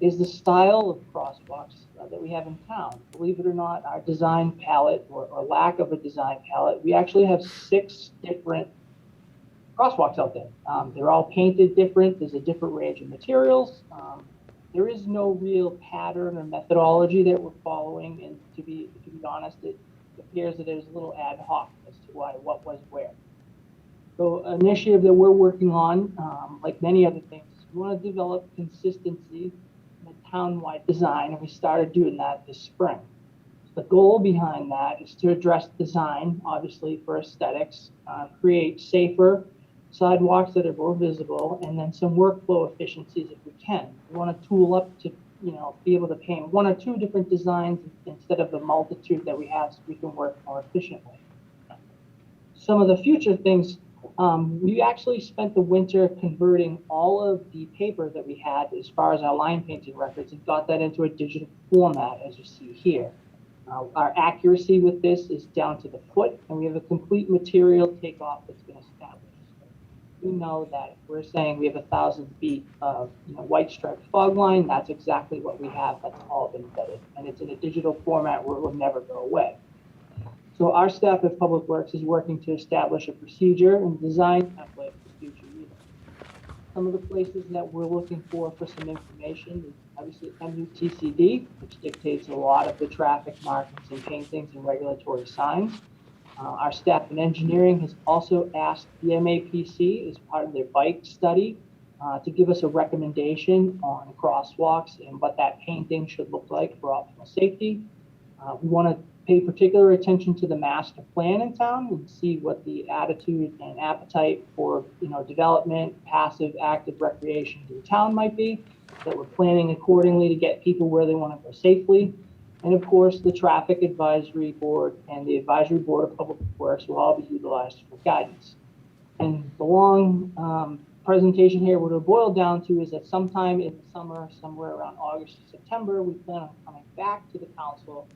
Speaker 7: is the style of crosswalks that we have in town. Believe it or not, our design palette or lack of a design palette, we actually have 6 different crosswalks out there. They're all painted different. There's a different range of materials. There is no real pattern or methodology that we're following, and to be honest, it appears that there's a little ad hoc as to what was where. So an initiative that we're working on, like many other things, we want to develop consistency in a town-wide design, and we started doing that this spring. The goal behind that is to address design, obviously for aesthetics, create safer sidewalks that are more visible, and then some workflow efficiencies if we can. We want to tool up to be able to paint 1 or 2 different designs instead of the multitude that we have so we can work more efficiently. Some of the future things, we actually spent the winter converting all of the paper that we had as far as our line painting records and got that into a digital format, as you see here. Our accuracy with this is down to the foot, and we have a complete material takeoff that's been established. We know that if we're saying we have 1,000 feet of, white striped fog line, that's exactly what we have. That's all been vetted, and it's in a digital format where it will never go away. So our staff at Public Works is working to establish a procedure and design template for future use. Some of the places that we're looking for some information is obviously MUTCD, which dictates a lot of the traffic markings and paintings and regulatory signs. Our staff in engineering has also asked the MAPC as part of their bike study to give us a recommendation on crosswalks and what that painting should look like for optimal safety. We want to pay particular attention to the master plan in town and see what the attitude and appetite for development, passive, active recreation in town might be, that we're planning accordingly to get people where they want to go safely. And of course, the Traffic Advisory Board and the Advisory Board of Public Works will all be utilized for guidance. And the long presentation here, what it'll boil down to is that sometime in the summer, somewhere around August or September, we plan on coming back to the council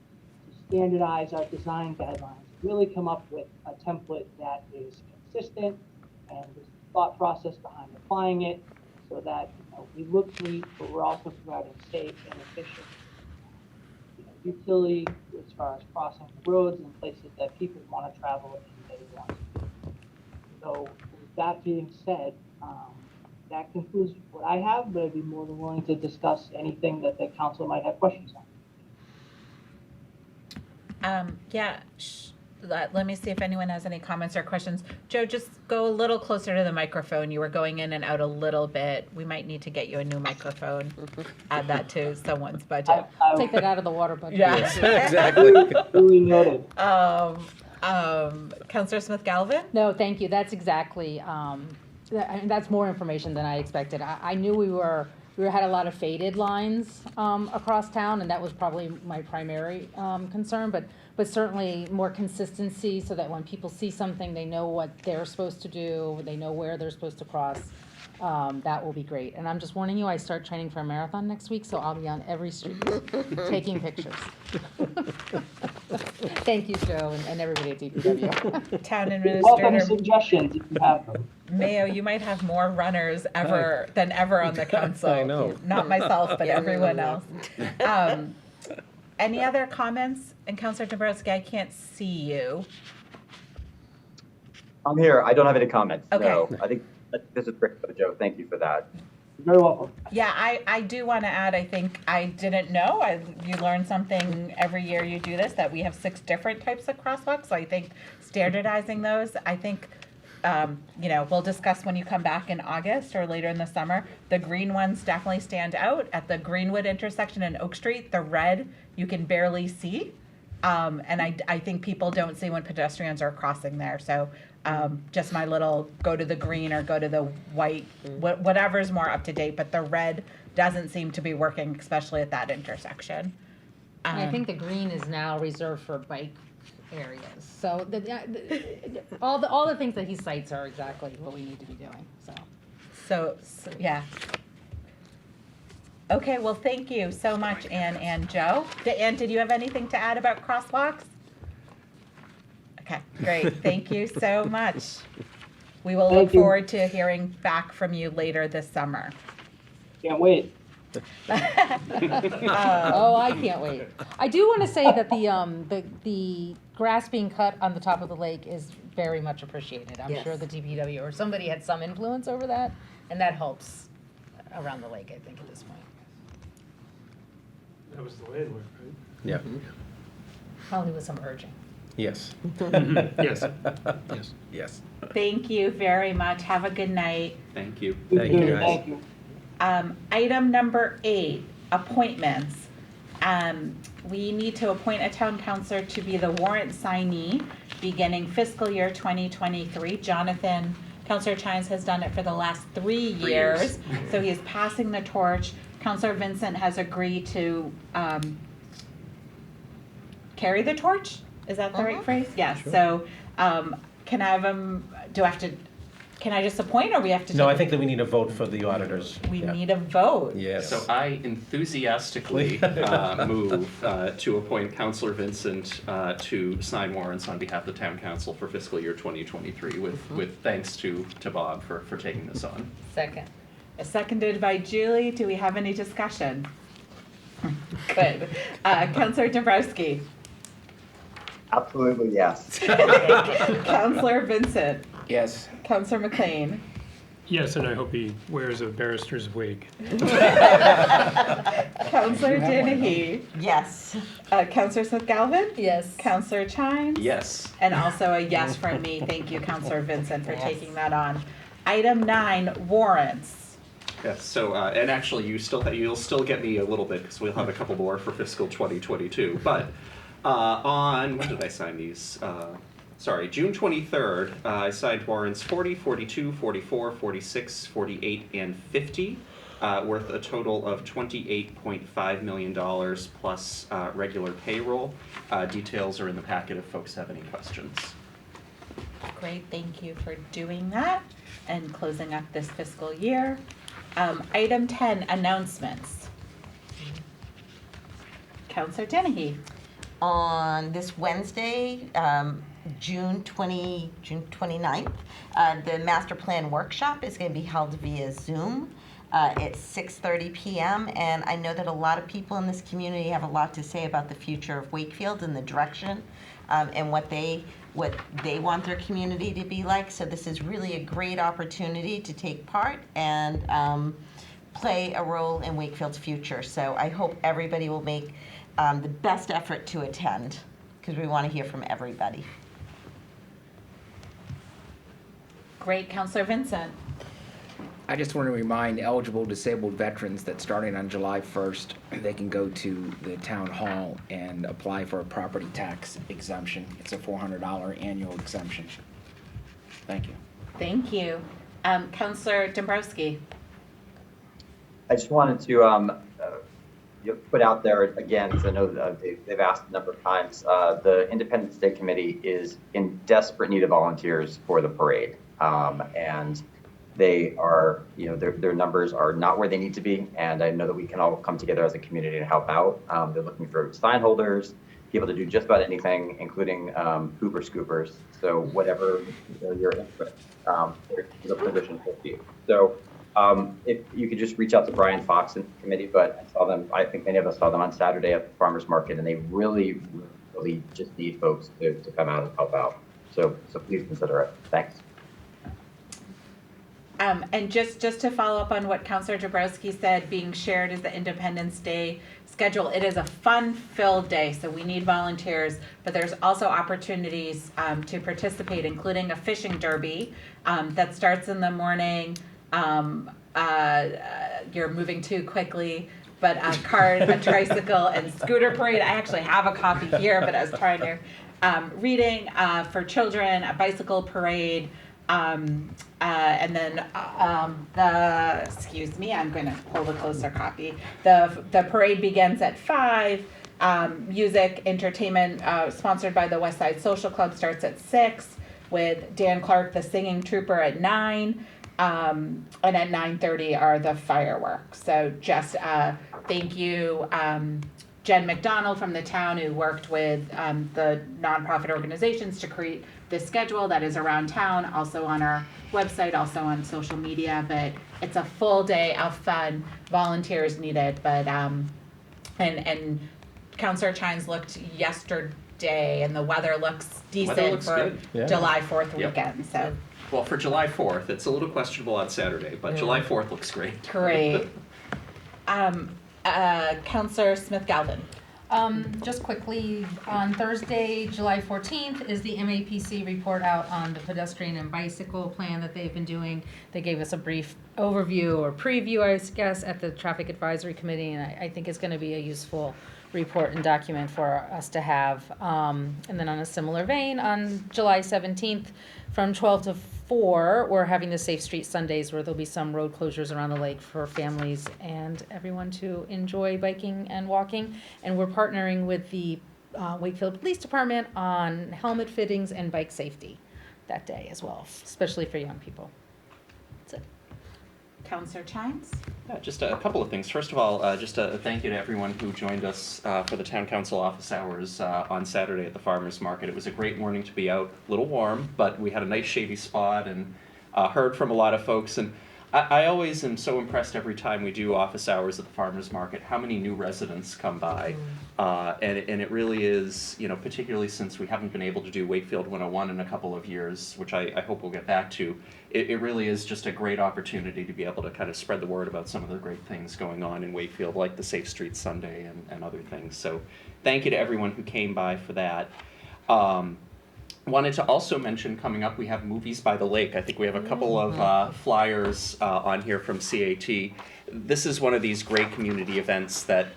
Speaker 7: to standardize our design guidelines, really come up with a template that is consistent and there's a thought process behind applying it so that we look neat, but we're also providing safe and efficient utility as far as crossing the roads and places that people want to travel and they want to. So with that being said, that concludes what I have, but I'd be more than willing to discuss anything that the council might have questions on.
Speaker 1: Let me see if anyone has any comments or questions. Joe, just go a little closer to the microphone. You were going in and out a little bit. We might need to get you a new microphone. Add that to someone's budget.
Speaker 12: Take that out of the water budget.
Speaker 1: Yeah.
Speaker 11: Exactly.
Speaker 7: Duly noted.
Speaker 1: Councillor Smith Galvin?
Speaker 12: No, thank you. That's exactly, that's more information than I expected. I knew we had a lot of faded lines across town, and that was probably my primary concern, but certainly more consistency so that when people see something, they know what they're supposed to do, they know where they're supposed to cross. That will be great. And I'm just warning you, I start training for a marathon next week, so I'll be on every street taking pictures. Thank you, Joe, and everybody at DPW.
Speaker 1: Town
Speaker 7: Welcome
Speaker 1: Administrator
Speaker 7: suggestions if you have them.
Speaker 1: Mayo, you might have more runners than ever on the council.
Speaker 6: I know.
Speaker 1: Not myself, but
Speaker 13: Yeah,
Speaker 1: everyone
Speaker 13: no.
Speaker 1: else. Any other comments? And Councillor Dombrowski, I can't see you.
Speaker 3: I'm here. I don't have any comments.
Speaker 1: Okay.
Speaker 3: No, I think this is great, Joe. Thank you for that.
Speaker 7: You're very welcome.
Speaker 1: Yeah, I do want to add, I think I didn't know, you learn something every year you do this, that we have 6 different types of crosswalks. So I think standardizing those, I think, we'll discuss when you come back in August or later in the summer. The green ones definitely stand out. At the Greenwood intersection and Oak Street, the red you can barely see. And I think people don't see when pedestrians are crossing there. So just my little go to the green or go to the white, whatever's more up to date. But the red doesn't seem to be working, especially at that intersection.
Speaker 12: And I think the green is now reserved for bike areas. So all the things that he cites are exactly what we need to be doing,
Speaker 1: So yeah. Okay, well, thank you so much, Ann and Joe. Ann, did you have anything to add about crosswalks? Okay, great. Thank you so much. We will look forward to hearing back from you later this summer.
Speaker 7: Can't wait.
Speaker 12: Oh, I can't wait. I do want to say that the grass being cut on the top of the lake is very much appreciated. I'm
Speaker 13: Yes.
Speaker 12: sure the DPW or somebody had some influence over that, and that helps around the lake, I think, at this point.
Speaker 2: That was the landlord, right?
Speaker 6: Yeah.
Speaker 12: Probably with some urging.
Speaker 6: Yes.
Speaker 2: Yes. Yes.
Speaker 6: Yes.
Speaker 1: Thank you very much. Have a good night.
Speaker 4: Thank you.
Speaker 6: Thank you, guys.
Speaker 7: Thank you.
Speaker 1: Item number 8, appointments. We need to appoint a town councillor to be the warrant signee beginning fiscal year 2023. Jonathan, Councillor Chines has done it for the last 3 years. So he is passing the torch. Councillor Vincent has agreed to carry the torch. Is that the right phrase? Yes. So can I have him, do I have to can I just appoint or we have to?
Speaker 6: No, I
Speaker 1: take-
Speaker 6: think that we need a vote for the auditors.
Speaker 1: We
Speaker 6: Yeah.
Speaker 1: need a vote.
Speaker 6: Yes.
Speaker 4: So I enthusiastically move to appoint Counselor Vincent to sign warrants on behalf of the town council for fiscal year 2023 with thanks to Bob for taking this on.
Speaker 12: Second.
Speaker 1: Seconded by Julie. Do we have any discussion? Good. Counselor Dombrowski.
Speaker 3: Absolutely, yes.
Speaker 1: Counselor Vincent.
Speaker 11: Yes.
Speaker 1: Counselor McLean.
Speaker 10: Yes, and I hope he wears a barrister's wig.
Speaker 1: Counselor Dennehy.
Speaker 9: Yes.
Speaker 1: Counselor Smith Galvin.
Speaker 12: Yes.
Speaker 1: Counselor Chimes.
Speaker 4: Yes.
Speaker 1: And also a yes from me. Thank you, Counselor Vincent, for
Speaker 9: Yes.
Speaker 1: taking that on. Item 9, warrants.
Speaker 4: Yes. So and actually, you'll still get me a little bit because we'll have a couple more for fiscal 2022. But on when did I sign these? Sorry, June 23rd, I signed warrants 40, 42, 44, 46, 48, and 50, worth a total of $28.5 million plus regular payroll. Details are in the packet if folks have any questions.
Speaker 1: Great, thank you for doing that and closing up this fiscal year. Item 10, announcements. Counselor Dennehy.
Speaker 13: On this Wednesday, June 29th, the master plan workshop is going to be held via Zoom. It's 6:30 p.m. and I know that a lot of people in this community have a lot to say about the future of Wakefield and the direction and what they want their community to be like. So this is really a great opportunity to take part and play a role in Wakefield's future. So I hope everybody will make the best effort to attend because we want to hear from everybody.
Speaker 1: Great, Counselor Vincent.
Speaker 11: I just want to remind eligible disabled veterans that starting on July 1st, they can go to the town hall and apply for a property tax exemption. It's a $400 annual exemption. Thank you.
Speaker 1: Thank you. Counselor Dombrowski.
Speaker 3: I just wanted to put out there again, because I know that they've asked a number of times, the Independence Day Committee is in desperate need of volunteers for the parade. And they are, their numbers are not where they need to be. And I know that we can all come together as a community to help out. They're looking for sign holders, people to do just about anything, including Hooper scoopers. So whatever your interest, there's a position for you. So if you could just reach out to Brian Fox and the committee, but I saw them, I think many of us saw them on Saturday at the farmer's market, and they really just need folks to come out and help out. So please consider it. Thanks.
Speaker 1: And just to follow up on what Counselor Dabrowski said, being shared is the Independence Day schedule. It is a fun-filled day, so we need volunteers, but there's also opportunities to participate, including a fishing derby that starts in the morning. You're moving too quickly, but a cart, a tricycle, and scooter parade. I actually have a copy here, but I was trying to reading for children, a bicycle parade. And then excuse me, I'm going to pull the closer copy. The parade begins at 5. Music, entertainment, sponsored by the West Side Social Club, starts at 6 with Dan Clark, the singing trooper, at 9. And at 9:30 are the fireworks. So just thank you, Jen McDonald from the town, who worked with the nonprofit organizations to create this schedule that is around town, also on our website, also on social media. But it's a full day of fun, volunteers needed. But and Councilor Chines looked yesterday, and the weather looks decent for
Speaker 4: good.
Speaker 6: Yeah.
Speaker 1: July 4th
Speaker 4: Yep.
Speaker 1: weekend. So
Speaker 4: Well, for July 4th, it's a little questionable on Saturday, but July 4th looks great.
Speaker 1: great. Councilor Smith Galvin.
Speaker 12: Just quickly, on Thursday, July 14th, is the MAPC report out on the pedestrian and bicycle plan that they've been doing. They gave us a brief overview or preview, I guess, at the Traffic Advisory Committee, and I think it's going to be a useful report and document for us to have. And then on a similar vein, on July 17th, from 12 to 4, we're having the Safe Street Sundays, where there'll be some road closures around the lake for families and everyone to enjoy biking and walking. And we're partnering with the Wakefield Police Department on helmet fittings and bike safety that day as well, especially for young people.
Speaker 1: Counselor Chines?
Speaker 4: Yeah, just a couple of things. First of all, just a thank you to everyone who joined us for the town council office hours on Saturday at the farmers market. It was a great morning to be out, a little warm, but we had a nice shady spot and heard from a lot of folks. And I always am so impressed every time we do office hours at the farmers market, how many new residents come by. And it really is, you know, particularly since we haven't been able to do Wakefield 101 in a couple of years, which I hope we'll get back to. It really is just a great opportunity to be able to kind of spread the word about some of the great things going on in Wakefield, like the Safe Streets Sunday and other things. So thank you to everyone who came by for that. Wanted to also mention, coming up, we have Movies by the Lake. I think we have a couple of flyers on here from CAT. This is one of these great community events that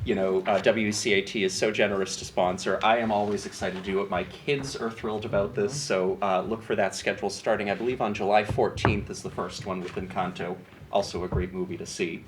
Speaker 4: WCAT is so generous to sponsor. I am always excited to do it. My kids are thrilled about this, so look for that schedule starting, I believe, on July 14th is the first one with Encanto. Also a great movie to see.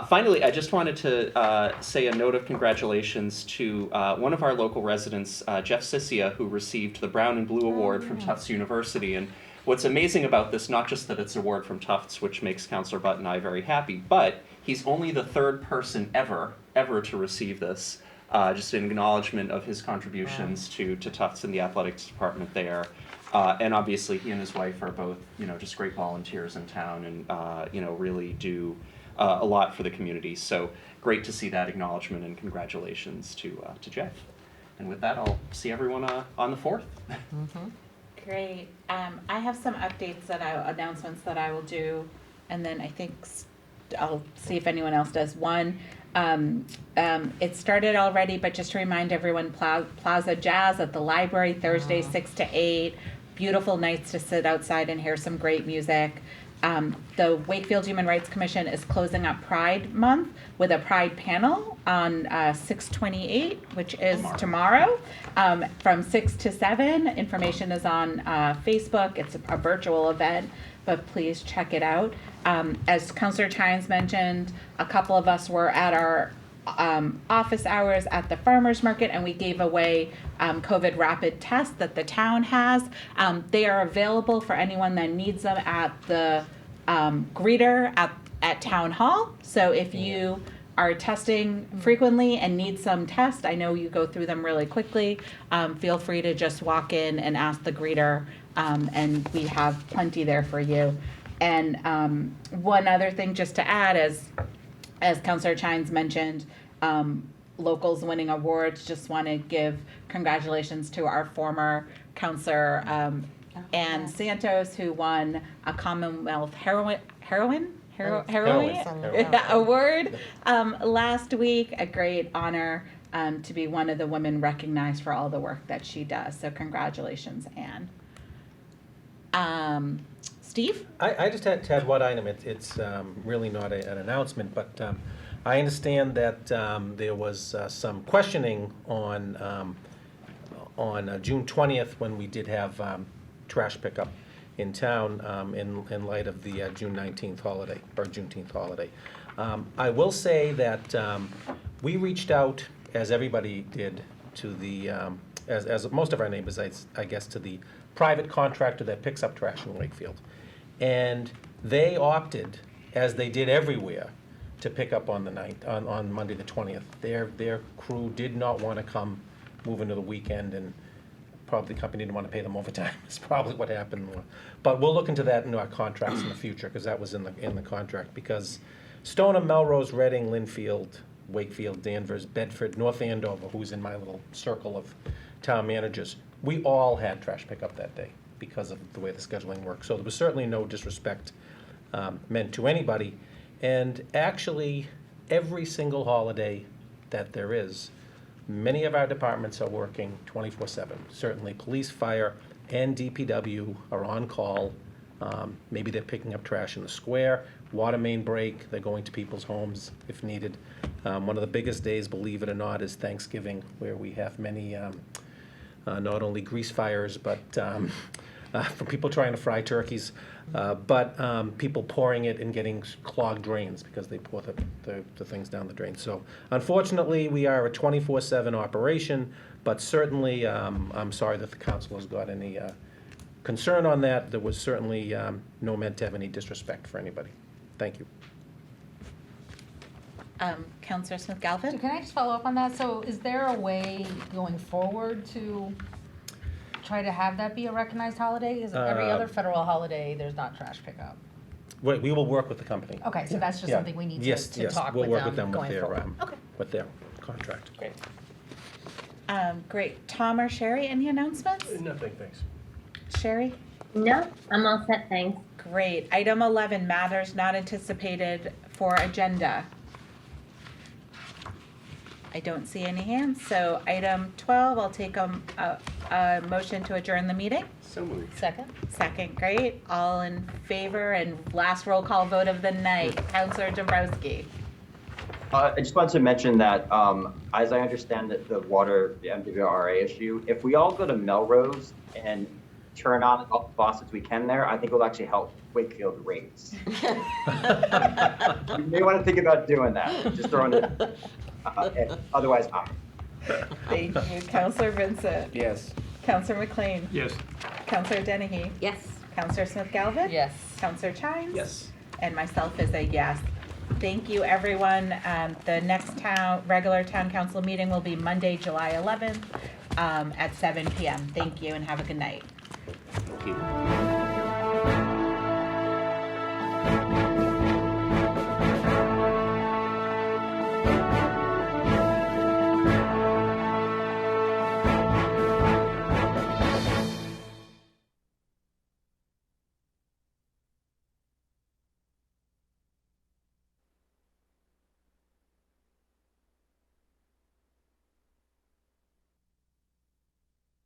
Speaker 4: Finally, I just wanted to say a note of congratulations to one of our local residents, Jeff Sissia, who received the Brown and Blue Award from Tufts University. And what's amazing about this, not just that it's an award from Tufts, which makes Councillor Butt and I very happy, but he's only the third person ever to receive this. Just an acknowledgement of his contributions to Tufts and the athletics department there. And obviously he and his wife are both, just great volunteers in town and, really do a lot for the community. So great to see that acknowledgement and congratulations to Jeff. And with that, I'll see everyone on the 4th.
Speaker 1: Great. I have some announcements that I will do, and then I think I'll see if anyone else does. One, it started already, but just to remind everyone, Plaza Jazz at the library, Thursday, 6 to 8. Beautiful nights to sit outside and hear some great music. The Wakefield Human Rights Commission is closing up Pride Month with a Pride panel on 6/28, which is tomorrow, from 6 to 7. Information is on Facebook. It's a virtual event, but please check it out. As Councillor Chines mentioned, a couple of us were at our office hours at the farmers market, and we gave away COVID rapid tests that the town has. They are available for anyone that needs them at the greeter at Town Hall. So if you are testing frequently and need some test, I know you go through them really quickly, feel free to just walk in and ask the greeter, and we have plenty there for you. And one other thing just to add, as Councillor Chines mentioned, locals winning awards, just want to give congratulations to our former Councillor Ann Santos, who won a Commonwealth Heroine Award last week. A great honor to be one of the women recognized for all the work that she does. So congratulations, Ann. Steve?
Speaker 6: I just had one item. It's really not an announcement, but I understand that there was some questioning on June 20th when we did have trash pickup in town in light of the June 19th holiday, or Juneteenth holiday. I will say that we reached out, as everybody did, to the, as most of our neighbors, I guess, to the private contractor that picks up trash in Wakefield. And they opted, as they did everywhere, to pick up on the ninth, on Monday the 20th. Their crew did not want to come move into the weekend, and probably the company didn't want to pay them overtime. It's probably what happened. But we'll look into that in our contracts in the future, because that was in the contract. Because Stoneham, Melrose, Reading, Linfield, Wakefield, Danvers, Bedford, North Andover, who's in my little circle of town managers, we all had trash pickup that day because of the way the scheduling works. So there was certainly no disrespect meant to anybody. And actually, every single holiday that there is, many of our departments are working 24/7. Certainly police, fire, and DPW are on call. Maybe they're picking up trash in the square, water main break, they're going to people's homes if needed. One of the biggest days, believe it or not, is Thanksgiving, where we have many, not only grease fires, but from people trying to fry turkeys, but people pouring it and getting clogged drains because they pour the things down the drain. So unfortunately, we are a 24/7 operation, but certainly I'm sorry that the council has got any concern on that. There was certainly no meant to have any disrespect for anybody. Thank you.
Speaker 1: Counselor Smith Galvin?
Speaker 12: Can I just follow up on that? So is there a way going forward to try to have that be a recognized holiday? Is it every other federal holiday, there's not trash pickup?
Speaker 6: We will work with the company.
Speaker 12: Okay, so that's just
Speaker 6: Yeah.
Speaker 12: something we need to
Speaker 6: Yes,
Speaker 12: to
Speaker 6: yes,
Speaker 12: talk
Speaker 6: we'll
Speaker 12: with
Speaker 6: work with
Speaker 12: them
Speaker 6: them with
Speaker 12: going
Speaker 6: their,
Speaker 12: forward. Okay.
Speaker 6: with their contract.
Speaker 12: Great.
Speaker 1: Great. Tom or Sherry, any announcements?
Speaker 6: Nothing, thanks.
Speaker 1: Sherry?
Speaker 5: No, I'm all set, thanks.
Speaker 1: Great. Item 11, matters not anticipated for agenda. I don't see any hands, so item 12, I'll take a motion to adjourn the meeting.
Speaker 4: So moved.
Speaker 12: Second?
Speaker 1: Second, great. All in favor, and last roll call vote of the night. Counselor Dombrowski.
Speaker 3: I just wanted to mention that, as I understand that the water, the MWRA issue, if we all go to Melrose and turn on all the faucets we can there, I think it will actually help Wakefield rates. You may want to think about doing that, just throwing it, otherwise not.
Speaker 1: Thank you. Counselor Vincent.
Speaker 11: Yes.
Speaker 1: Counselor McLean.
Speaker 6: Yes.
Speaker 1: Counselor Dennehy.
Speaker 13: Yes.
Speaker 1: Counselor Smith Galvin.
Speaker 12: Yes.
Speaker 1: Counselor Chines.
Speaker 6: Yes.
Speaker 1: And myself is a yes. Thank you, everyone. The next regular town council meeting will be Monday, July 11th, at 7 p.m. Thank you and have a good night.
Speaker 4: Thank you.